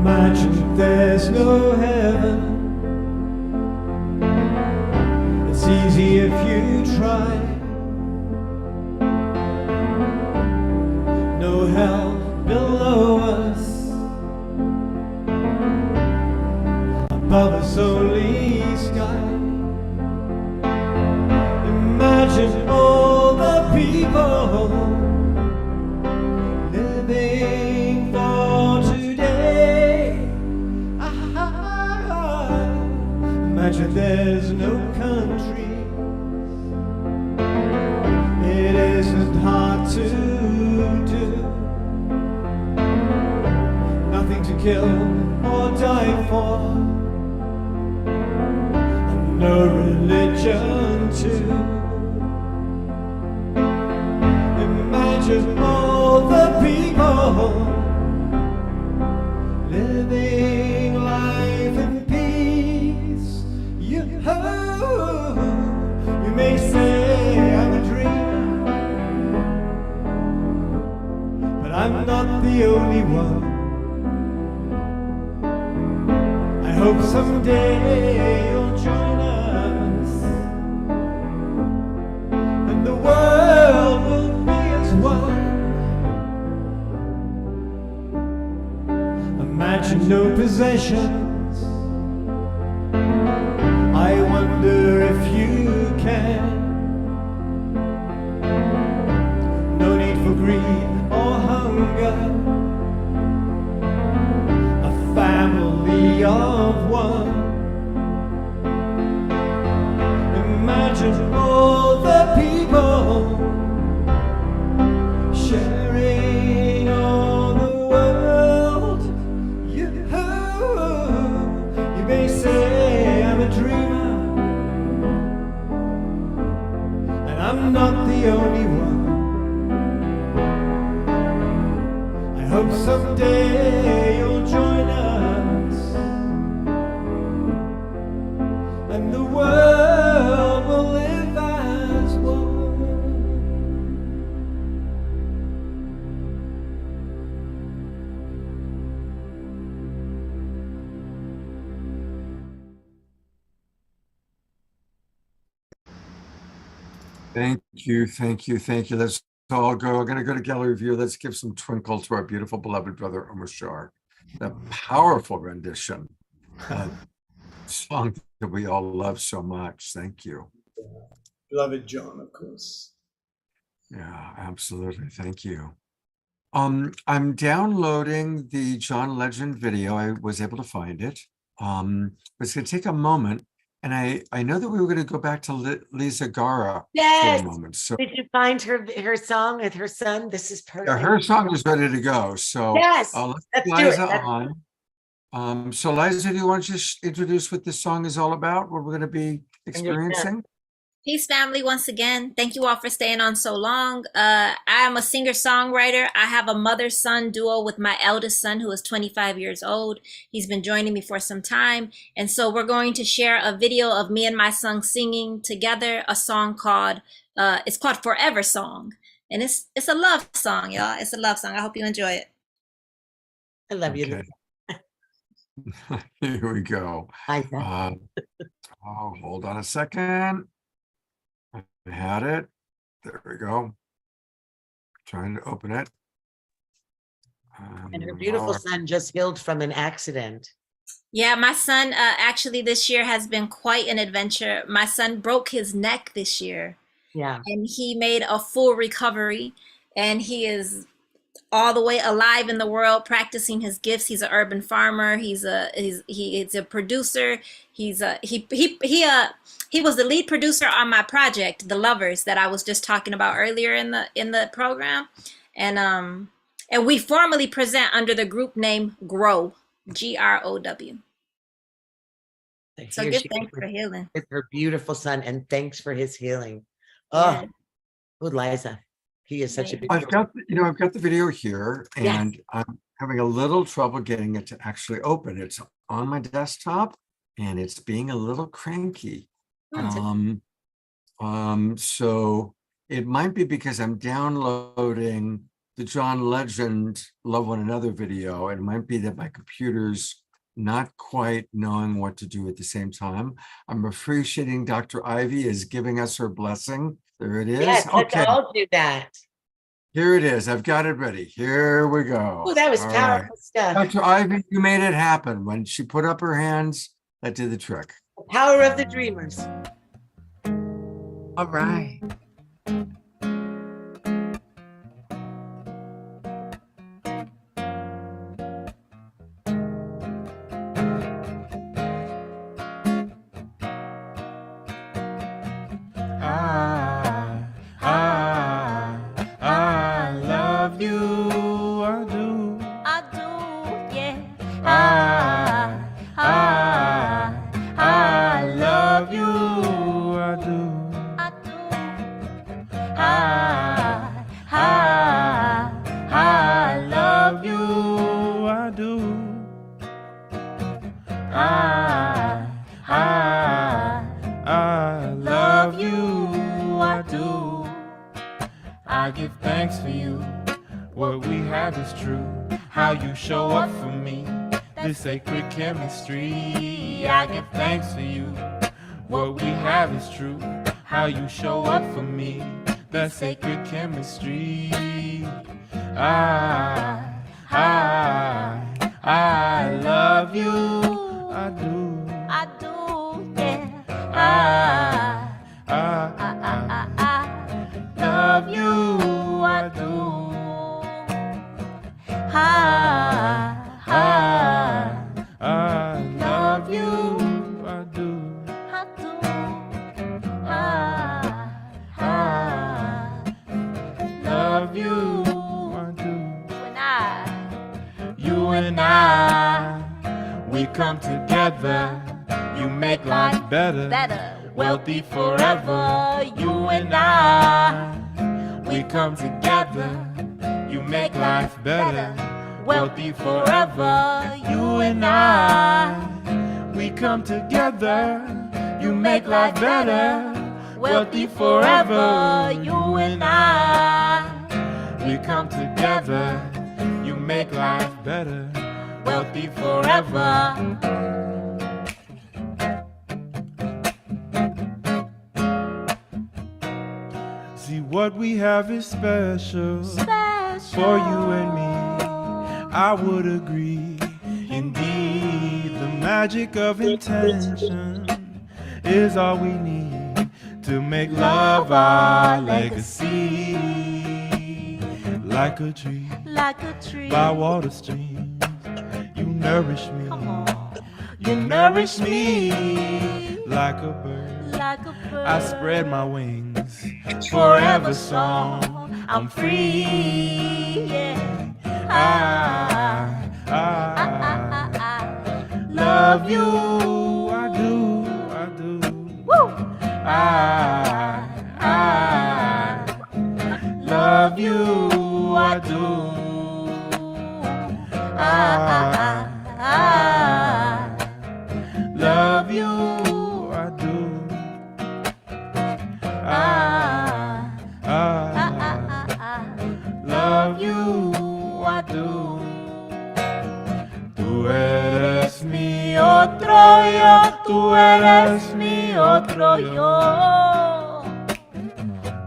Imagine there's no heaven. above us only sky. Imagine all the people living for today. Imagine there's no country. It isn't hard to do. Nothing to kill or die for, and no religion too. Imagine all the people living life in peace. You may say I'm a dreamer, but I'm not the only one. I hope someday you'll join us, and the world will be as one. Imagine no possessions. I wonder if you can. No need for greed or hunger. A family of one. Imagine all the people sharing all the world. You may say I'm a dreamer, and I'm not the only one. I hope someday you'll join us, and the world will live as one. Thank you, thank you, thank you. Let's all go. We're going to go to gallery view. Let's give some twinkle to our beautiful beloved brother Omar Shar. The powerful rendition of song that we all love so much. Thank you. Beloved John, of course. Yeah, absolutely. Thank you. I'm downloading the John Legend video. I was able to find it. But it's going to take a moment. And I know that we were going to go back to Lisa Gara Yes. for a moment. So Did you find her song with her son? This is perfect. yeah, her song is ready to go. So yes, let's let's get do it. Liza on. So Liza, do you want to just introduce what this song is all about? What we're going to be experiencing? Peace, family. Once again, thank you all for staying on so long. I am a singer-songwriter. I have a mother-son duo with my eldest son, who is 25 years old. He's been joining me for some time. And so we're going to share a video of me and my son singing together a song called, it's called Forever Song. And it's a love song, y'all. It's a love song. I hope you enjoy it. I love you. Here we go. Oh, hold on a second. I had it. There we go. Trying to open it. And her beautiful son just healed from an accident. Yeah, my son actually this year has been quite an adventure. My son broke his neck this year. Yeah. And he made a full recovery, and he is all the way alive in the world, practicing his gifts. He's an urban farmer. He's a producer. He was the lead producer on my project, The Lovers, that I was just talking about earlier in the program. And we formally present under the group name GROW, GROW. So give thanks for healing. With her beautiful son, and thanks for his healing. Oh, good Liza. He is such a big. I've got the video here, and I'm having a little trouble getting it to actually open. It's on my desktop, and it's being a little cranky. So it might be because I'm downloading the John Legend Love One Another video. It might be that my computer's not quite knowing what to do at the same time. I'm appreciating Dr. Ivy is giving us her blessing. There it is. Yes, let's all do that. Here it is. I've got it ready. Here we go. Oh, that was All powerful stuff. Dr. Ivy, you made it happen. When she put up her hands, That did the trick. Power of the dreamers. All right. I love you, I do. I do, yeah. I love you, I do. I do. I love you, I do. I love you, I do. I give thanks for you. What we have is true. How you show up for me. This sacred chemistry. I give thanks for you. What we have is true. How you show up for me. That sacred chemistry. I love you. I do. I do, yeah. I love you. I do. I love you. I do. I do. Love you. I do. You and I, We come together. You make life better. Wealthy forever. You and I. We come together. You make life better. Wealthy forever. You and I. We come together. You make life better. Wealthy forever. You and I. We come together. You make life better. Wealthy forever. See, what we have is special, for you and me. I would agree. Indeed, the magic of intention is all we need to make love our legacy. Like a tree, by water streams, you nourish me. You nourish me like a bird. I spread my wings, forever song. I'm free. Yeah. I love you. I do. I do. I love you. I do. Love you. I do. Love you. I do. Tú eres mi otro yo. Tú eres mi otro yo.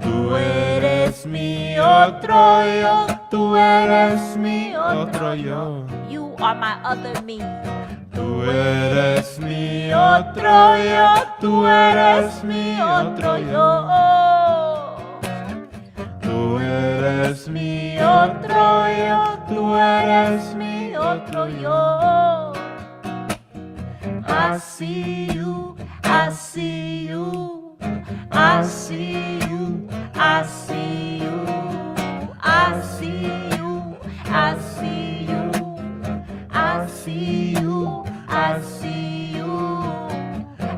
Tú eres mi otro yo. Tú eres mi otro yo. You are my other me. Tú eres mi otro yo. Tú eres mi otro yo. Tú eres mi otro yo. Tú eres mi otro yo. I see you. I see you. I see you. I see you. I see you. I see you. I see you. I see you.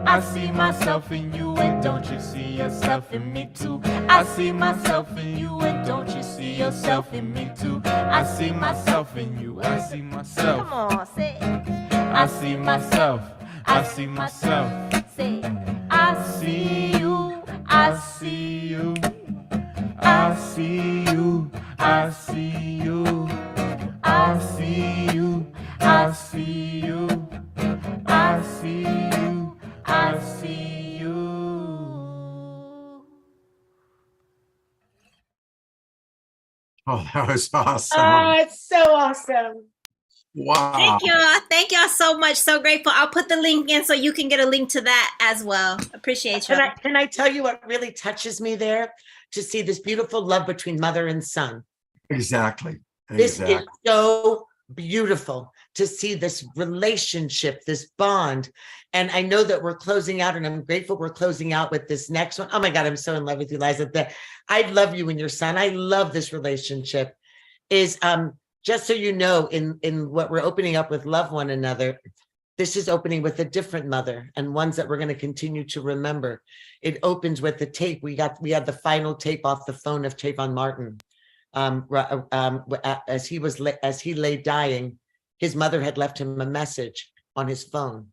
I see myself in you, and don't you see yourself in me too? I see myself in you, and don't you see yourself in me too? I see myself in you. I see myself. Come on, say it. I see myself. I see myself. Say it. I See you. I see you. I see you. I see you. I see you. I see you. I see you. I see you. Oh, that was awesome. Oh, it's so awesome. Wow. Thank y'all so much. So grateful. I'll put the link in so you can get a link to that as well. Appreciate y'all. Can I tell you what really touches me there? To see this beautiful love between mother and son. Exactly. This is so beautiful to see this relationship, this bond. And I know that we're closing out, and I'm grateful we're closing out with this next one. Oh my God, I'm so in love with you, Liza. I love you and your son. I love this relationship. Is just so you know, in what we're opening up with Love One Another, this is opening with a different mother, and ones that we're going to continue to remember. It opens with the tape. We had the final tape off the phone of Trayvon Martin. As he lay dying, his mother had left him a message on his phone.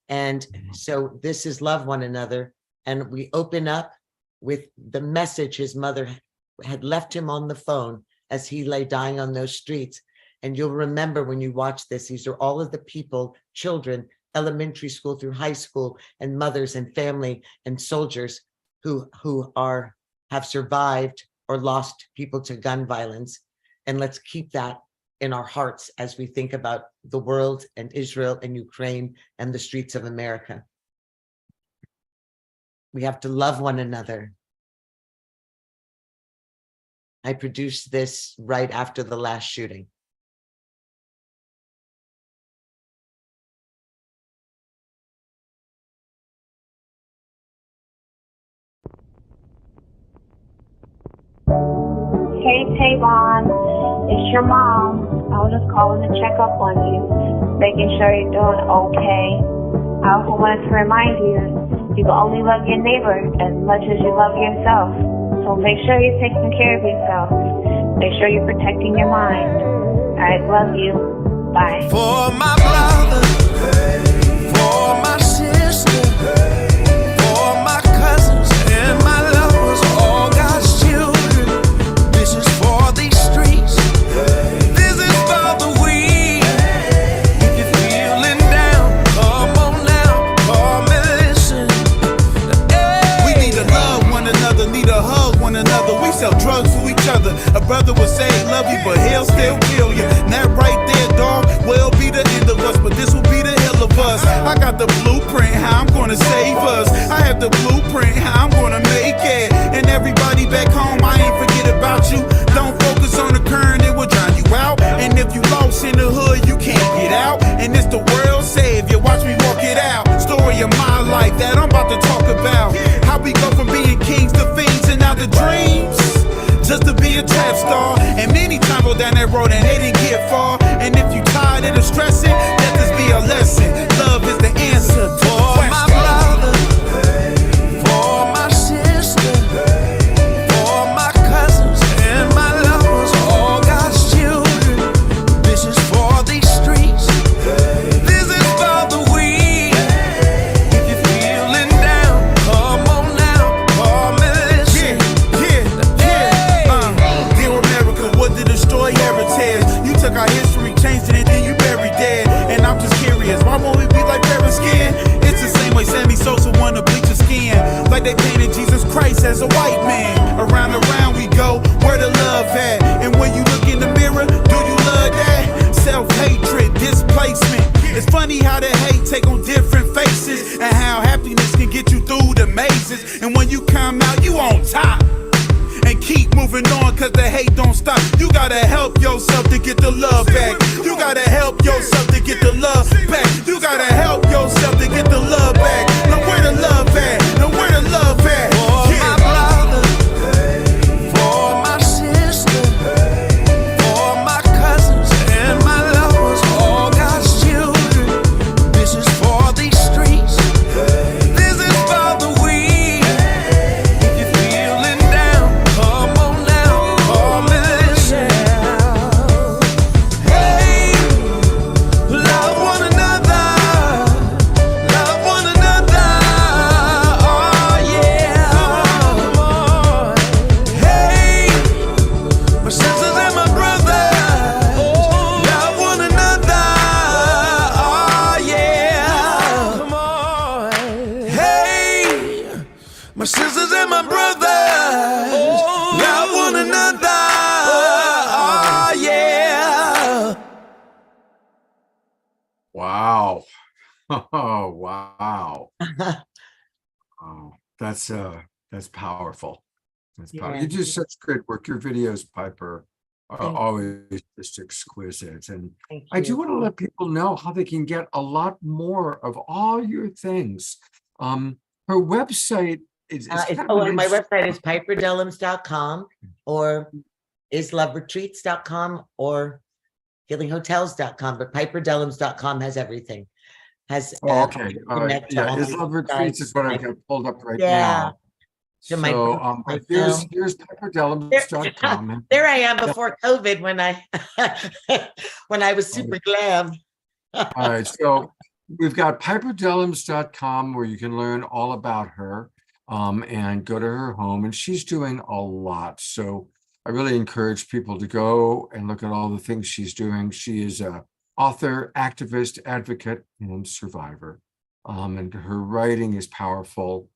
And so this is Love One Another. And we open up with the message his mother had left him on the phone as he lay dying on those streets. And you'll remember when you watch this, these are all of the people, children, elementary school through high school, and mothers and family and soldiers who have survived or lost people to gun violence. And let's keep that in our hearts as we think about the world and Israel and Ukraine and the streets of America. We have to love one another. I produced this right after the last shooting. Hey Tavon, it's your mom. I was just calling to check up on you, making sure you're doing okay. I also wanted to remind you, you can only love your neighbor as much as you love yourself. So make sure you're taking care of yourself. Make sure you're protecting your mind. I love you. Bye. For my brother, for my sister, for my cousins and my lovers, all God's children. This is for these streets. This is for the weak. If you're feeling down, come on now, come and listen. We need to love one another, need to hug one another. We sell drugs to each other. A brother would say love you, but he'll still kill you. And that right there, dog, will be the end of us, but this will be the hell of us. I got the blueprint, how I'm gonna save us. I have the blueprint, how I'm gonna make it. And everybody back home, I ain't forget about you. Don't focus on the current, it will drown you out. And if you lost in the hood, you can't get out. And it's the world savior, watch me walk it out. Story of my life that I'm about to talk about. How we go from being kings to fiends and now the dreams. Just to be a trap star. And many times go down that road and they didn't get far. And if you tired of the stressing, let this be a lesson. Love is the answer to for my brother, for my sister, for my cousins and my lovers, all God's children. This is for these streets. This is for the weak. If you're feeling down, come on now, come and listen. Dear America, what did destroy heritage? You took our history, changed it, and then you buried dead. And I'm just curious, why won't we be like parents skin? It's the same way Sammy Sosa wanna bleach his skin. Like they painted Jesus Christ as a white man. Around and around we go, where the love at? And when you look in the mirror, do you love that? Self-hatred, displacement. It's funny how the hate take on different faces, and how happiness can get you through the mazes. And when you come out, you on top. And keep moving on, cause the hate don't stop. You gotta help yourself to get the love back. You gotta help yourself to get the love back. You gotta help yourself to get the love back. Now where the love at? Now where the love at? For my brother, for my sister, for my cousins and my lovers, all God's children. This is for these streets. This is for the weak. If you're feeling down, come on now, come and listen. Hey, love one another. Oh, wow. Oh, that's powerful. That's powerful. Yeah. You do such great work. Your videos, Piper, are Thank you. always just exquisite. And Thank I do you. want to let people know how they can get a lot more of all your things. Her website is kind of an My interesting. website is piperdellums.com or isloveretreats.com or healinghotels.com, but piperdellums.com has everything. Has Oh, okay. All right. connect to Yeah, all my Islam Retreats is what I've websites. got pulled up right Yeah. now. To my So, book, my but here's film. piperdellums.com. There I am before COVID when I when I was super glam. All right, so we've got piperdellums.com where you can learn all about her and go to her home, and she's doing a lot. So I really encourage people to go and look at all the things she's doing. She is a author, activist, advocate, and survivor. And her writing is powerful.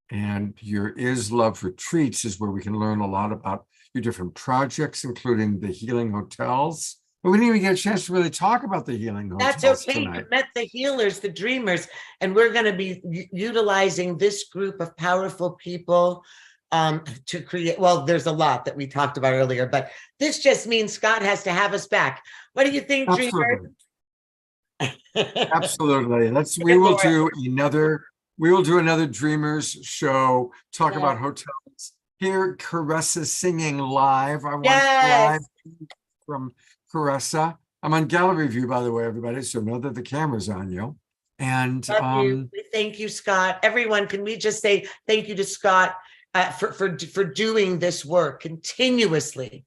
And your Is Love Retreats is where we can learn a lot about your different projects, including the healing hotels. But we didn't even get a chance to really talk about the healing hotels That's okay. tonight. You met the healers, the dreamers, and we're going to be utilizing this group of powerful people to create. Well, there's a lot that we talked about earlier, but this just means Scott has to have us back. What do you think, Absolutely. dreamers? Absolutely. We will do another Dreamers show, talk about hotels. Hear Caressa singing live. I want live from Caressa. I'm on gallery view, by the way, everybody, so know that the camera's on you. And Love you. Thank you, Scott. Everyone, can we just say thank you to Scott for doing this work continuously,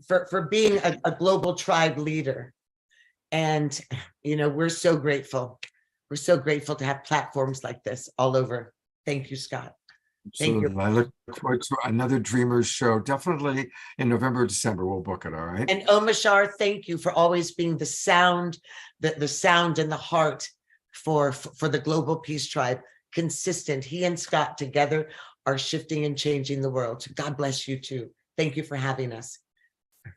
for being a global tribe leader. And, you know, we're so grateful. We're so grateful to have platforms like this all over. Thank you, Scott. Thank you. I look forward to another Dreamers show. Definitely in November, December, we'll book it. All right. And Omashar, thank you for always being the sound, the sound and the heart for the Global Peace Tribe. Consistent. He and Scott together are shifting and changing the world. God bless you too. Thank you for having us.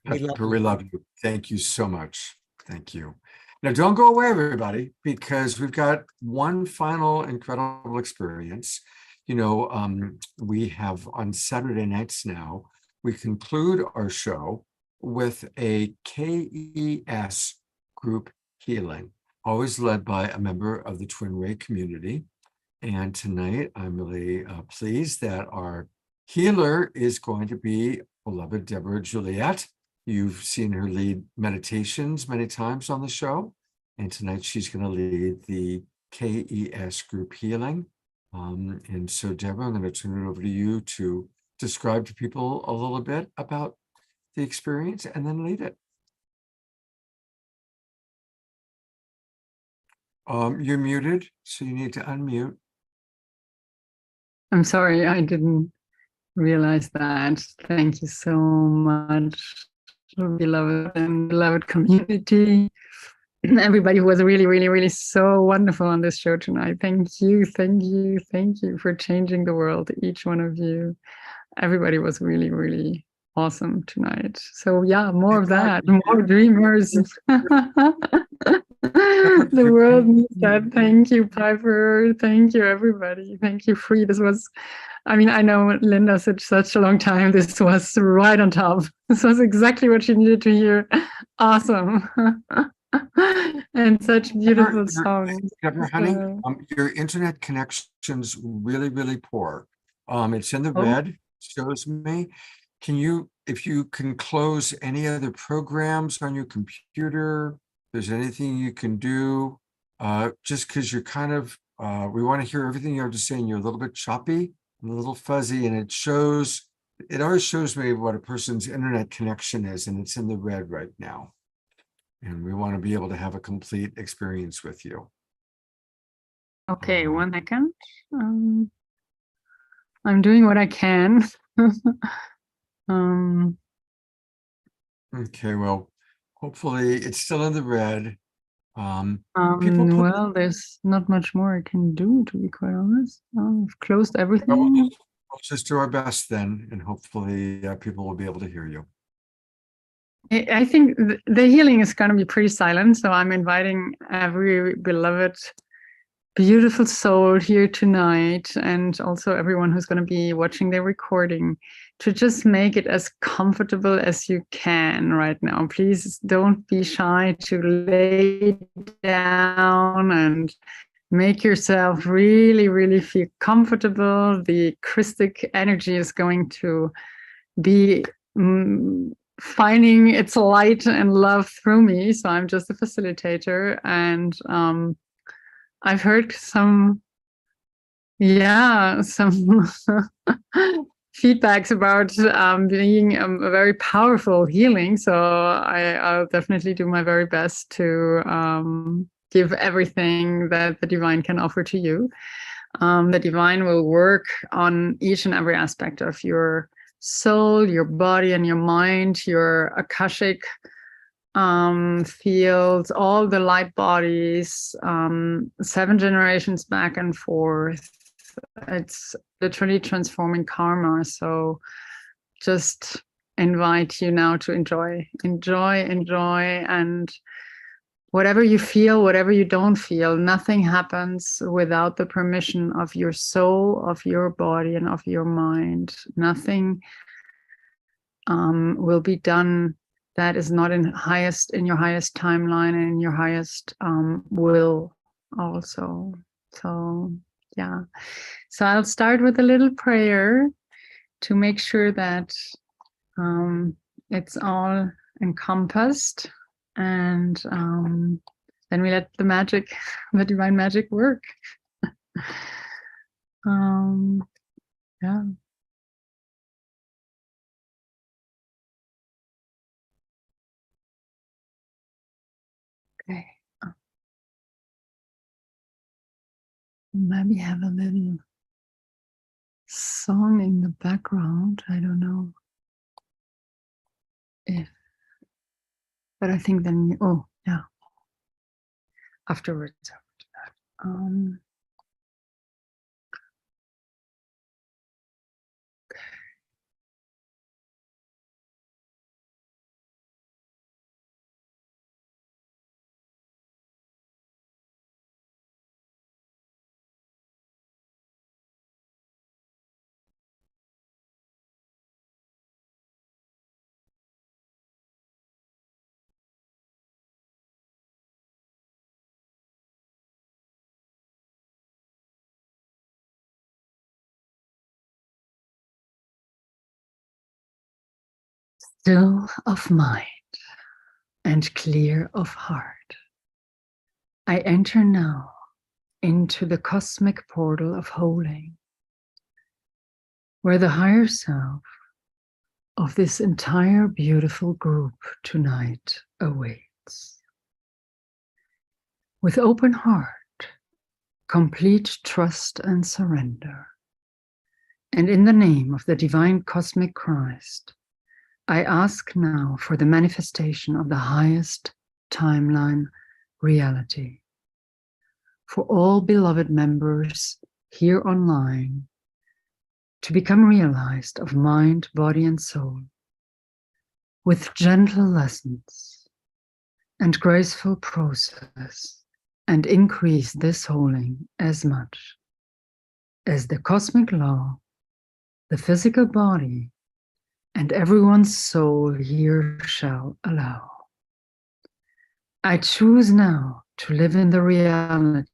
We love you. Thank you so much. Thank you. Now, don't go away, everybody, because we've got one final incredible experience. You know, we have on Saturday nights now, we conclude our show with a KES group healing, always led by a member of the Twin Ray community. And tonight, I'm really pleased that our healer is going to be beloved Deborah Juliet. You've seen her lead meditations many times on the show. And tonight she's going to lead the KES group healing. And so, Deborah, I'm going to turn it over to you to describe to people a little bit about the experience and then lead it. You're muted, so you need to unmute. I'm sorry, I didn't realize that. Thank you so much, beloved and beloved community. Everybody was really, really, really so wonderful on this show tonight. Thank you, thank you, thank you for changing the world, each one of you. Everybody was really, really awesome tonight. So yeah, more of that, more dreamers. The world needs that. Thank you, Piper. Thank you, everybody. Thank you, Free. This was, I mean, I know Linda said such a long time. This was right on top. This was exactly what she needed to hear. Awesome. And such beautiful songs. Deborah, honey, your internet connection's really, really poor. It's in the red, shows me. Can you, if you can close any other programs on your computer, if there's anything you can do, just because you're kind of, we want to hear everything you have to say, and you're a little bit choppy and a little fuzzy, and it always shows me what a person's internet connection is, and it's in the red right now. And we want to be able to have a complete experience with you. Okay, 1 second. I'm doing what I can. Okay, well, hopefully it's still in the red. Well, there's not much more I can do, to be quite honest. I've closed everything. We'll just do our best then, and hopefully people will be able to hear you. I think the healing is going to be pretty silent. So I'm inviting every beloved, beautiful soul here tonight, and also everyone who's going to be watching the recording, to just make it as comfortable as you can right now. Please don't be shy to lay down and make yourself really, really feel comfortable. The Christic energy is going to be finding its light and love through me. So I'm just a facilitator. And I've heard some feedbacks about being a very powerful healing. So I'll definitely do my very best to give everything that the divine can offer to you. The divine will work on each and every aspect of your soul, your body, and your mind, your Akashic fields, all the light bodies, 7 generations back and forth. It's literally transforming karma. So just invite you now to enjoy, and whatever you feel, whatever you don't feel, nothing happens without the permission of your soul, of your body, and of your mind. Nothing will be done that is not in your highest timeline and in your highest will also. So yeah. So I'll start with a little prayer to make sure that it's all encompassed, and then we let the magic, the divine magic work. Yeah. Okay. Maybe have a little song in the background. I don't know if, but I think then, oh yeah, afterwards. Still of mind and clear of heart, I enter now into the cosmic portal of holding, where the higher self of this entire beautiful group tonight awaits. With open heart, complete trust and surrender, and in the name of the divine cosmic Christ, I ask now for the manifestation of the highest timeline reality for all beloved members here online to become realized of mind, body, and soul, with gentle lessons and graceful process, and increase this holding as much as the cosmic law, the physical body, and everyone's soul here shall allow. I choose now to live in the reality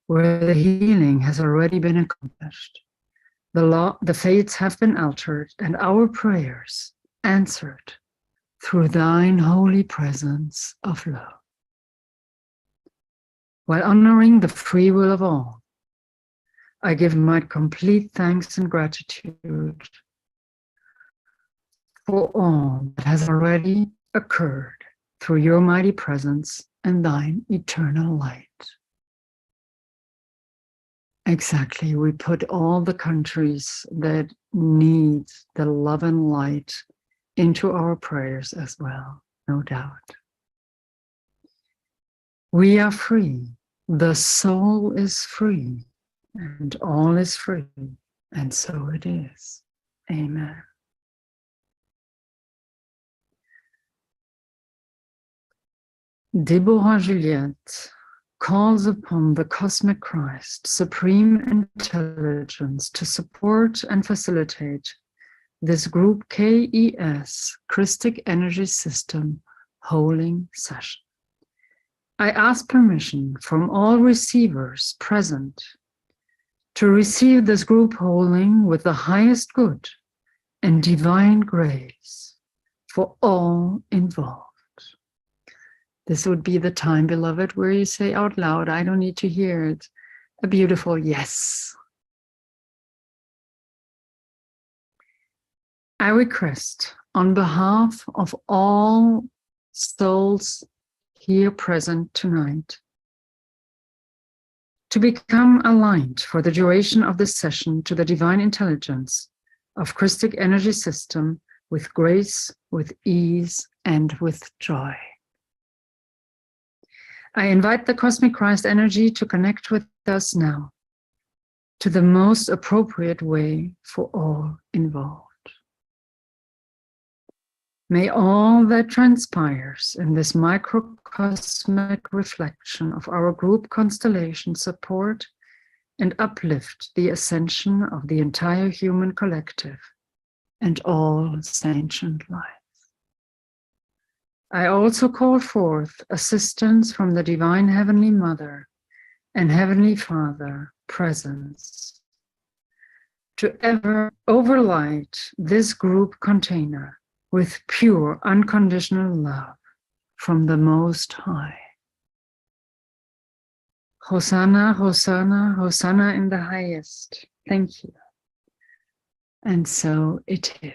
where the healing has already been accomplished. The fates have been altered, and our prayers answered through thine holy presence of love. While honoring the free will of all, I give my complete thanks and gratitude for all that has already occurred through your mighty presence and thine eternal light. Exactly, we put all the countries that need the love and light into our prayers as well, no doubt. We are free, the soul is free, and all is free, and so it is. Amen. Deborah Juliette calls upon the cosmic Christ, supreme intelligence, to support and facilitate this group KES, Christic Energy System, holding session. I ask permission from all receivers present to receive this group holding with the highest good and divine grace for all involved. This would be the time, beloved, where you say out loud, I don't need to hear it, a beautiful yes. I request on behalf of all souls here present tonight to become aligned for the duration of this session to the divine intelligence of Christic Energy System with grace, with ease, and with joy. I invite the Cosmic Christ energy to connect with us now to the most appropriate way for all involved. May all that transpires in this microcosmic reflection of our group constellation support and uplift the ascension of the entire human collective and all sentient life. I also call forth assistance from the Divine Heavenly Mother and Heavenly Father presence to ever overlight this group container with pure unconditional love from the Most High. Hosanna, Hosanna, Hosanna in the highest. Thank you. And so it is.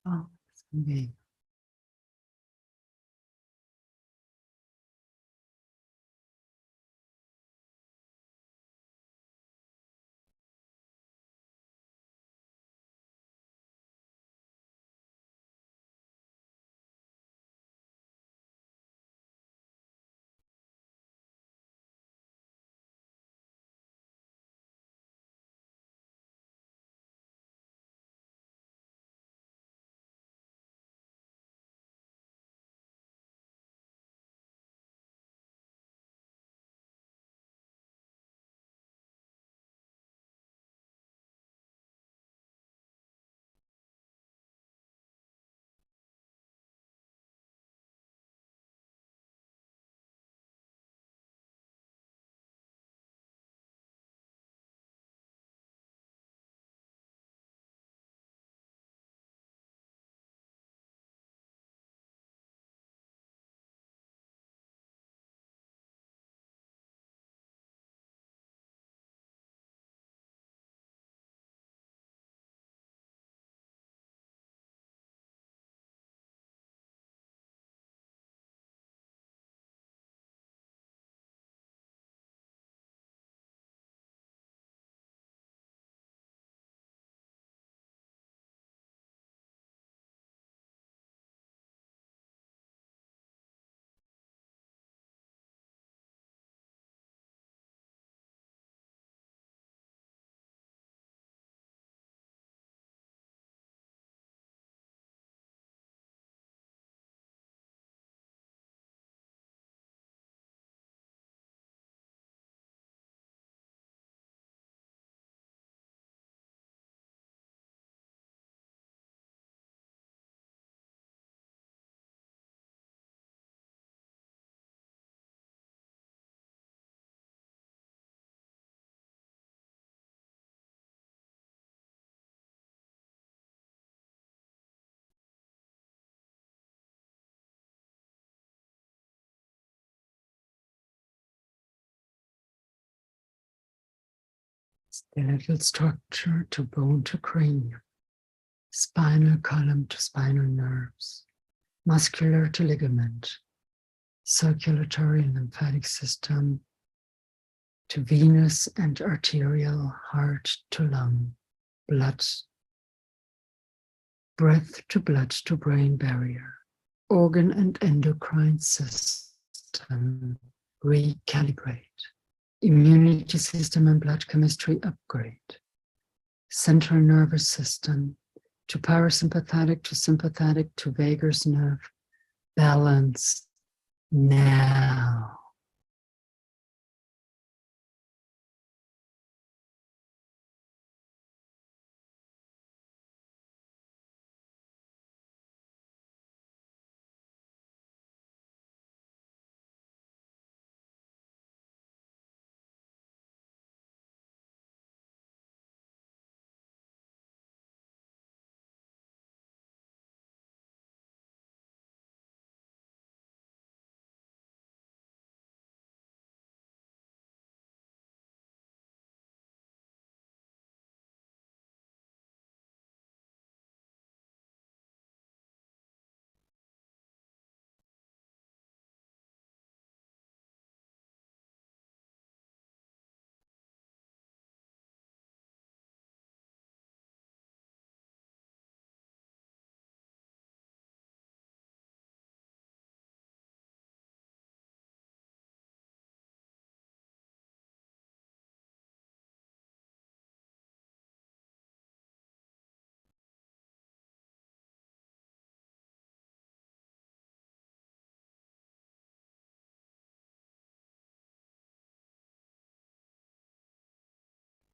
Okay. Skeletal structure to bone to cranium, spinal column to spinal nerves, muscular to ligament, circulatory and lymphatic system to venous and arterial, heart to lung, blood, breath to blood to brain barrier, organ and endocrine system, recalibrate, immunity system and blood chemistry upgrade, central nervous system to parasympathetic to sympathetic to vagus nerve, balance now.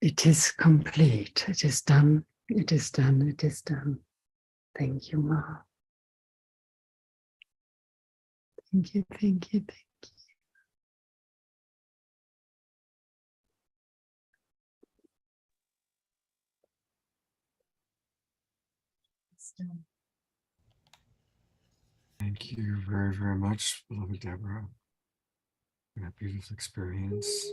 It is complete. It is done. It is done. It is done. Thank you, Ma. Thank you. Thank you. Thank you. Thank you very, very much, beloved Deborah, for that beautiful experience.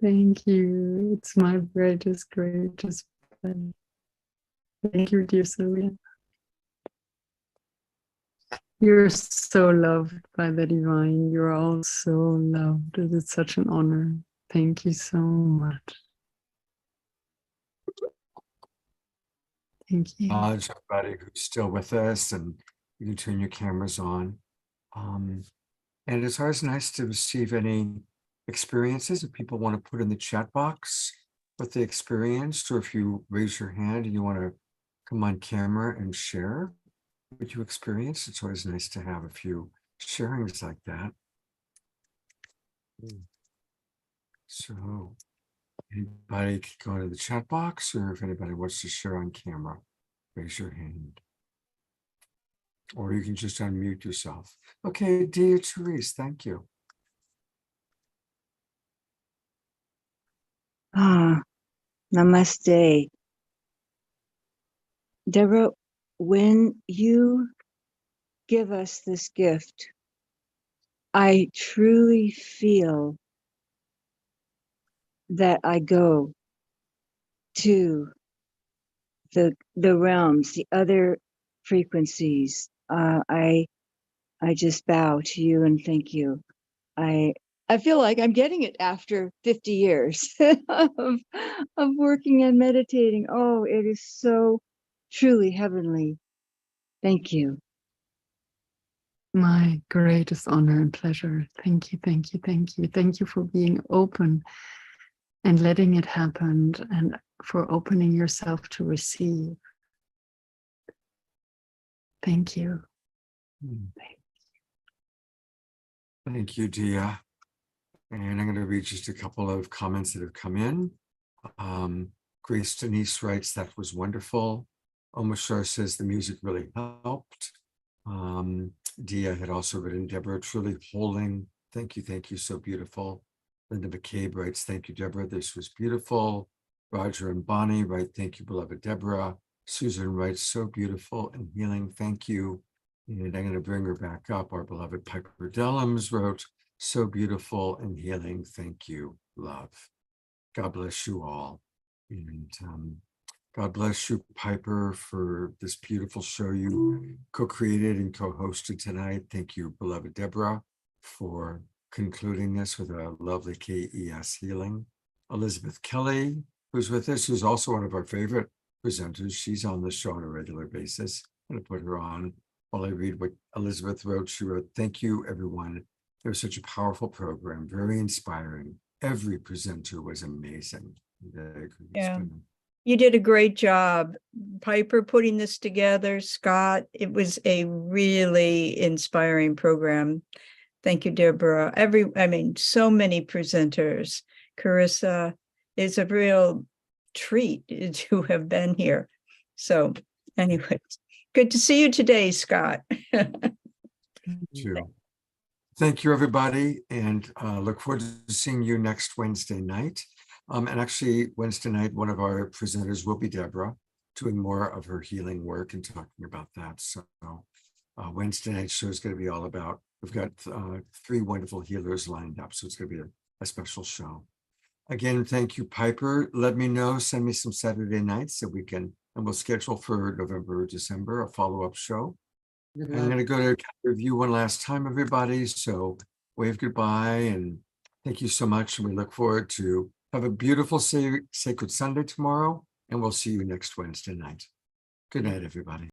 Thank you. It's my greatest pleasure. Thank you, dear Sylvia. You're so loved by the divine. You're all so loved. It is such an honor. Thank you so much. Thank you. Everybody who's still with us, and you can turn your cameras on. And it's always nice to receive any experiences if people want to put in the chat box what they experienced, or if you raise your hand and you want to come on camera and share what you experienced. It's always nice to have a few sharings like that. So anybody can go into the chat box, or if anybody wants to share on camera, raise your hand. Or you can just unmute yourself. Okay, dear Therese, thank you. Namaste. Deborah, when you give us this gift, I truly feel that I go to the realms, the other frequencies. I just bow to you and thank you. I feel like I'm getting it after 50 years of working and meditating. Oh, it is so truly heavenly. Thank you. My greatest honor and pleasure. Thank you, thank you, thank you. Thank you for being open and letting it happen, and for opening yourself to receive. Thank you. Thank you, Dia. And I'm going to read just a couple of comments that have come in. Grace Denise writes, that was wonderful. Omashar says the music really helped. Dia had also written, Deborah, truly holding. Thank you, so beautiful. Linda McCabe writes, thank you, Deborah, this was beautiful. Roger and Bonnie write, thank you, beloved Deborah. Susan writes, so beautiful and healing, thank you. And I'm going to bring her back up. Our beloved Piper Dellums wrote, so beautiful and healing, thank you, love. God bless you all. And God bless you, Piper, for this beautiful show you co-created and co-hosted tonight. Thank you, beloved Deborah, for concluding this with a lovely KES healing. Elizabeth Kelly, who's with us, who's also one of our favorite presenters. She's on the show on a regular basis. I'm going to put her on while I read what Elizabeth wrote. She wrote, thank you, everyone. It was such a powerful program, very inspiring. Every presenter was amazing. Yeah. You did a great job, Piper, putting this together. Scott, it was a really inspiring program. Thank you, Deborah. So many presenters. Carissa, it's a real treat to have been here. So anyways, good to see you today, Scott. Thank you, everybody, and look forward to seeing you next Wednesday night. And actually, Wednesday night, one of our presenters will be Deborah, doing more of her healing work and talking about that. So Wednesday night show is going to be all about, we've got 3 wonderful healers lined up, so it's going to be a special show. Again, thank you, Piper. Let me know, send me some Saturday nights so we can, and we'll schedule for November or December a follow-up show. I'm going to go to review one last time, everybody. So wave goodbye and thank you so much. And we look forward to have a beautiful Sacred Sunday tomorrow. And we'll see you next Wednesday night. Good night, everybody.